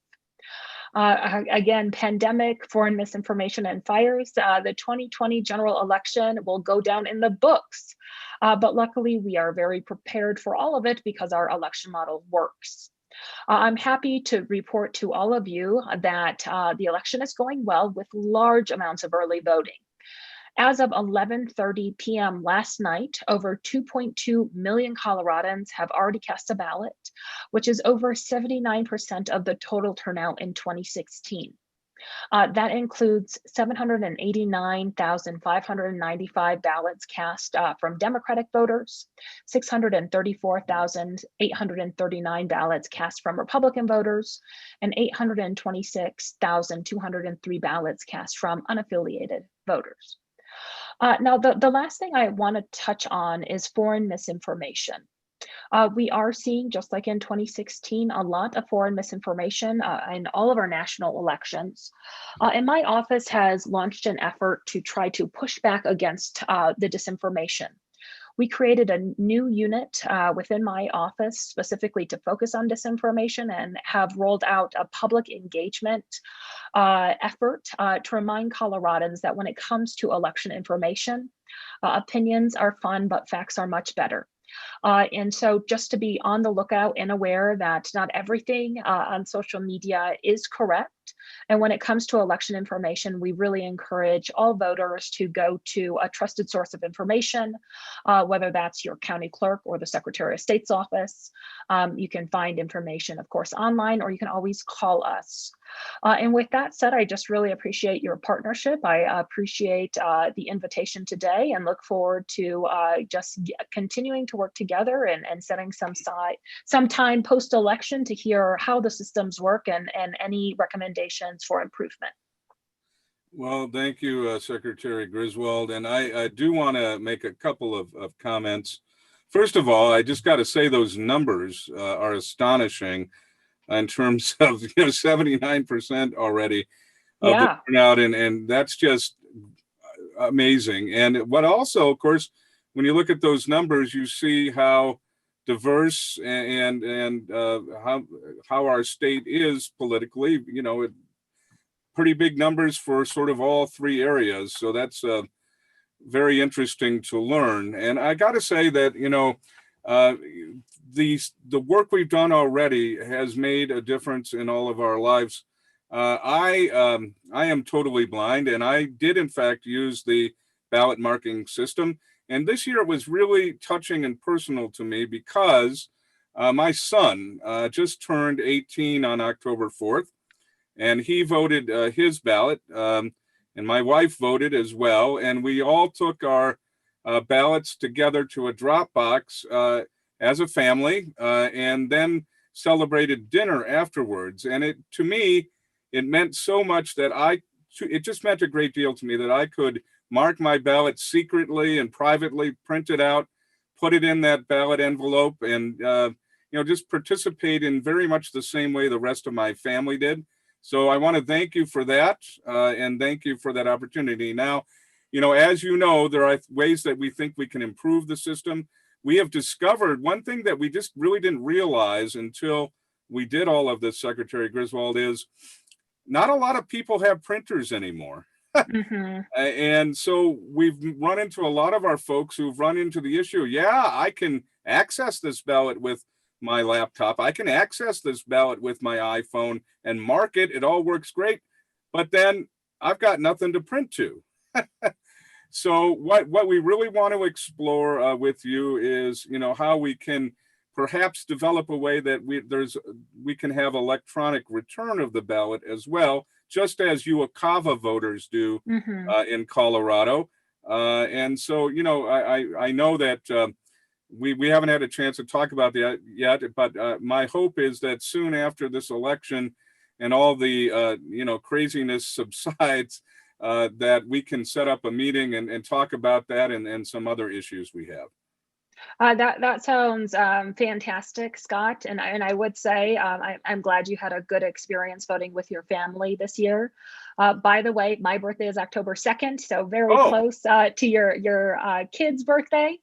Again, pandemic, foreign misinformation, and fires. The 2020 general election will go down in the books, but luckily we are very prepared for all of it because our election model works. I'm happy to report to all of you that the election is going well with large amounts of early voting. As of 11:30 p.m. last night, over 2.2 million Coloradans have already cast a ballot, which is over 79% of the total turnout in 2016. That includes 789,595 ballots cast from Democratic voters, 634,839 ballots cast from Republican voters, and 826,203 ballots cast from unaffiliated voters. Now, the last thing I want to touch on is foreign misinformation. We are seeing, just like in 2016, a lot of foreign misinformation in all of our national elections. And my office has launched an effort to try to push back against the disinformation. We created a new unit within my office specifically to focus on disinformation and have rolled out a public engagement effort to remind Coloradans that when it comes to election information, opinions are fun, but facts are much better. And so just to be on the lookout and aware that not everything on social media is correct. And when it comes to election information, we really encourage all voters to go to a trusted source of information, whether that's your county clerk or the Secretary of State's office. You can find information, of course, online, or you can always call us. And with that said, I just really appreciate your partnership. I appreciate the invitation today and look forward to continuing to work together and setting some time post-election to hear how the systems work and any recommendations for improvement. Well, thank you, Secretary Griswold. And I do want to make a couple of comments. First of all, I just got to say those numbers are astonishing in terms of 79% already of the turnout, and that's just amazing. And what also, of course, when you look at those numbers, you see how diverse and how our state is politically. Pretty big numbers for sort of all three areas. So that's very interesting to learn. And I got to say that the work we've done already has made a difference in all of our lives. I am totally blind, and I did in fact use the ballot marking system. And this year it was really touching and personal to me because my son just turned 18 on October 4th, and he voted his ballot, and my wife voted as well. And we all took our ballots together to a drop box as a family, and then celebrated dinner afterwards. And to me, it meant so much that it just meant a great deal to me that I could mark my ballot secretly and privately, print it out, put it in that ballot envelope, and just participate in very much the same way the rest of my family did. So I want to thank you for that, and thank you for that opportunity. Now, as you know, there are ways that we think we can improve the system. We have discovered one thing that we just really didn't realize until we did all of this, Secretary Griswold, is not a lot of people have printers anymore. And so we've run into a lot of our folks who've run into the issue. Yeah, I can access this ballot with my laptop. I can access this ballot with my iPhone and mark it. It all works great. But then I've got nothing to print to. So what we really want to explore with you is, how we can perhaps develop a way that we can have electronic return of the ballot as well, just as Uocava voters do in Colorado. And so, you know, I know that we haven't had a chance to talk about that yet, but my hope is that soon after this election and all the, you know, craziness subsides, that we can set up a meeting and talk about that and some other issues we have. That sounds fantastic, Scott. And I would say I'm glad you had a good experience voting with your family this year. By the way, my birthday is October 2nd, so very close to your kid's birthday.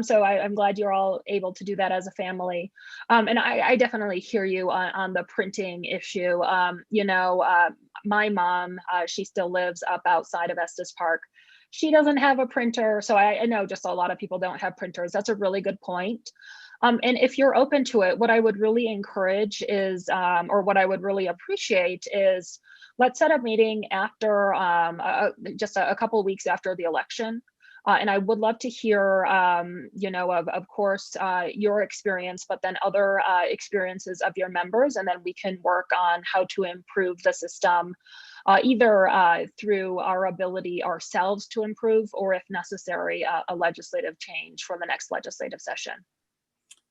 So I'm glad you're all able to do that as a family. And I definitely hear you on the printing issue. You know, my mom, she still lives up outside of Estes Park. She doesn't have a printer. So I know just a lot of people don't have printers. That's a really good point. And if you're open to it, what I would really encourage is, or what I would really appreciate is, let's set a meeting after, just a couple of weeks after the election. And I would love to hear, you know, of course, your experience, but then other experiences of your members, and then we can work on how to improve the system, either through our ability ourselves to improve, or if necessary, a legislative change for the next legislative session.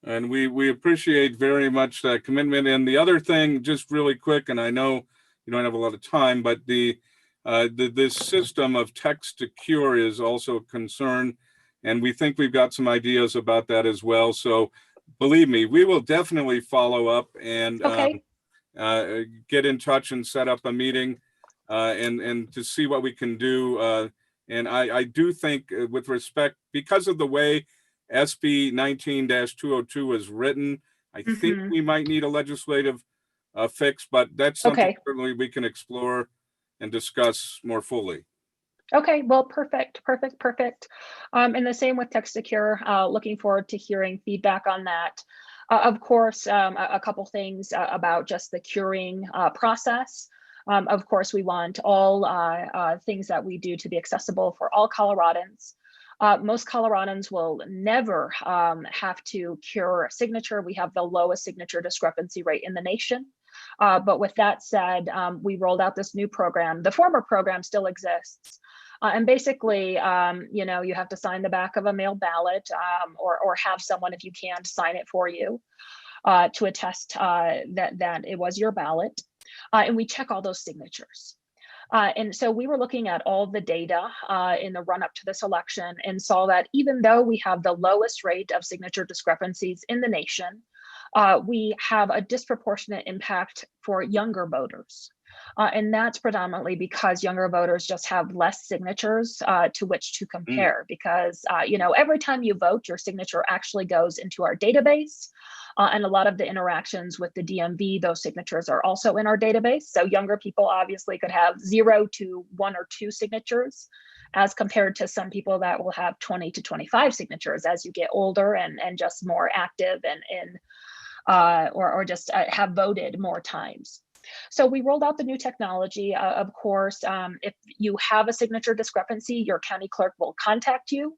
And we appreciate very much that commitment. And the other thing, just really quick, and I know you don't have a lot of time, but this system of text to cure is also a concern, and we think we've got some ideas about that as well. So believe me, we will definitely follow up and get in touch and set up a meeting and to see what we can do. And I do think, with respect, because of the way SB 19-202 is written, I think we might need a legislative fix, but that's something certainly we can explore and discuss more fully. Okay, well, perfect. And the same with text to cure. Looking forward to hearing feedback on that. Of course, a couple things about just the curing process. Of course, we want all things that we do to be accessible for all Coloradans. Most Coloradans will never have to cure a signature. We have the lowest signature discrepancy rate in the nation. But with that said, we rolled out this new program. The former program still exists. And basically, you know, you have to sign the back of a mail ballot, or have someone, if you can, sign it for you to attest that it was your ballot. And we check all those signatures. And so we were looking at all the data in the run up to this election and saw that even though we have the lowest rate of signature discrepancies in the nation, we have a disproportionate impact for younger voters. And that's predominantly because younger voters just have less signatures to which to compare, because, you know, every time you vote, your signature actually goes into our database. And a lot of the interactions with the DMV, those signatures are also in our database. So younger people obviously could have 0 to 1 or 2 signatures, as compared to some people that will have 20 to 25 signatures as you get older and just more active and or just have voted more times. So we rolled out the new technology. Of course, if you have a signature discrepancy, your county clerk will contact you.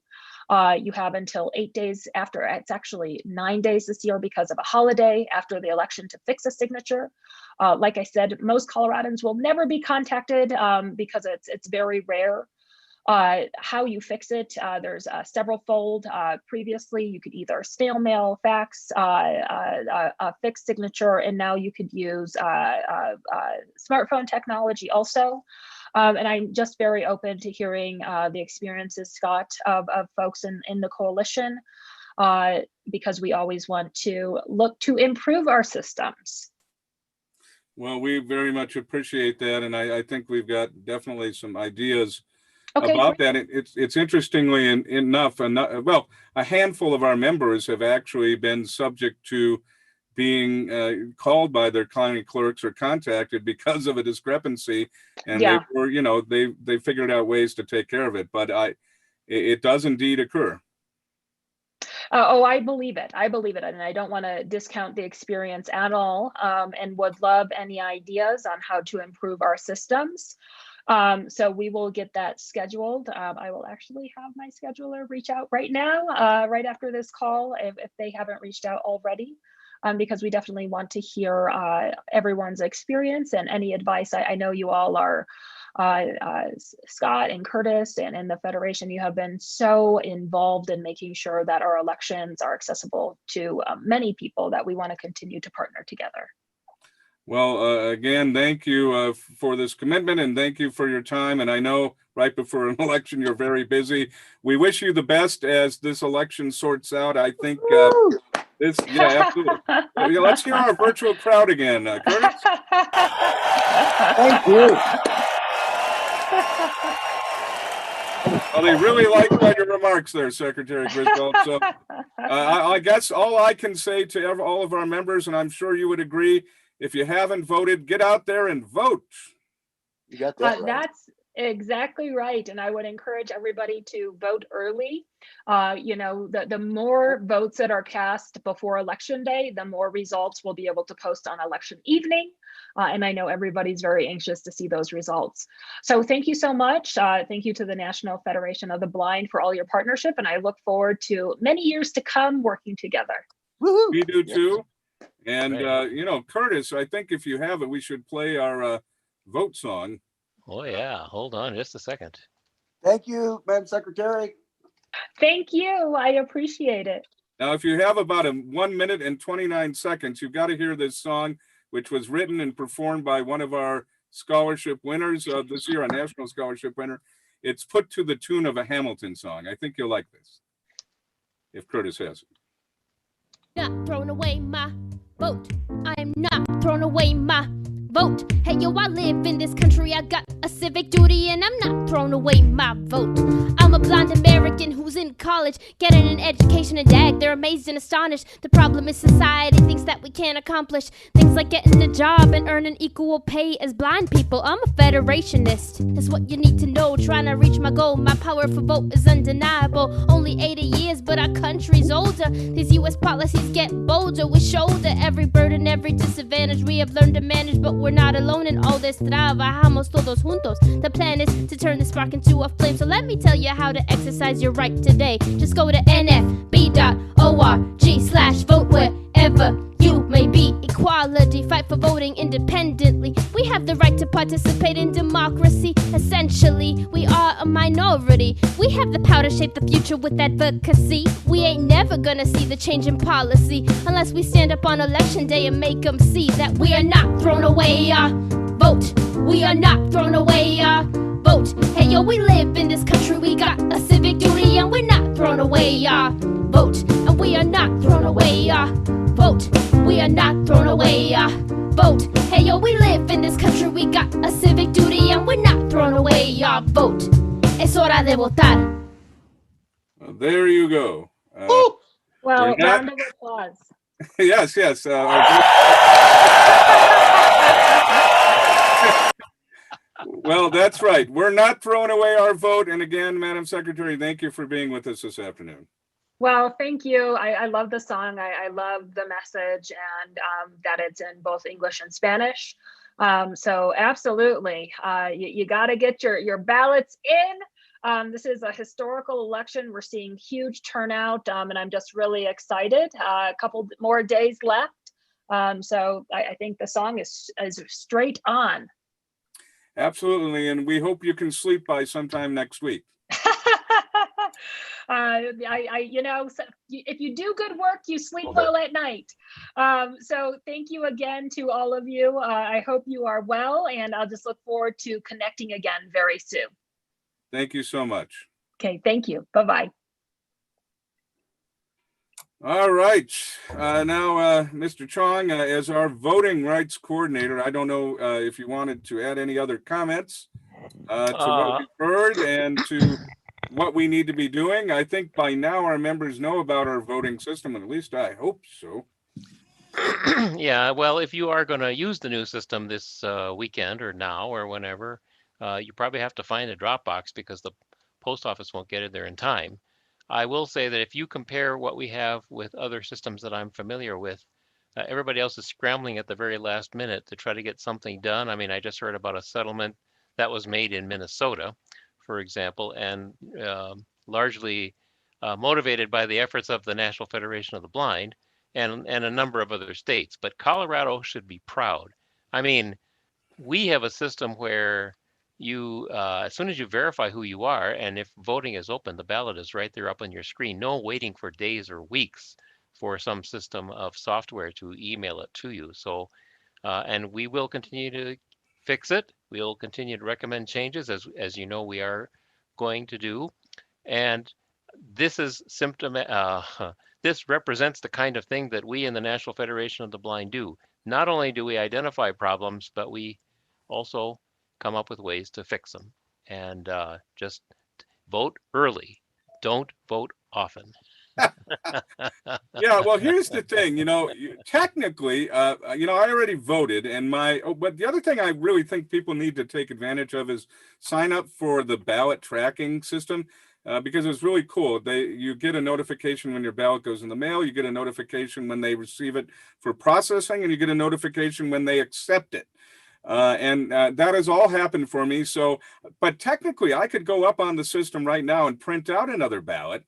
You have until 8 days after, it's actually 9 days this year because of a holiday after the election, to fix a signature. Like I said, most Coloradans will never be contacted because it's very rare. How you fix it, there's several fold. Previously, you could either snail mail, fax, a fixed signature, and now you could use smartphone technology also. And I'm just very open to hearing the experiences, Scott, of folks in the coalition, because we always want to look to improve our systems. Well, we very much appreciate that. And I think we've got definitely some ideas about that. It's interestingly enough, well, a handful of our members have actually been subject to being called by their county clerks or contacted because of a discrepancy, and they were, you know, they figured out ways to take care of it. But it does indeed occur. Oh, I believe it. And I don't want to discount the experience at all, and would love any ideas on how to improve our systems. So we will get that scheduled. I will actually have my scheduler reach out right now, right after this call, if they haven't reached out already. because we definitely want to hear everyone's experience and any advice. I know you all are, Scott and Curtis and the Federation, you have been so involved in making sure that our elections are accessible to many people, that we want to continue to partner together. Well, again, thank you for this commitment, and thank you for your time. And I know right before an election, you're very busy. We wish you the best as this election sorts out. I think yeah, absolutely. Yeah, let's hear our virtual crowd again. Curtis? Thank you. Well, they really liked all your remarks there, Secretary Griswold. So I guess all I can say to all of our members, and I'm sure you would agree, if you haven't voted, get out there and vote. You got that right. That's exactly right. And I would encourage everybody to vote early. You know, the more votes that are cast before Election Day, the more results we'll be able to post on election evening. And I know everybody's very anxious to see those results. So thank you so much. Thank you to the National Federation of the Blind for all your partnership. And I look forward to many years to come working together. Woo-hoo. We do too. And, you know, Curtis, I think if you have it, we should play our vote song. Oh, yeah. Hold on just a second. Thank you, Madam Secretary. Thank you. I appreciate it. Now, if you have about 1 minute and 29 seconds, you've got to hear this song, which was written and performed by one of our scholarship winners this year, a national scholarship winner. It's put to the tune of a Hamilton song. I think you'll like this, if Curtis has it. Not throwing away my vote. I am not throwing away my vote. Hey yo, I live in this country. I got a civic duty and I'm not throwing away my vote. I'm a blind American who's in college, getting an education and dag. They're amazed and astonished. The problem is society thinks that we can't accomplish things like getting a job and earning equal pay as blind people. I'm a federationist. That's what you need to know. Trying to reach my goal. My power for vote is undeniable. Only 80 years, but our country's older. These U.S. policies get bolder. We shoulder every burden, every disadvantage we have learned to manage, but we're not alone in all this. Trabajamos todos juntos. The plan is to turn the spark into a flame. So let me tell you how to exercise your right today. Just go to nfb.org/vote wherever you may be. Equality, fight for voting independently. We have the right to participate in democracy. Essentially, we are a minority. We have the power to shape the future with advocacy. We ain't never gonna see the change in policy unless we stand up on election day and make them see that we are not throwing away our vote. We are not throwing away our vote. Hey yo, we live in this country. We got a civic duty and we're not throwing away our vote. And we are not throwing away our vote. We are not throwing away our vote. Hey yo, we live in this country. We got a civic duty and we're not throwing away our vote. Es hora de votar. There you go. Well, not- round of applause. Yes, yes. Well, that's right. We're not throwing away our vote. And again, Madam Secretary, thank you for being with us this afternoon. Well, thank you. I love the song. I love the message, and that it's in both English and Spanish. So absolutely, you got to get your ballots in. This is a historical election. We're seeing huge turnout, and I'm just really excited. A couple more days left. So I think the song is straight on. Absolutely. And we hope you can sleep by sometime next week. You know, so if you do good work, you sleep well at night. So thank you again to all of you. I hope you are well, and I'll just look forward to connecting again very soon. Thank you so much. Okay, thank you. Bye-bye. All right. Now, Mr. Chong, as our voting rights coordinator, I don't know if you wanted to add any other comments to what we've heard and to what we need to be doing. I think by now our members know about our voting system, at least I hope so. Yeah, well, if you are going to use the new system this weekend or now or whenever, you probably have to find a drop box because the post office won't get it there in time. I will say that if you compare what we have with other systems that I'm familiar with, everybody else is scrambling at the very last minute to try to get something done. I mean, I just heard about a settlement that was made in Minnesota, for example, and largely motivated by the efforts of the National Federation of the Blind. and a number of other states. But Colorado should be proud. I mean, we have a system where you, as soon as you verify who you are, and if voting is open, the ballot is right there up on your screen. No waiting for days or weeks for some system of software to email it to you. So, and we will continue to fix it. We'll continue to recommend changes as you know we are going to do. And this is this represents the kind of thing that we in the National Federation of the Blind do. Not only do we identify problems, but we also come up with ways to fix them. And just vote early. Don't vote often. Yeah, well, here's the thing, technically, I already voted, and but the other thing I really think people need to take advantage of is sign up for the ballot tracking system, because it's really cool. You get a notification when your ballot goes in the mail, you get a notification when they receive it for processing, and you get a notification when they accept it. And that has all happened for me. So, but technically, I could go up on the system right now and print out another ballot.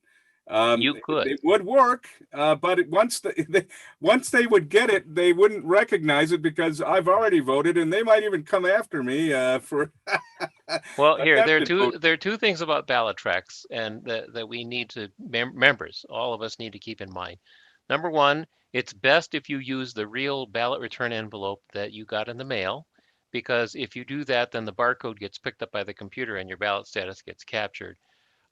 You could. It would work, but once they would get it, they wouldn't recognize it because I've already voted, and they might even come after me for. Well, here there are two things about ballot tracks, and that we need to members, all of us need to keep in mind. Number one, it's best if you use the real ballot return envelope that you got in the mail, because if you do that, then the barcode gets picked up by the computer and your ballot status gets captured.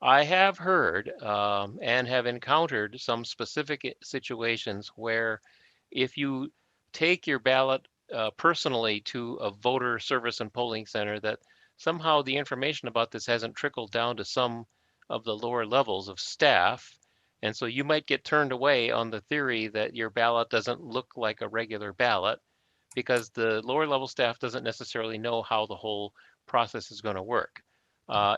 I have heard and have encountered some specific situations where if you take your ballot personally to a voter service and polling center, that somehow the information about this hasn't trickled down to some of the lower levels of staff. And so you might get turned away on the theory that your ballot doesn't look like a regular ballot because the lower level staff doesn't necessarily know how the whole process is going to work.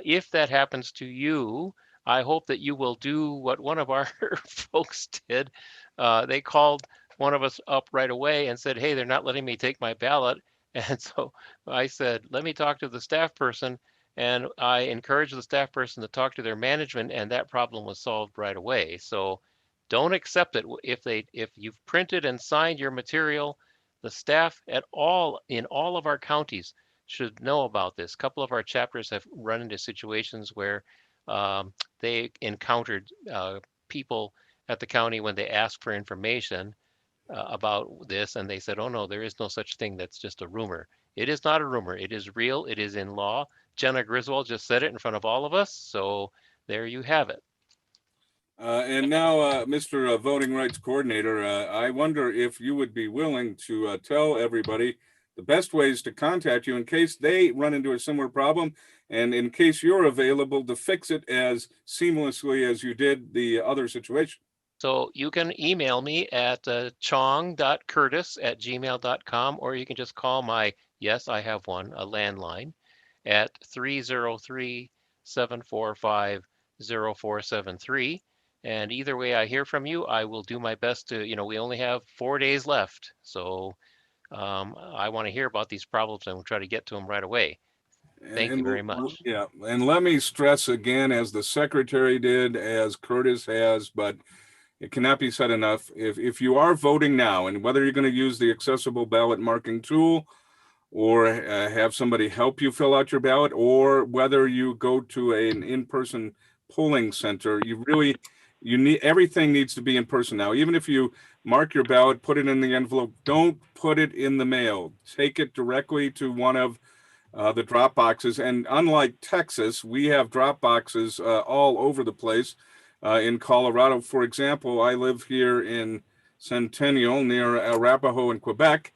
If that happens to you, I hope that you will do what one of our folks did. They called one of us up right away and said, hey, they're not letting me take my ballot. And so I said, let me talk to the staff person. And I encouraged the staff person to talk to their management, and that problem was solved right away. So don't accept it. If you've printed and signed your material, the staff in all of our counties should know about this. A couple of our chapters have run into situations where they encountered people at the county when they asked for information about this, and they said, oh no, there is no such thing. That's just a rumor. It is not a rumor. It is real. It is in law. Jenna Griswold just said it in front of all of us. So there you have it. And now, Mr. Voting Rights Coordinator, I wonder if you would be willing to tell everybody the best ways to contact you in case they run into a similar problem, and in case you're available to fix it as seamlessly as you did the other situation. So you can email me at chong.curtis@gmail.com, or you can just call my, yes, I have one, a landline, at 303-745-0473. And either way I hear from you, I will do my best to, we only have 4 days left. So I want to hear about these problems and we'll try to get to them right away. Thank you very much. Yeah, and let me stress again, as the secretary did, as Curtis has, but it cannot be said enough. If you are voting now, and whether you're going to use the accessible ballot marking tool or have somebody help you fill out your ballot, or whether you go to an in-person polling center, everything needs to be in person now. Even if you mark your ballot, put it in the envelope, don't put it in the mail. Take it directly to one of the drop boxes. And unlike Texas, we have drop boxes all over the place. In Colorado, for example, I live here in Centennial near Arapahoe in Quebec,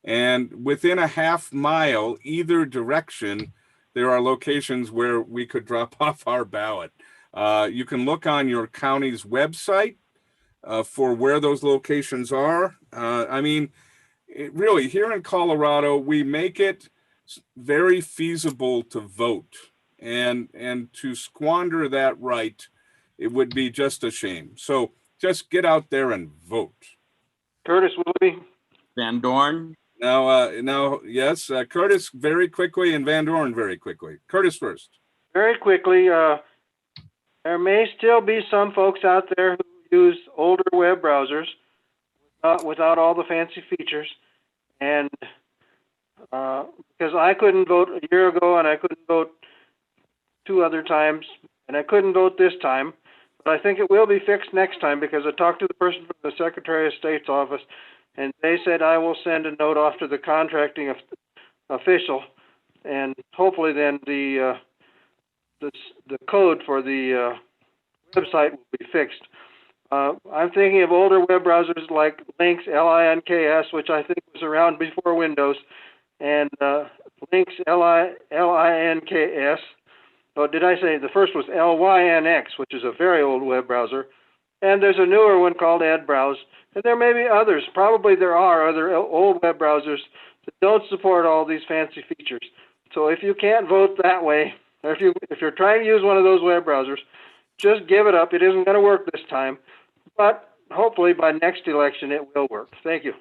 and within a half mile either direction, there are locations where we could drop off our ballot. You can look on your county's website for where those locations are. Really, here in Colorado, we make it very feasible to vote, and to squander that right, it would be just a shame. So just get out there and vote. Curtis Willoughby. Van Dorn. Now, yes, Curtis very quickly and Van Dorn very quickly. Curtis first. Very quickly, there may still be some folks out there who use older web browsers without all the fancy features. And because I couldn't vote a year ago, and I couldn't vote 2 other times, and I couldn't vote this time. But I think it will be fixed next time, because I talked to the person from the Secretary of State's office, and they said I will send a note off to the contracting official, and hopefully then the code for the website will be fixed. I'm thinking of older web browsers like Lynx, L-I-N-K-S, which I think was around before Windows, and Lynx, L-I-N-K-S. Oh, did I say the first was L-Y-N-X, which is a very old web browser. And there's a newer one called EdBrowse. And there may be others. Probably there are other old web browsers that don't support all these fancy features. So if you can't vote that way, or if you're trying to use one of those web browsers, just give it up. It isn't going to work this time. But hopefully by next election it will work. Thank you.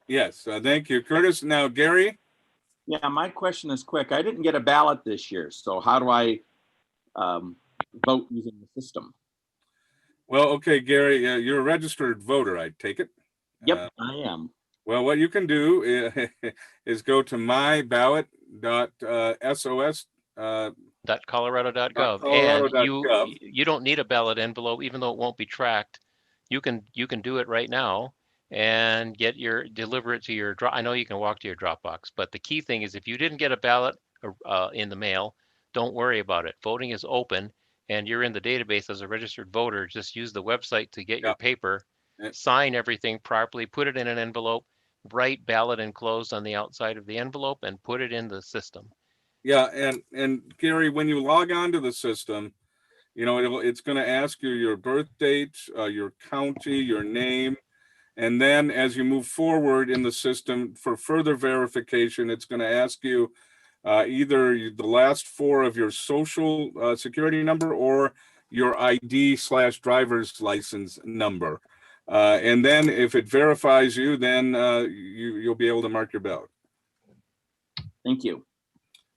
Yes, thank you, Curtis. Now, Gary? Yeah, my question is quick. I didn't get a ballot this year, so how do I vote using the system? Well, okay, Gary, you're a registered voter, I take it? Yep, I am. Well, what you can do is go to myballot.sos. .colorado.gov. And you don't need a ballot envelope, even though it won't be tracked. You can do it right now and deliver it to your drop. I know you can walk to your Dropbox, but the key thing is if you didn't get a ballot in the mail, don't worry about it. Voting is open and you're in the database as a registered voter. Just use the website to get your paper, sign everything properly, put it in an envelope, write ballot enclosed on the outside of the envelope, and put it in the system. Yeah, and Gary, when you log on to the system, it's going to ask you your birth date, your county, your name, and then as you move forward in the system for further verification, it's going to ask you either the last 4 of your social security number or your ID/driver's license number. And then if it verifies you, then you'll be able to mark your ballot. Thank you.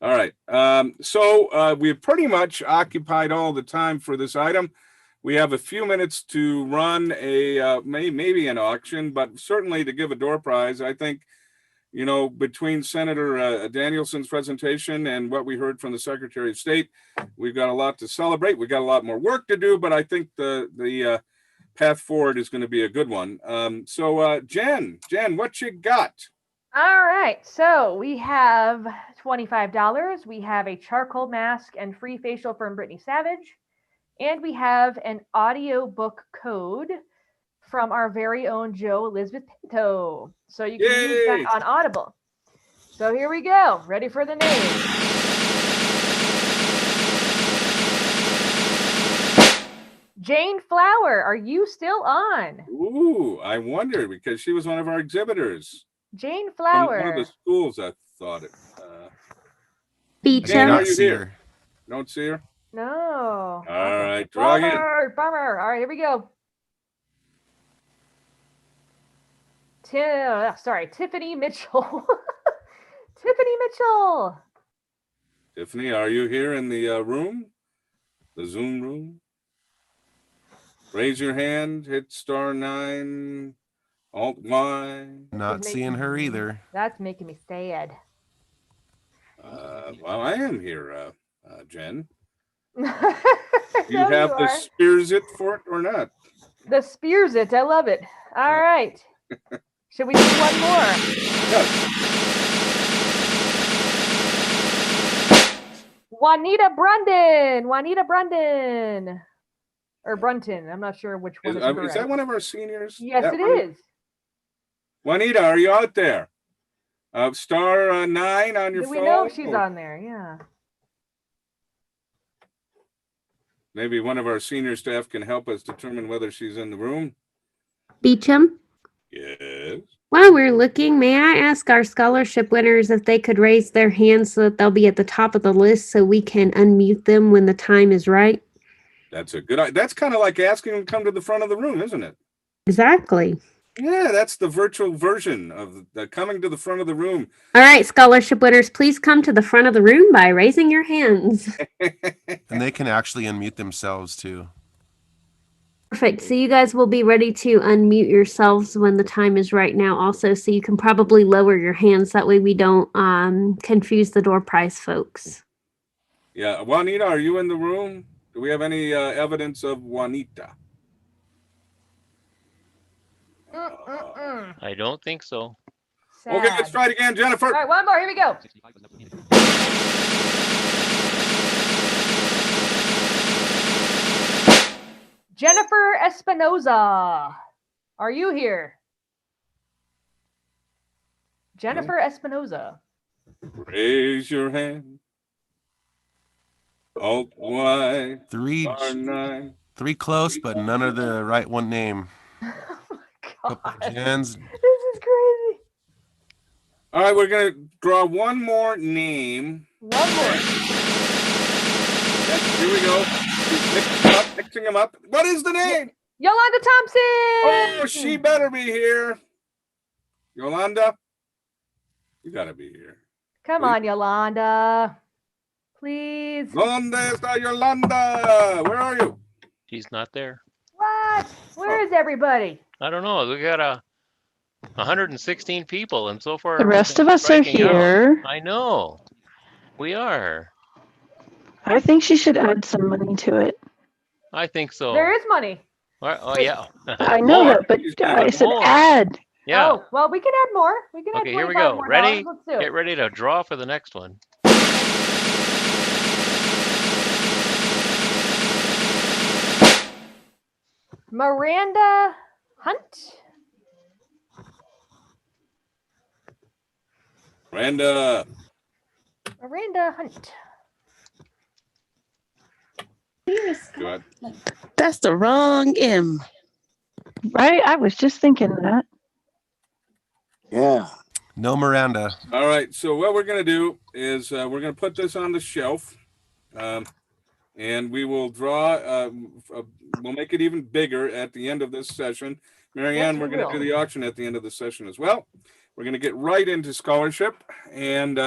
All right. So we've pretty much occupied all the time for this item. We have a few minutes to run maybe an auction, but certainly to give a door prize. I think, between Senator Danielson's presentation and what we heard from the Secretary of State, we've got a lot to celebrate. We've got a lot more work to do, but I think the path forward is going to be a good one. So Jen, what you got? All right, so we have $25. We have a charcoal mask and free facial from Brittany Savage. And we have an audiobook code from our very own Joe Elizabeth Pinto. So you can use that on Audible. So here we go. Ready for the name. Jane Flower, are you still on? Ooh, I wonder, because she was one of our exhibitors. Jane Flower. From one of the schools, I thought it. Beach Jane, are you here? Don't see her? No. All right, draw in. Bummer. All right, here we go. Tiffany Mitchell. Tiffany Mitchell. Tiffany, are you here in the room? The Zoom room? Raise your hand, hit *9, Alt-Y. Not seeing her either. That's making me sad. Well, I am here, Jen. You No, have you the are. spears it for it or not? The spears it. I love it. All right. Should we do one more? Yes. Juanita Brundon. Or Brunton. I'm not sure which one is correct. Is that one of our seniors? Yes, it is. Juanita, are you out there? *9 on your phone? Do we know if she's on there? Yeah. Maybe one of our senior staff can help us determine whether she's in the room. Beecham, Yes. while we're looking, may I ask our scholarship winners if they could raise their hands so that they'll be at the top of the list so we can unmute them when the time is right? That's a good idea. That's kind of like asking them to come to the front of the room, isn't it? Exactly. Yeah, that's the virtual version of the coming to the front of the room. All right, scholarship winners, please come to the front of the room by raising your hands. And they can actually unmute themselves too. Perfect. So you guys will be ready to unmute yourselves when the time is right now also. So you can probably lower your hands. That way we don't confuse the door prize folks. Yeah, Juanita, are you in the room? Do we have any evidence of Juanita? I don't think so. Okay, let's try it again, Jennifer. All right, one more. Here we go. Jennifer Espinoza, are you here? Jennifer Espinoza. Raise your hand. Alt Y. Three close, but none of the right one name. Couple Jens. This is crazy. All right, we're gonna draw one more name. One more. Yes, here we go. Mixing them up. What is the name? Yolanda Thompson. Oh, she better be here. Yolanda, you gotta be here. Come on, Yolanda. Please. ¿Dónde está Yolanda? Where are you? She's not there. What? Where is everybody? I don't know. We got 116 people, and so far The rest of us are striking out. here. I know. We are. I think she should add some money to it. I think so. There is money. Oh yeah. I know that, but I said add. Yeah. Oh, well, we can add more. We can Okay, add here we 25 go. more Ready? dollars. Let's do it. Get ready to draw for the next one. Miranda Hunt. Miranda. Miranda Hunt. Good. That's the wrong M. Right? I was just thinking that. Yeah. No Miranda. All right, so what we're going to do is we're going to put this on the shelf, and we will draw, we'll make it even bigger at the end of this session. Marianne, Yes, we're we going to do will. the auction at the end of the session as well. We're going to get right into scholarship, and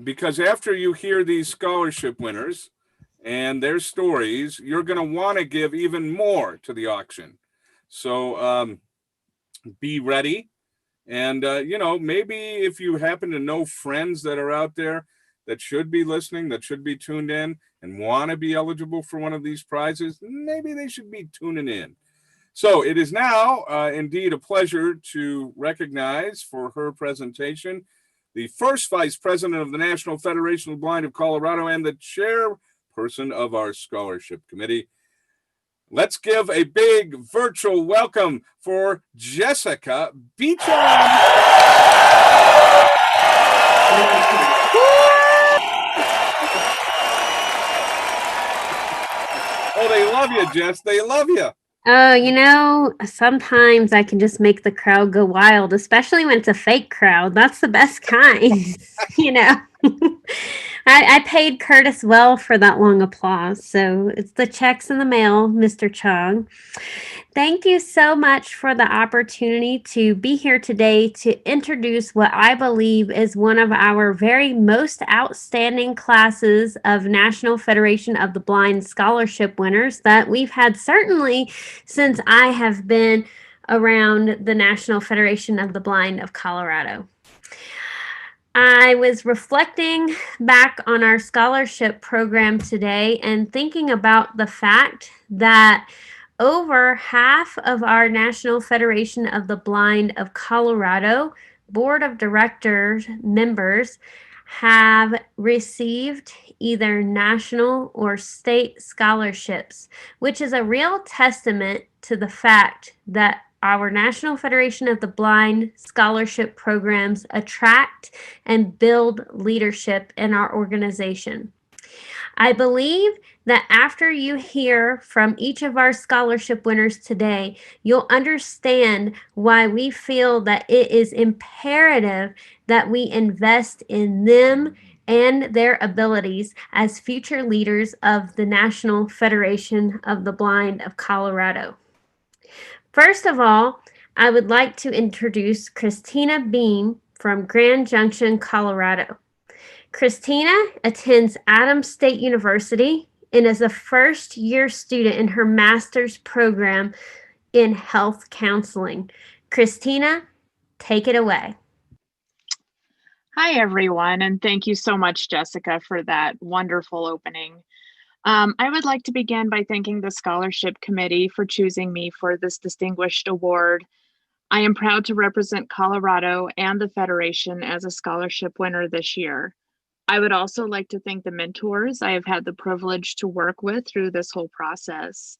because after you hear these scholarship winners and their stories, you're going to want to give even more to the auction. So be ready. And, maybe if you happen to know friends that are out there that should be listening, that should be tuned in and want to be eligible for one of these prizes, maybe they should be tuning in. So it is now indeed a pleasure to recognize for her presentation the first Vice President of the National Federation of the Blind of Colorado and the chairperson of our scholarship committee. Let's give a big virtual welcome for Jessica Beecham. Oh, they love you, Jess. They love you. Oh, sometimes I can just make the crowd go wild, especially when it's a fake crowd. That's the best kind, I paid Curtis well for that long applause, so it's the checks in the mail, Mr. Chung. Thank you so much for the opportunity to be here today to introduce what I believe is one of our very most outstanding classes of National Federation of the Blind scholarship winners that we've had certainly since I have been around the National Federation of the Blind of Colorado. I was reflecting back on our scholarship program today and thinking about the fact that over half of our National Federation of the Blind of Colorado Board of Directors members have received either national or state scholarships, which is a real testament to the fact that our National Federation of the Blind scholarship programs attract and build leadership in our organization. I believe that after you hear from each of our scholarship winners today, you'll understand why we feel that it is imperative that we invest in them and their abilities as future leaders of the National Federation of the Blind of Colorado. First of all, I would like to introduce Christina Beam from Grand Junction, Colorado. Christina attends Adams State University and is a first-year student in her master's program in health counseling. Christina, take it away. Hi, everyone, and thank you so much, Jessica, for that wonderful opening. I would like to begin by thanking the Scholarship Committee for choosing me for this distinguished award. I am proud to represent Colorado and the Federation as a scholarship winner this year. I would also like to thank the mentors I have had the privilege to work with through this whole process.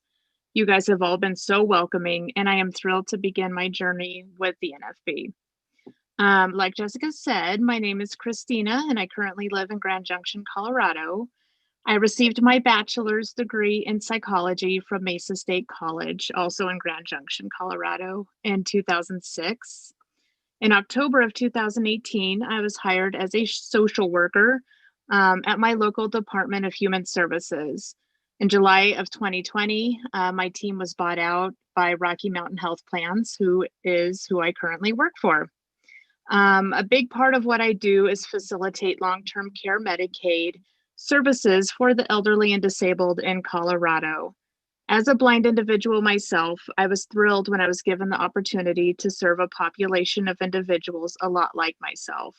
You guys have all been so welcoming, and I am thrilled to begin my journey with the NFB. Like Jessica said, my name is Christina, and I currently live in Grand Junction, Colorado. I received my bachelor's degree in psychology from Mesa State College, also in Grand Junction, Colorado, in 2006. In October of 2018, I was hired as a social worker at my local Department of Human Services. In July of 2020, my team was bought out by Rocky Mountain Health Plans, who I currently work for. A big part of what I do is facilitate long-term care Medicaid services for the elderly and disabled in Colorado. As a blind individual myself, I was thrilled when I was given the opportunity to serve a population of individuals a lot like myself.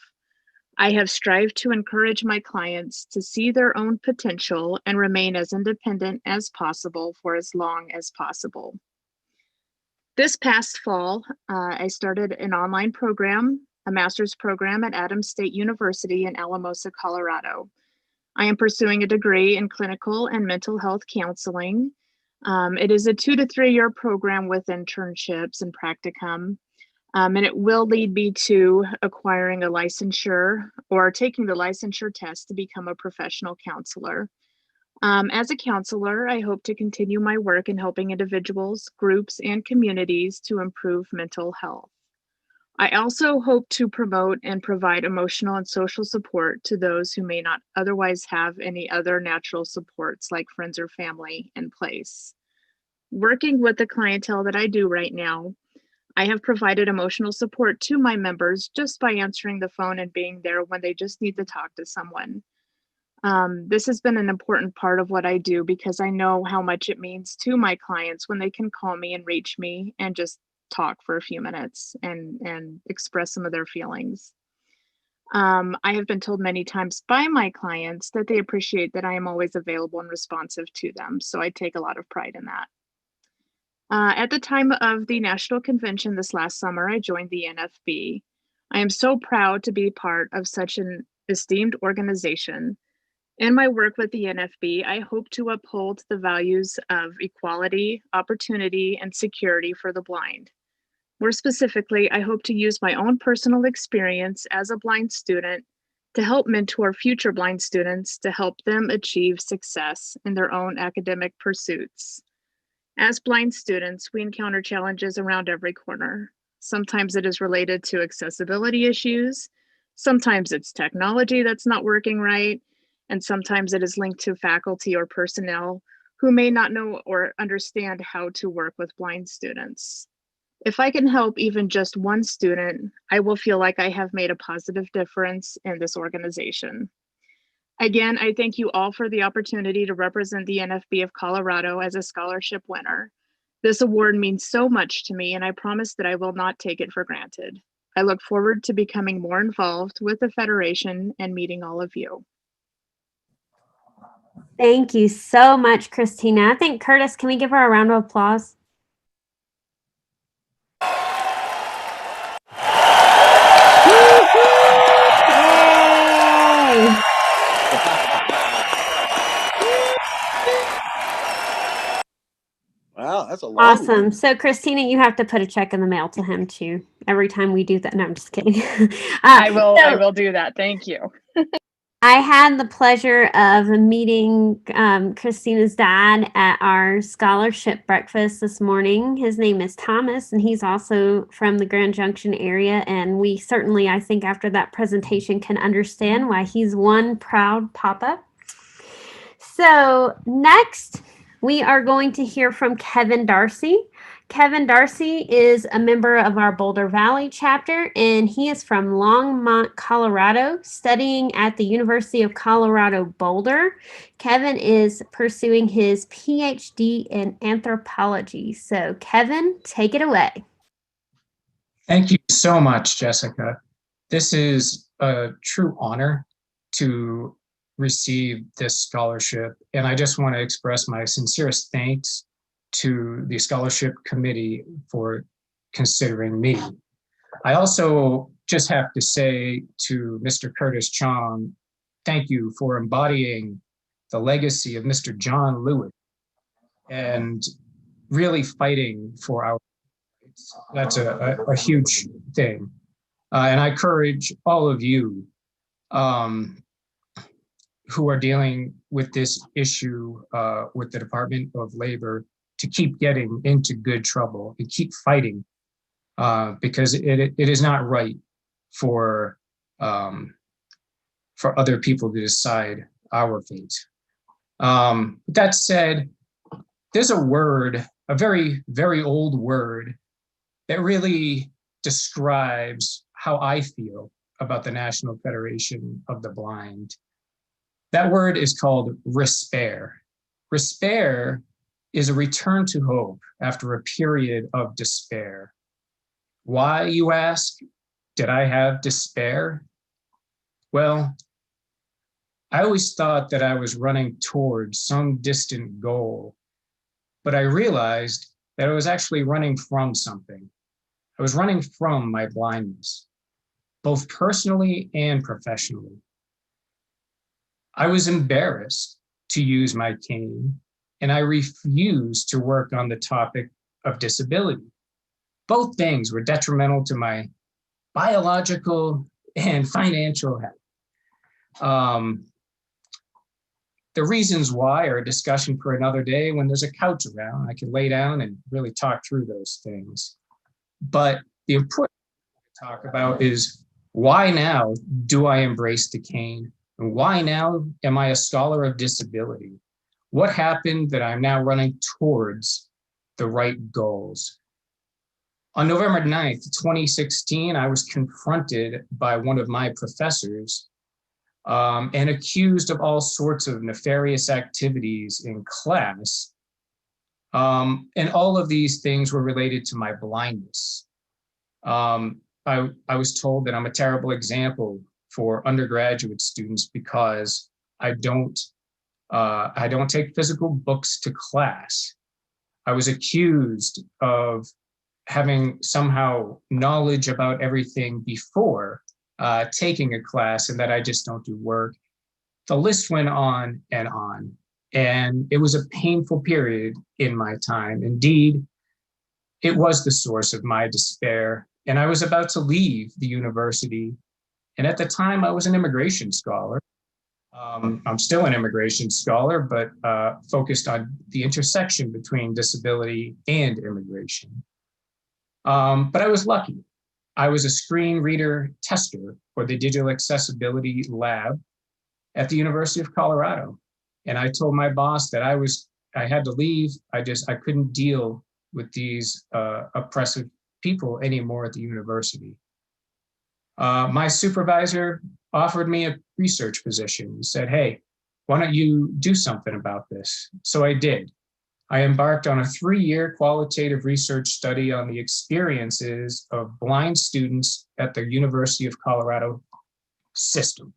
I have strived to encourage my clients to see their own potential and remain as independent as possible for as long as possible. This past fall, I started an online program, a master's program at Adams State University in Alamosa, Colorado. I am pursuing a degree in clinical and mental health counseling. It is a 2 to 3 year program with internships and practicum, and it will lead me to acquiring a licensure or taking the licensure test to become a professional counselor. As a counselor, I hope to continue my work in helping individuals, groups, and communities to improve mental health. I also hope to promote and provide emotional and social support to those who may not otherwise have any other natural supports like friends or family in place. Working with the clientele that I do right now, I have provided emotional support to my members just by answering the phone and being there when they just need to talk to someone. This has been an important part of what I do because I know how much it means to my clients when they can call me and reach me and just talk for a few minutes and express some of their feelings. I have been told many times by my clients that they appreciate that I am always available and responsive to them, so I take a lot of pride in that. At the time of the national convention this last summer, I joined the NFB. I am so proud to be part of such an esteemed organization. In my work with the NFB, I hope to uphold the values of equality, opportunity, and security for the blind. More specifically, I hope to use my own personal experience as a blind student to help mentor future blind students to help them achieve success in their own academic pursuits. As blind students, we encounter challenges around every corner. Sometimes it is related to accessibility issues, sometimes it's technology that's not working right, and sometimes it is linked to faculty or personnel who may not know or understand how to work with blind students. If I can help even just one student, I will feel like I have made a positive difference in this organization. Again, I thank you all for the opportunity to represent the NFB of Colorado as a scholarship winner. This award means so much to me, and I promise that I will not take it for granted. I look forward to becoming more involved with the Federation and meeting all of you. Thank you so much, Christina. I think, Curtis, can we give her a round of applause? Yay! Wow, that's a long Awesome. one. So, Christina, you have to put a check in the mail to him too. Every time we do that. No, I'm just kidding. I will do that. Thank you. I had the pleasure of meeting Christina's dad at our scholarship breakfast this morning. His name is Thomas, and he's also from the Grand Junction area. And we certainly, I think, after that presentation, can understand why he's one proud papa. So next, we are going to hear from Kevin Darcy. Kevin Darcy is a member of our Boulder Valley chapter, and he is from Longmont, Colorado, studying at the University of Colorado Boulder. Kevin is pursuing his PhD in anthropology. So, Kevin, take it away. Thank you so much, Jessica. This is a true honor to receive this scholarship, and I just want to express my sincerest thanks to the scholarship committee for considering me. I also just have to say to Mr. Curtis Chong, thank you for embodying the legacy of Mr. John Lewis and really fighting for our rights. That's a huge thing. And I encourage all of you who are dealing with this issue with the Department of Labor to keep getting into good trouble and keep fighting because it is not right for other people to decide our fate. That said, there's a word, a very, very old word that really describes how I feel about the National Federation of the Blind. That word is called despair. Despair is a return to hope after a period of despair. Why, you ask, did I have despair? Well, I always thought that I was running towards some distant goal, but I realized that I was actually running from something. I was running from my blindness, both personally and professionally. I was embarrassed to use my cane, and I refused to work on the topic of disability. Both things were detrimental to my biological and financial health. The reasons why are a discussion for another day. When there's a couch around, I can lay down and really talk through those things. But the important thing to talk about is, why now do I embrace the cane? And why now am I a scholar of disability? What happened that I'm now running towards the right goals? On November 9th, 2016, I was confronted by one of my professors and accused of all sorts of nefarious activities in class. And all of these things were related to my blindness. I was told that I'm a terrible example for undergraduate students because I don't take physical books to class. I was accused of having somehow knowledge about everything before taking a class, and that I just don't do work. The list went on, and it was a painful period in my time. Indeed, it was the source of my despair, and I was about to leave the university. And at the time, I was an immigration scholar. I'm still an immigration scholar, but focused on the intersection between disability and immigration. But I was lucky. I was a screen reader tester for the Digital Accessibility Lab at the University of Colorado. And I told my boss that I had to leave. I couldn't deal with these oppressive people anymore at the university. My supervisor offered me a research position. He said, hey, why don't you do something about this? So I did. I embarked on a 3-year qualitative research study on the experiences of blind students at the University of Colorado system.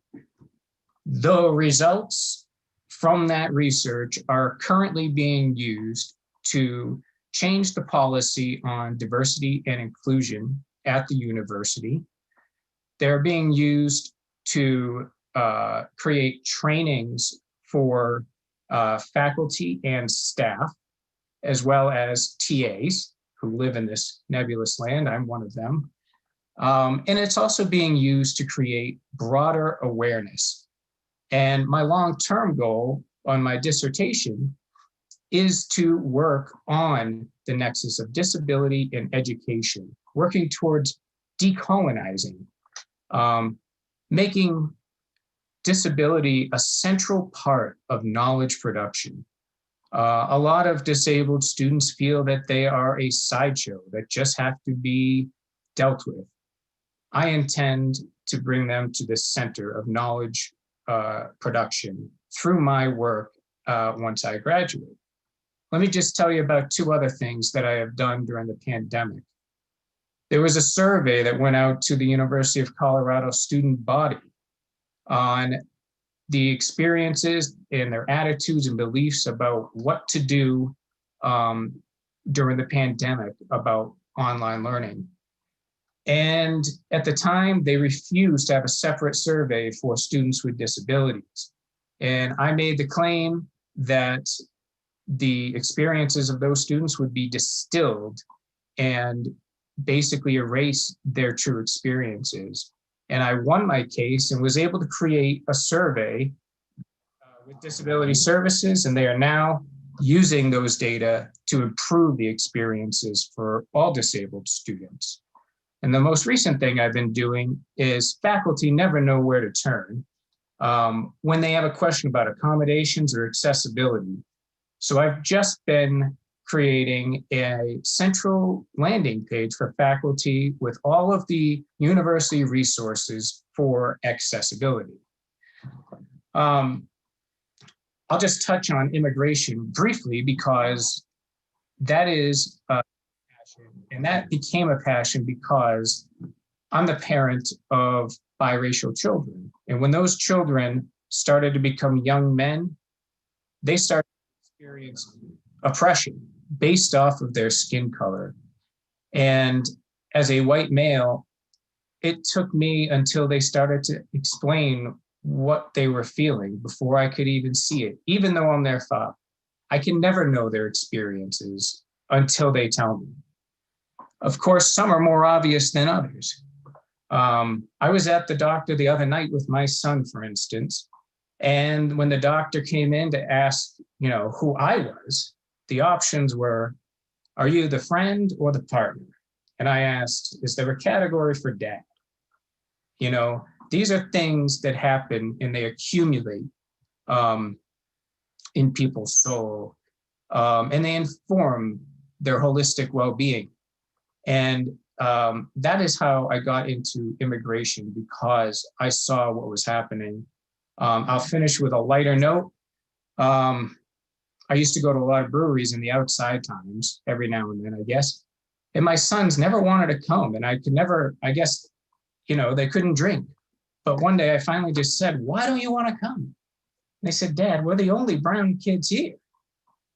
The results from that research are currently being used to change the policy on diversity and inclusion at the university. They're being used to create trainings for faculty and staff, as well as TAs who live in this nebulous land. I'm one of them. And it's also being used to create broader awareness. And my long-term goal on my dissertation is to work on the nexus of disability and education, working towards decolonizing, making disability a central part of knowledge production. A lot of disabled students feel that they are a sideshow that just have to be dealt with. I intend to bring them to the center of knowledge production through my work once I graduate. Let me just tell you about two other things that I have done during the pandemic. There was a survey that went out to the University of Colorado student body on the experiences and their attitudes and beliefs about what to do during the pandemic about online learning. And at the time, they refused to have a separate survey for students with disabilities. And I made the claim that the experiences of those students would be distilled and basically erase their true experiences. And I won my case and was able to create a survey with disability services, and they are now using those data to improve the experiences for all disabled students. And the most recent thing I've been doing is faculty never know where to turn when they have a question about accommodations or accessibility. So I've just been creating a central landing page for faculty with all of the university resources for accessibility. I'll just touch on immigration briefly because that is a passion, and that became a passion because I'm the parent of biracial children. And when those children started to become young men, they started to experience oppression based off of their skin color. And as a white male, it took me until they started to explain what they were feeling before I could even see it. Even though I'm their father, I can never know their experiences until they tell me. Of course, some are more obvious than others. I was at the doctor the other night with my son, for instance, and when the doctor came in to ask, who I was, the options were, are you the friend or the partner? And I asked, is there a category for dad? These are things that happen and they accumulate in people's soul, and they inform their holistic well-being. And that is how I got into immigration, because I saw what was happening. I'll finish with a lighter note. I used to go to a lot of breweries in the outside times every now and then, I guess. And my sons never wanted to come, and I could never, I guess, they couldn't drink. But one day I finally just said, why don't you want to come? And they said, Dad, we're the only brown kids here.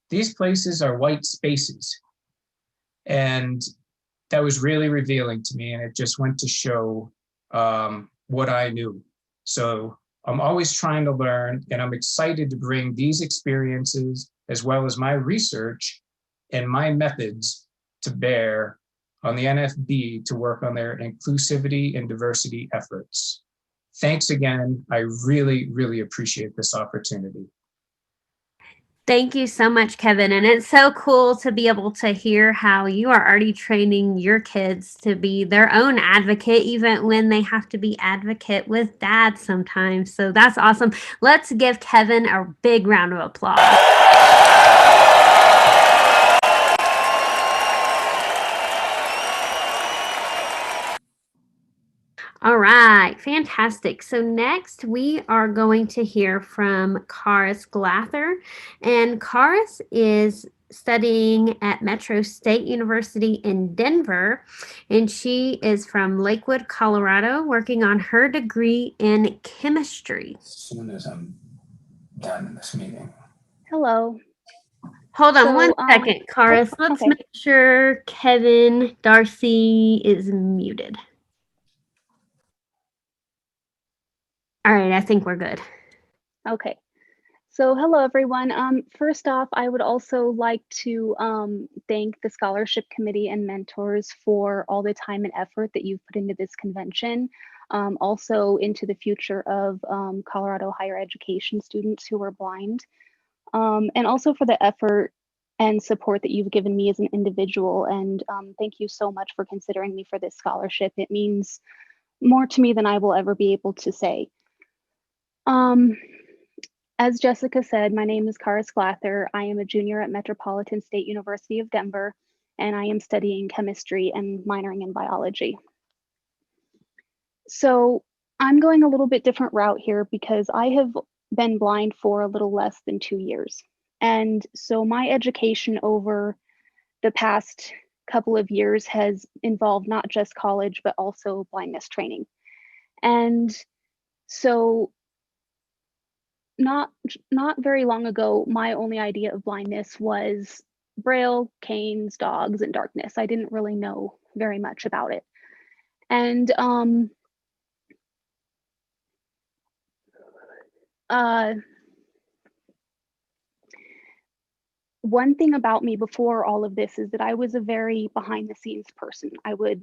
These places are white spaces. And that was really revealing to me. And it just went to show what I knew. So I'm always trying to learn, and I'm excited to bring these experiences as well as my research and my methods to bear on the NFB to work on their inclusivity and diversity efforts. Thanks again. I really, really appreciate this opportunity. Thank you so much, Kevin. And it's so cool to be able to hear how you are already training your kids to be their own advocate, even when they have to be advocate with dad sometimes. So that's awesome. Let's give Kevin a big round of applause. All right, fantastic. So next we are going to hear from Karis Glather, and Karis is studying at Metro State University in Denver, and she is from Lakewood, Colorado, working on her degree in chemistry. As soon as I'm done in this meeting. Hello. Hold on So, one second, Karis. Let's okay. make sure Kevin Darcy is muted. All right, I think we're good. Okay. So hello, everyone. First off, I would also like to thank the scholarship committee and mentors for all the time and effort that you've put into this convention, also into the future of Colorado higher education students who are blind, and also for the effort and support that you've given me as an individual. And thank you so much for considering me for this scholarship. It means more to me than I will ever be able to say. As Jessica said, my name is Kara Sklather. I am a junior at Metropolitan State University of Denver, and I am studying chemistry and minoring in biology. So I'm going a little bit different route here because I have been blind for a little less than 2 years. And so my education over the past couple of years has involved not just college, but also blindness training. And so not very long ago, my only idea of blindness was Braille, canes, dogs, and darkness. I didn't really know very much about it. And one thing about me before all of this is that I was a very behind the scenes person. I would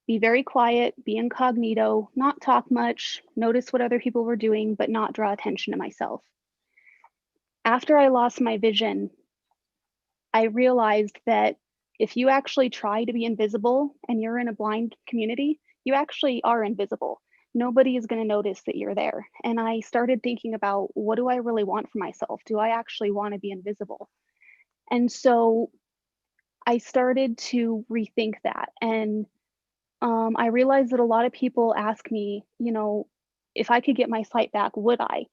be very quiet, be incognito, not talk much, notice what other people were doing, but not draw attention to myself. After I lost my vision, I realized that if you actually try to be invisible and you're in a blind community, you actually are invisible. Nobody is going to notice that you're there. And I started thinking about, what do I really want for myself? Do I actually want to be invisible? And so I started to rethink that. And I realized that a lot of people ask me, if I could get my sight back, would I?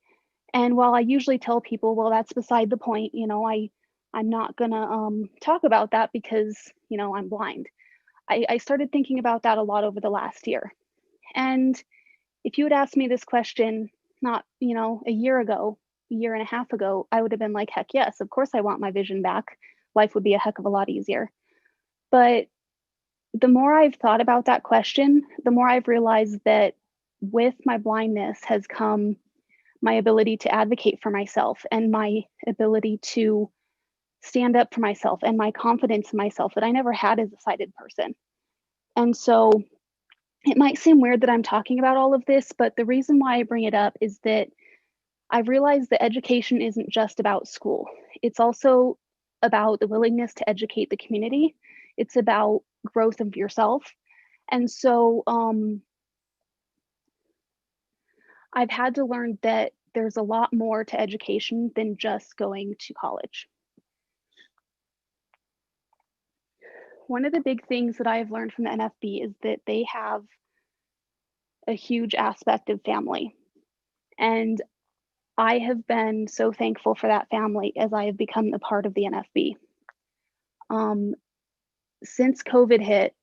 And while I usually tell people, well, that's beside the point, I'm not gonna talk about that because, I'm blind. I started thinking about that a lot over the last year. And if you had asked me this question, not, a year ago, a year and a half ago, I would have been like, heck yes, of course I want my vision back. Life would be a heck of a lot easier. But the more I've thought about that question, the more I've realized that with my blindness has come my ability to advocate for myself and my ability to stand up for myself and my confidence in myself that I never had as a sighted person. And so it might seem weird that I'm talking about all of this, but the reason why I bring it up is that I've realized that education isn't just about school. It's also about the willingness to educate the community. It's about growth of yourself. And so I've had to learn that there's a lot more to education than just going to college. One of the big things that I have learned from the NFB is that they have a huge aspect of family. And I have been so thankful for that family as I have become a part of the NFB. Since COVID hit,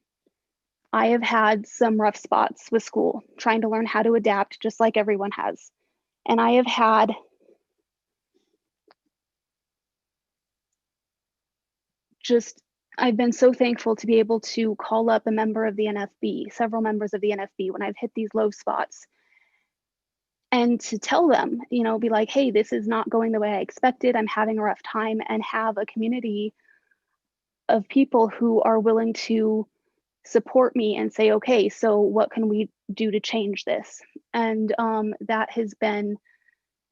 I have had some rough spots with school, trying to learn how to adapt just like everyone has. And I have had I've been so thankful to be able to call up a member of the NFB, several members of the NFB when I've hit these low spots, and to tell them, be like, hey, this is not going the way I expected. I'm having a rough time, and have a community of people who are willing to support me and say, okay, so what can we do to change this? And that has been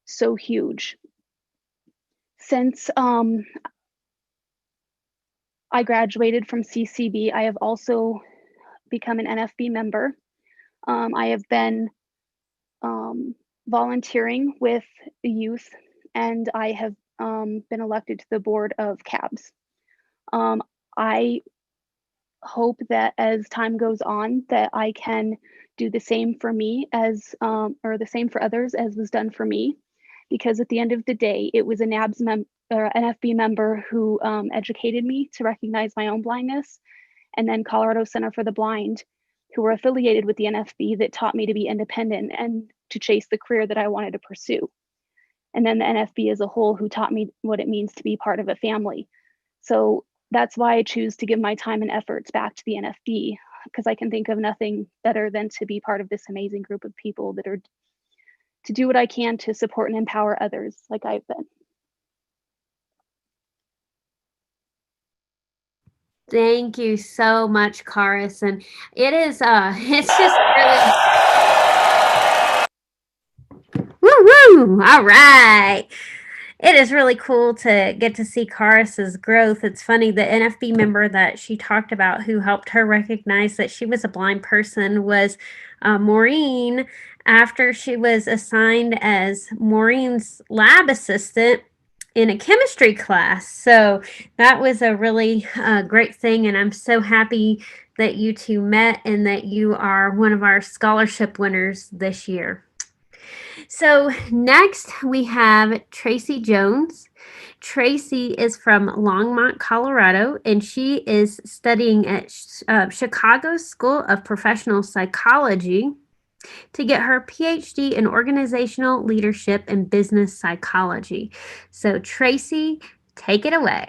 so huge. Since I graduated from CCB, I have also become an NFB member. I have been volunteering with the youth, and I have been elected to the board of CABS. I hope that as time goes on that I can do the same for me as, or the same for others as was done for me, because at the end of the day, it was a NFB member who educated me to recognize my own blindness, and then Colorado Center for the Blind, who were affiliated with the NFB, that taught me to be independent and to chase the career that I wanted to pursue. And then the NFB as a whole, who taught me what it means to be part of a family. So that's why I choose to give my time and efforts back to the NFB, because I can think of nothing better than to be part of this amazing group of people that are to do what I can to support and empower others like I've been. Thank you so much, Karis. And it is, it's just really, woo woo, all right. It is really cool to get to see Karis's growth. It's funny, the NFB member that she talked about who helped her recognize that she was a blind person was Maureen, after she was assigned as Maureen's lab assistant in a chemistry class. So that was a really great thing, and I'm so happy that you two met and that you are one of our scholarship winners this year. So next we have Tracy Jones. Tracy is from Longmont, Colorado, and she is studying at Chicago School of Professional Psychology to get her PhD in organizational leadership and business psychology. So Tracy, take it away.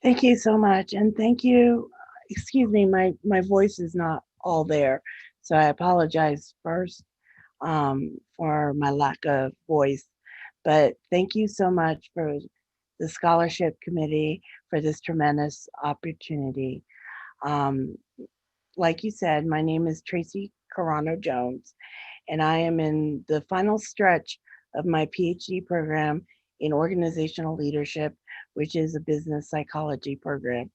Thank you so much. And thank you. Excuse me, my voice is not all there. So I apologize first for my lack of voice. But thank you so much for the scholarship committee for this tremendous opportunity. Like you said, my name is Tracy Carano Jones, and I am in the final stretch of my PhD program in organizational leadership, which is a business psychology program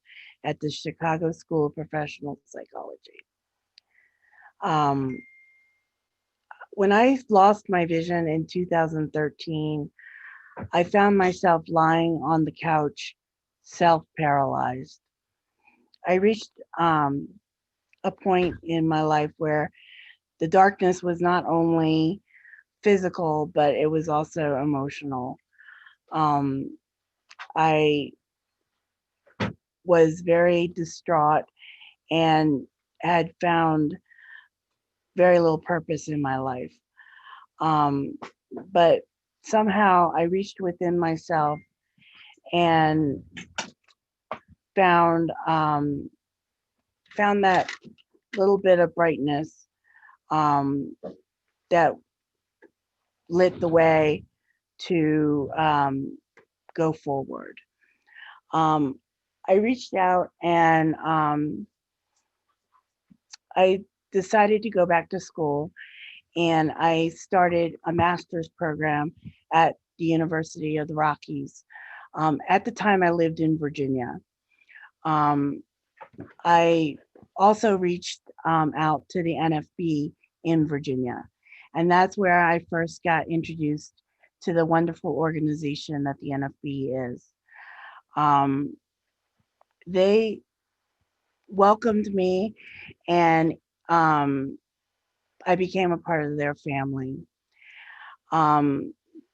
at the Chicago School of Professional Psychology. When I lost my vision in 2013, I found myself lying on the couch, self-paralyzed. I reached a point in my life where the darkness was not only physical, but it was also emotional. I was very distraught and had found very little purpose in my life. But somehow I reached within myself and found that little bit of brightness that lit the way to go forward. I reached out and I decided to go back to school, and I started a master's program at the University of the Rockies. At the time, I lived in Virginia. I also reached out to the NFB in Virginia, and that's where I first got introduced to the wonderful organization that the NFB is. They welcomed me, and I became a part of their family.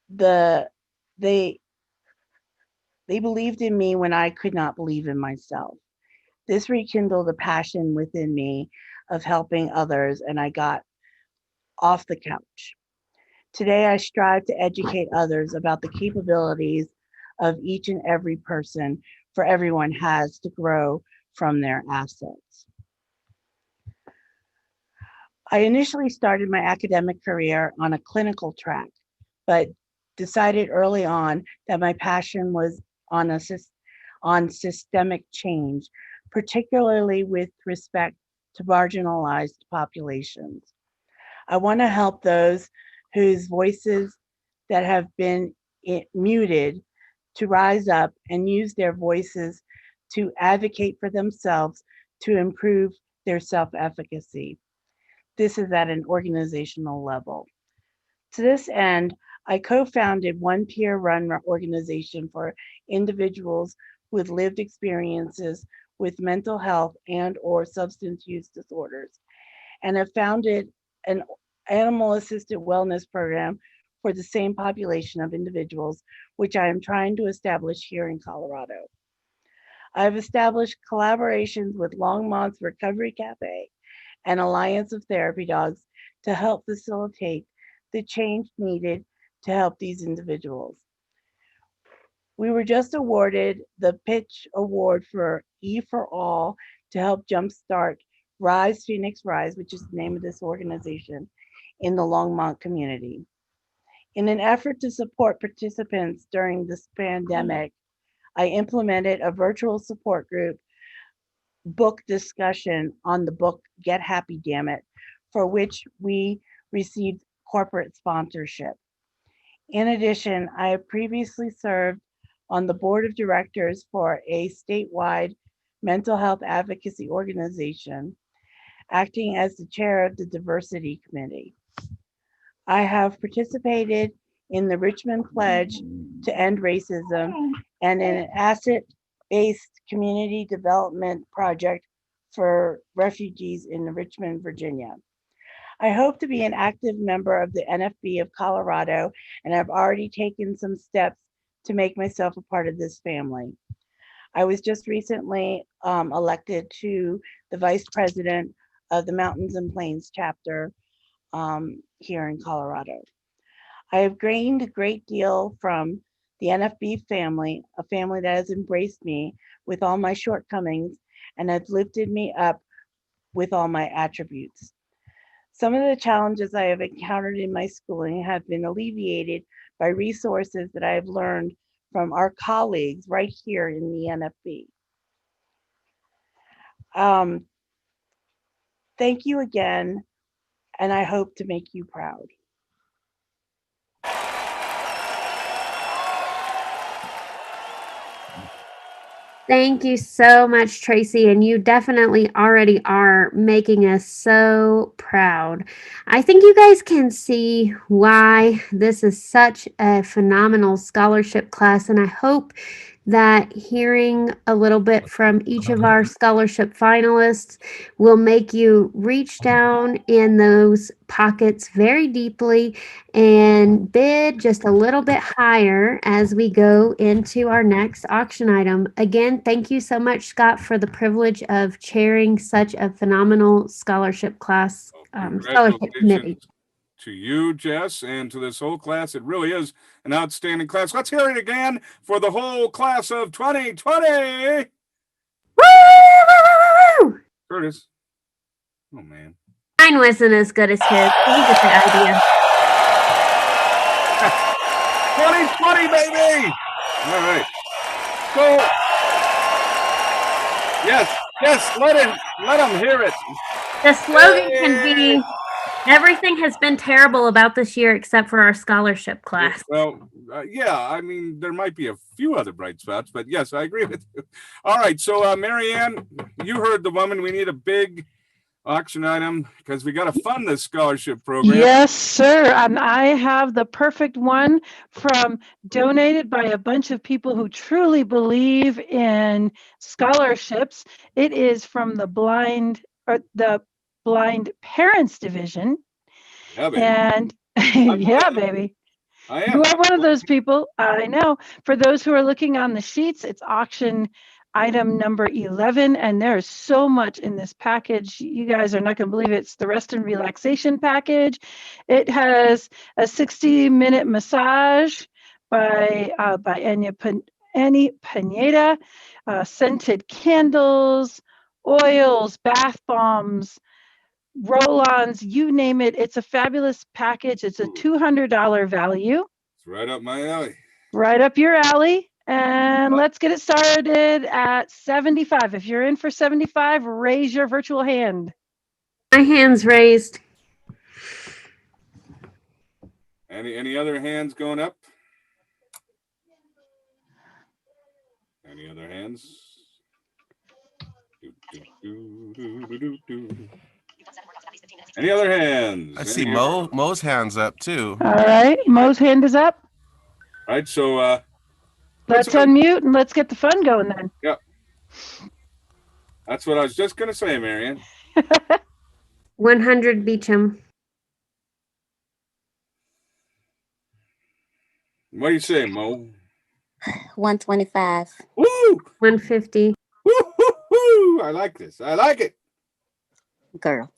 They believed in me when I could not believe in myself. This rekindled a passion within me of helping others, and I got off the couch. Today, I strive to educate others about the capabilities of each and every person, for everyone has to grow from their assets. I initially started my academic career on a clinical track, but decided early on that my passion was on systemic change, particularly with respect to marginalized populations. I want to help those whose voices that have been muted to rise up and use their voices to advocate for themselves to improve their self-efficacy. This is at an organizational level. To this end, I co-founded one peer-run organization for individuals with lived experiences with mental health and/or substance use disorders, and have founded an animal-assisted wellness program for the same population of individuals, which I am trying to establish here in Colorado. I have established collaborations with Longmont's Recovery Cafe and Alliance of Therapy Dogs to help facilitate the change needed to help these individuals. We were just awarded the Pitch Award for E for All to help jumpstart Rise Phoenix Rise, which is the name of this organization, in the Longmont community. In an effort to support participants during this pandemic, I implemented a virtual support group book discussion on the book Get Happy Damn It, for which we received corporate sponsorship. In addition, I have previously served on the board of directors for a statewide mental health advocacy organization, acting as the chair of the diversity committee. I have participated in the Richmond Pledge to End Racism and in an asset-based community development project for refugees in Richmond, Virginia. I hope to be an active member of the NFB of Colorado, and I've already taken some steps to make myself a part of this family. I was just recently elected to the vice president of the Mountains and Plains chapter here in Colorado. I have gained a great deal from the NFB family, a family that has embraced me with all my shortcomings and has lifted me up with all my attributes. Some of the challenges I have encountered in my schooling have been alleviated by resources that I have learned from our colleagues right here in the NFB. Thank you again, and I hope to make you proud. Thank you so much, Tracy, and you definitely already are making us so proud. I think you guys can see why this is such a phenomenal scholarship class, and I hope that hearing a little bit from each of our scholarship finalists will make you reach down in those pockets very deeply and bid just a little bit higher as we go into our next auction item. Again, thank you so much, Scott, for the privilege of chairing such a phenomenal scholarship class, scholarship committee. To you, Jess, and to this whole class. It really is an outstanding class. Let's hear it again for the whole class of 2020. Woo! Curtis. Oh, man. Mine wasn't as good as his. You get the idea. 2020, baby! All right. So, yes, let him hear it. The slogan can be, everything has been terrible about this year except for our scholarship class. Well, yeah, I mean, there might be a few other bright spots, but yes, I agree with you. All right, so Marianne, you heard the woman. We need a big auction item because we got to fund this scholarship program. Yes, sir. And I have the perfect one donated by a bunch of people who truly believe in scholarships. It is from the Blind Parents Division. Yeah, baby. And yeah, baby. I am. You are one of those people. I know. For those who are looking on the sheets, it's auction item number 11, and there's so much in this package. You guys are not going to believe it. It's the rest and relaxation package. It has a 60-minute massage by Annie Pineda, scented candles, oils, bath bombs, roll-ons, you name it. It's a fabulous package. It's a $200 value. It's right up my alley. Right up your alley. And let's get it started at 75. If you're in for 75, raise your virtual hand. My hand's raised. Any other hands going up? Any other hands? Any other hands? I see Mo's hands up too. All right, Mo's hand is up. All right, so let's unmute and let's get the fun going then. Yep. That's what I was just going to say, Marianne. 100 Beecham. What do you say, Mo? 125. Woo! 150. Woo! I like this. I like it. Girl.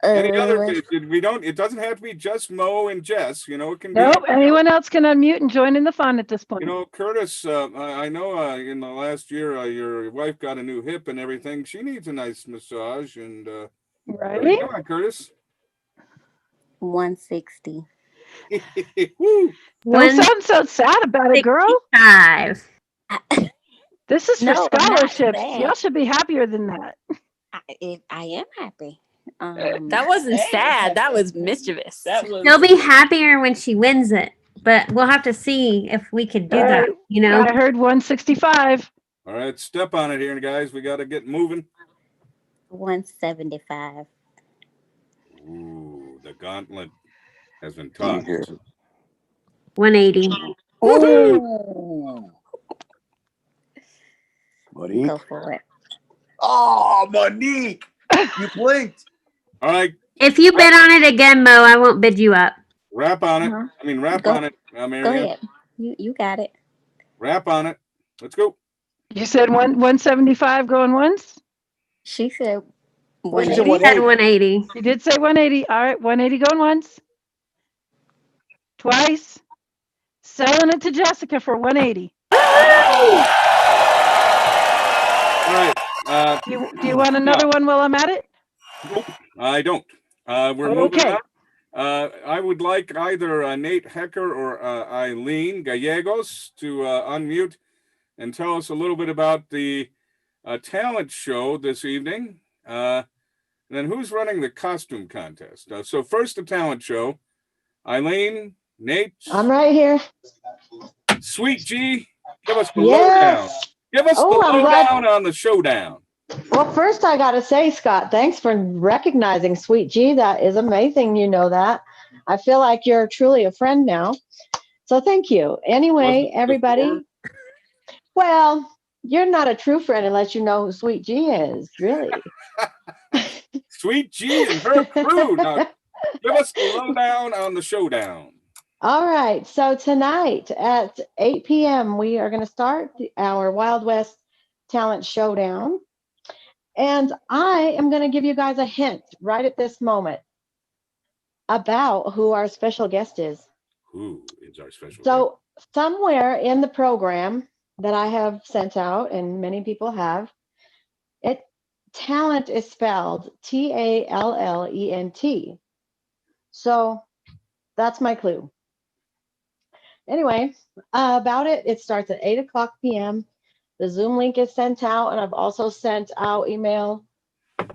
Any other? It doesn't have to be just Mo and Jess. You know, it can be. Nope. Anyone else can unmute and join in the fun at this point. You know, Curtis. I know. In the last year, your wife got a new hip and everything. She needs a nice massage. And right. Come on, Curtis. 160. Woo! Don't sound so sad about it, girl. 65. This is for scholarships. Y'all should be happier than that. I am happy. That wasn't sad. That was mischievous. She'll be happier when she wins it, but we'll have to see if we could do that. You know, I heard 165. All right, step on it here, guys. We got to get moving. 175. Ooh, the gauntlet has been tossed. 180. Oh, Monique. Go for it. Oh, Monique, you blinked. All right. If you bid on it again, Mo, I won't bid you up. Rap on it. I mean, rap on it, Go Marianne. ahead. You got it. Rap on it. Let's go. You said 175 going once? She said She 180. said 180. She did say 180. All right, 180 going once. Twice. Selling it to Jessica for 180. All right. Do you want another one while I'm at it? Nope, I don't. We're moving on. I would like either Nate Hecker or Eileen Gallegos to unmute and tell us a little bit about the talent show this evening. And then who's running the costume contest? So first the talent show. Eileen, Nate. I'm right here. Sweet G, give us the Yes. lowdown. Give us the I'm glad- lowdown on the showdown. Well, first I got to say, Scott, thanks for recognizing Sweet G. That is amazing. You know that. I feel like you're truly a friend now. So thank you. Anyway, everybody. Well, you're not a true friend unless you know who Sweet G is, really. Sweet G and her crew. Now, give us the lowdown on the showdown. All right. So tonight at 8 p.m., we are going to start our Wild West Talent Showdown. And I am going to give you guys a hint right at this moment about who our special guest is. Who is our special guest? So somewhere in the program that I have sent out, and many people have, talent is spelled Tallent. So that's my clue. Anyway, about it, it starts at 8 o'clock p.m. The Zoom link is sent out, and I've also sent out email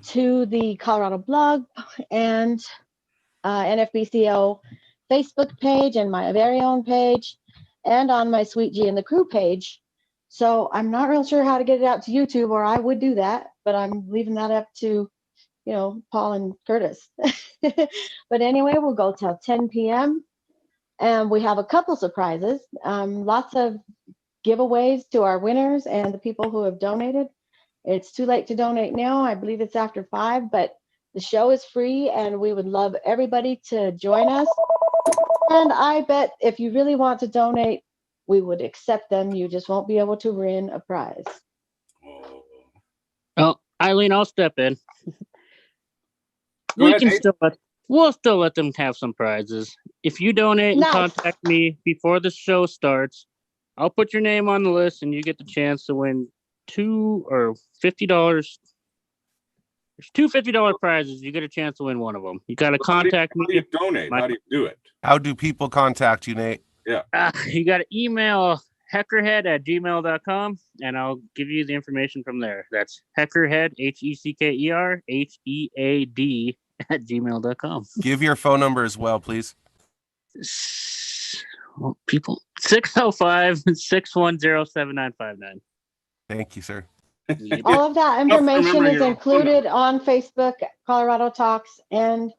to the Colorado blog and NFBCO Facebook page and my very own page and on my Sweet G and the crew page. So I'm not real sure how to get it out to YouTube, or I would do that, but I'm leaving that up to, Paul and Curtis. But anyway, we'll go till 10 p.m. and we have a couple surprises, lots of giveaways to our winners and the people who have donated. It's too late to donate now. I believe it's after 5, but the show is free and we would love everybody to join us. And I bet if you really want to donate, we would accept them. You just won't be able to win a prize. Oh, Eileen, I'll step in. Go ahead, Nate. We'll still let them have some prizes. If you donate and contact me before the show starts, I'll put your name on the list and you get the chance to win $2 or $50. There's two $50 prizes. You get a chance to win one of them. You got to contact me. How do you donate? How do you do it? How do people contact you, Nate? Yeah. You got to email heckerhead@gmail.com and I'll give you the information from there. That's heckerhead, HECKER, HEAD @gmail.com. Give your phone number as well, please. Well, people, 605-610-7959. Thank you, sir. All of that information is included on Facebook, Colorado Talks, and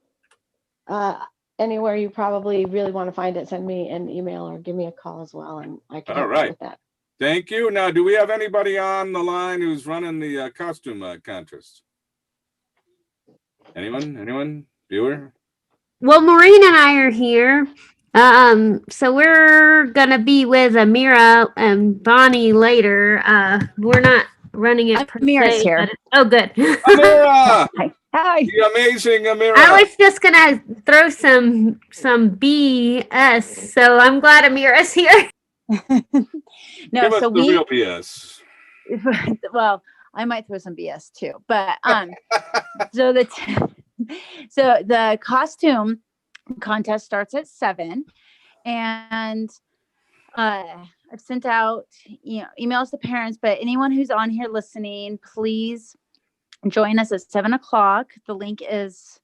anywhere you probably really want to find it, send me an email or give me a call as well, and I can help you with that. Thank you. Now, do we have anybody on the line who's running the costume contest? Anyone? Viewer? Well, Maureen and I are here. So we're gonna be with Amira and Bonnie later. We're not running it per Amira's se, here. Oh, good. Amira! Hi. The amazing Amira. I was just gonna throw some BS, so I'm glad Amira's here. No, Give us so the real BS. well, I might throw some BS too, but so the costume contest starts at 7, and I've sent out emails to parents, but anyone who's on here listening, please join us at 7 o'clock. The link is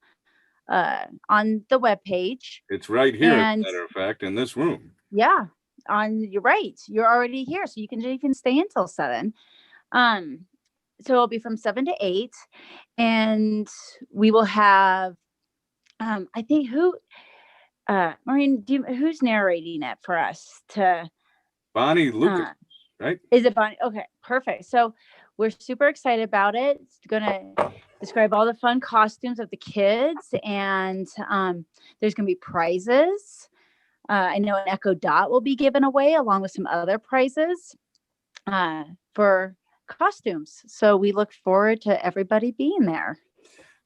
on the webpage. It's right here, And as a matter of fact, in this room. yeah, you're right. You're already here, so you can even stay until 7. So it'll be from 7 to 8, and we will have I think Maureen, who's narrating it for us? Bonnie Lucas, right? Is it Bonnie? Okay, perfect. So we're super excited about it. It's gonna describe all the fun costumes of the kids, and there's gonna be prizes. I know an Echo Dot will be given away along with some other prizes for costumes. So we look forward to everybody being there.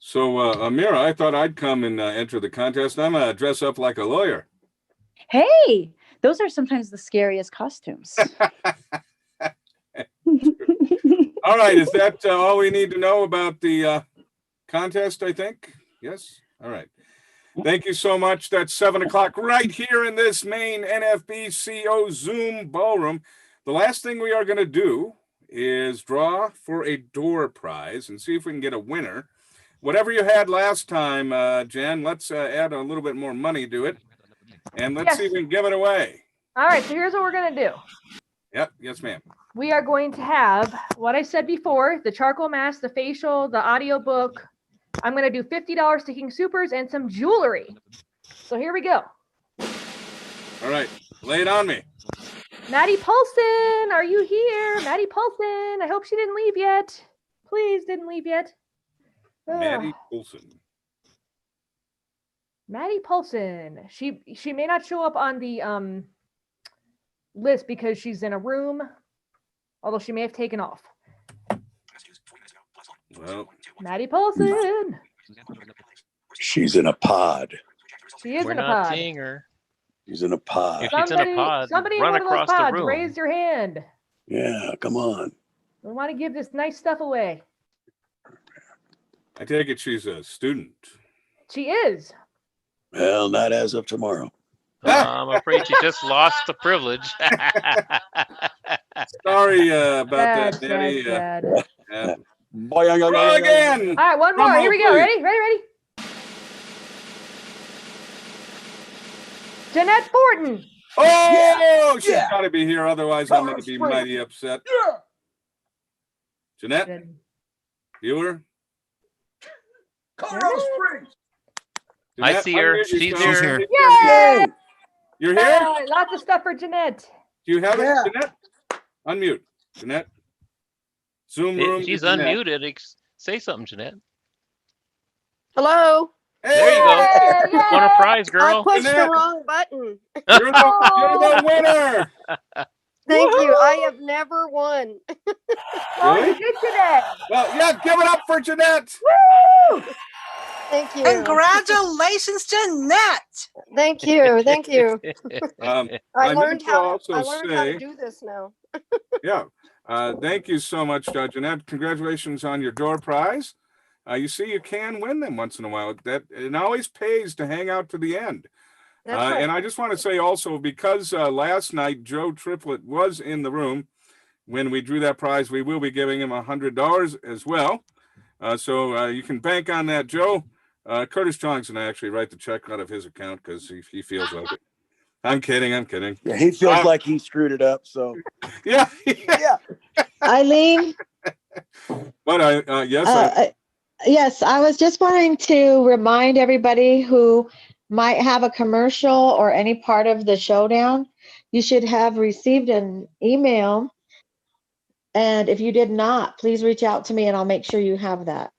So, Amira, I thought I'd come and enter the contest. I'm going to dress up like a lawyer. Hey, those are sometimes the scariest costumes. All right. Is that all we need to know about the contest, I think? Yes. All right. Thank you so much. That's 7 o'clock right here in this main NFBCO Zoom ballroom. The last thing we are going to do is draw for a door prize and see if we can get a winner. Whatever you had last time, Jen, let's add a little bit more money to it. And let's see if we can give it away. All right, so here's what we're going to do. Yep. Yes, ma'am. We are going to have what I said before, the charcoal mask, the facial, the audiobook. I'm going to do $50 to King Supers and some jewelry. So here we go. All right. Lay it on me. Maddie Paulson, are you here? Maddie Paulson, I hope she didn't leave yet. Please didn't leave yet. Maddie Paulson. Maddie Paulson. She may not show up on the list because she's in a room, although she may have taken off. Well, Maddie Paulson. She's in a pod. She is We're in a not pod. seeing her. She's in a pod. If she's in a pod, somebody run in one of those across the pods, room. raise your hand. Yeah, come on. We want to give this nice stuff away. I take it she's a student. She is. Well, not as of tomorrow. I'm afraid you just lost the privilege. Sorry about that, Maddie. Bad. Roll again. All right, one more. Here we go. Ready? Jeanette Fortin. Oh, she's got to be here. Otherwise, I'm going to be mighty upset. Yeah. Jeanette, viewer. Colorado Springs. I see her. She's here. Yay! You're here? Lots of stuff for Jeanette. Do you have it, Jeanette? Unmute, Jeanette. Zoom room. She's Jeanette. unmuted. Say something, Jeanette. Hello. There you go. Won a prize, girl. I pushed Jeanette. the wrong button. You're the winner. Thank you. I have never won. Really? You did today. Well, yeah, give it up for Jeanette. Woo! Thank you. Congratulations, Jeanette. Thank you. Thank you. I meant learned to how also to do this now. Yeah. Thank you so much, Jeanette. Congratulations on your door prize. You see, you can win them once in a while. That it always pays to hang out to the end. That's right. And I just want to say also, because last night Joe Triplett was in the room when we drew that prize, we will be giving him $100 as well. So you can bank on that, Joe. Curtis Johnson, I actually write the check out of his account because he feels like it. I'm kidding. Yeah, he feels like he screwed it up. So yeah. Eileen? But Yes, I was just wanting to remind everybody who might have a commercial or any part of the showdown, you should have received an email. And if you did not, please reach out to me and I'll make sure you have that.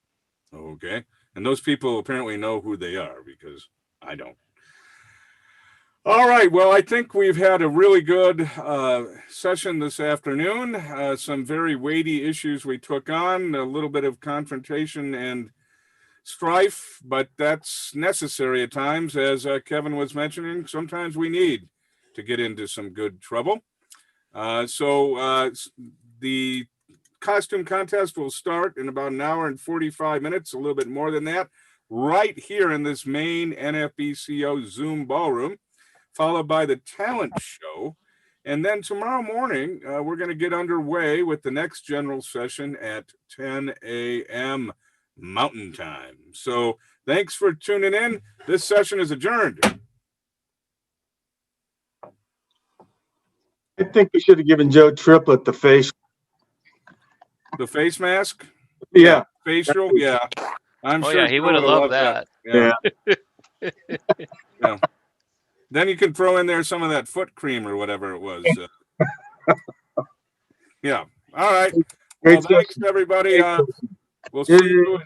Okay. And those people apparently know who they are because I don't. All right. Well, I think we've had a really good session this afternoon. Some very weighty issues we took on, a little bit of confrontation and strife, but that's necessary at times. As Kevin was mentioning, sometimes we need to get into some good trouble. So the costume contest will start in about an hour and 45 minutes, a little bit more than that, right here in this main NFBCO Zoom ballroom, followed by the talent show. And then tomorrow morning, we're going to get underway with the next general session at 10 a.m. Mountain Time. So thanks for tuning in. This session is adjourned. I think we should have given Joe Triplett the face. The face mask? Yeah. Facial? Yeah. I'm Oh sure yeah, he Joe would have would've loved that. Yeah. Yeah. Then you can throw in there some of that foot cream or whatever it was. Yeah. All right. Well, thanks everybody. We'll see you in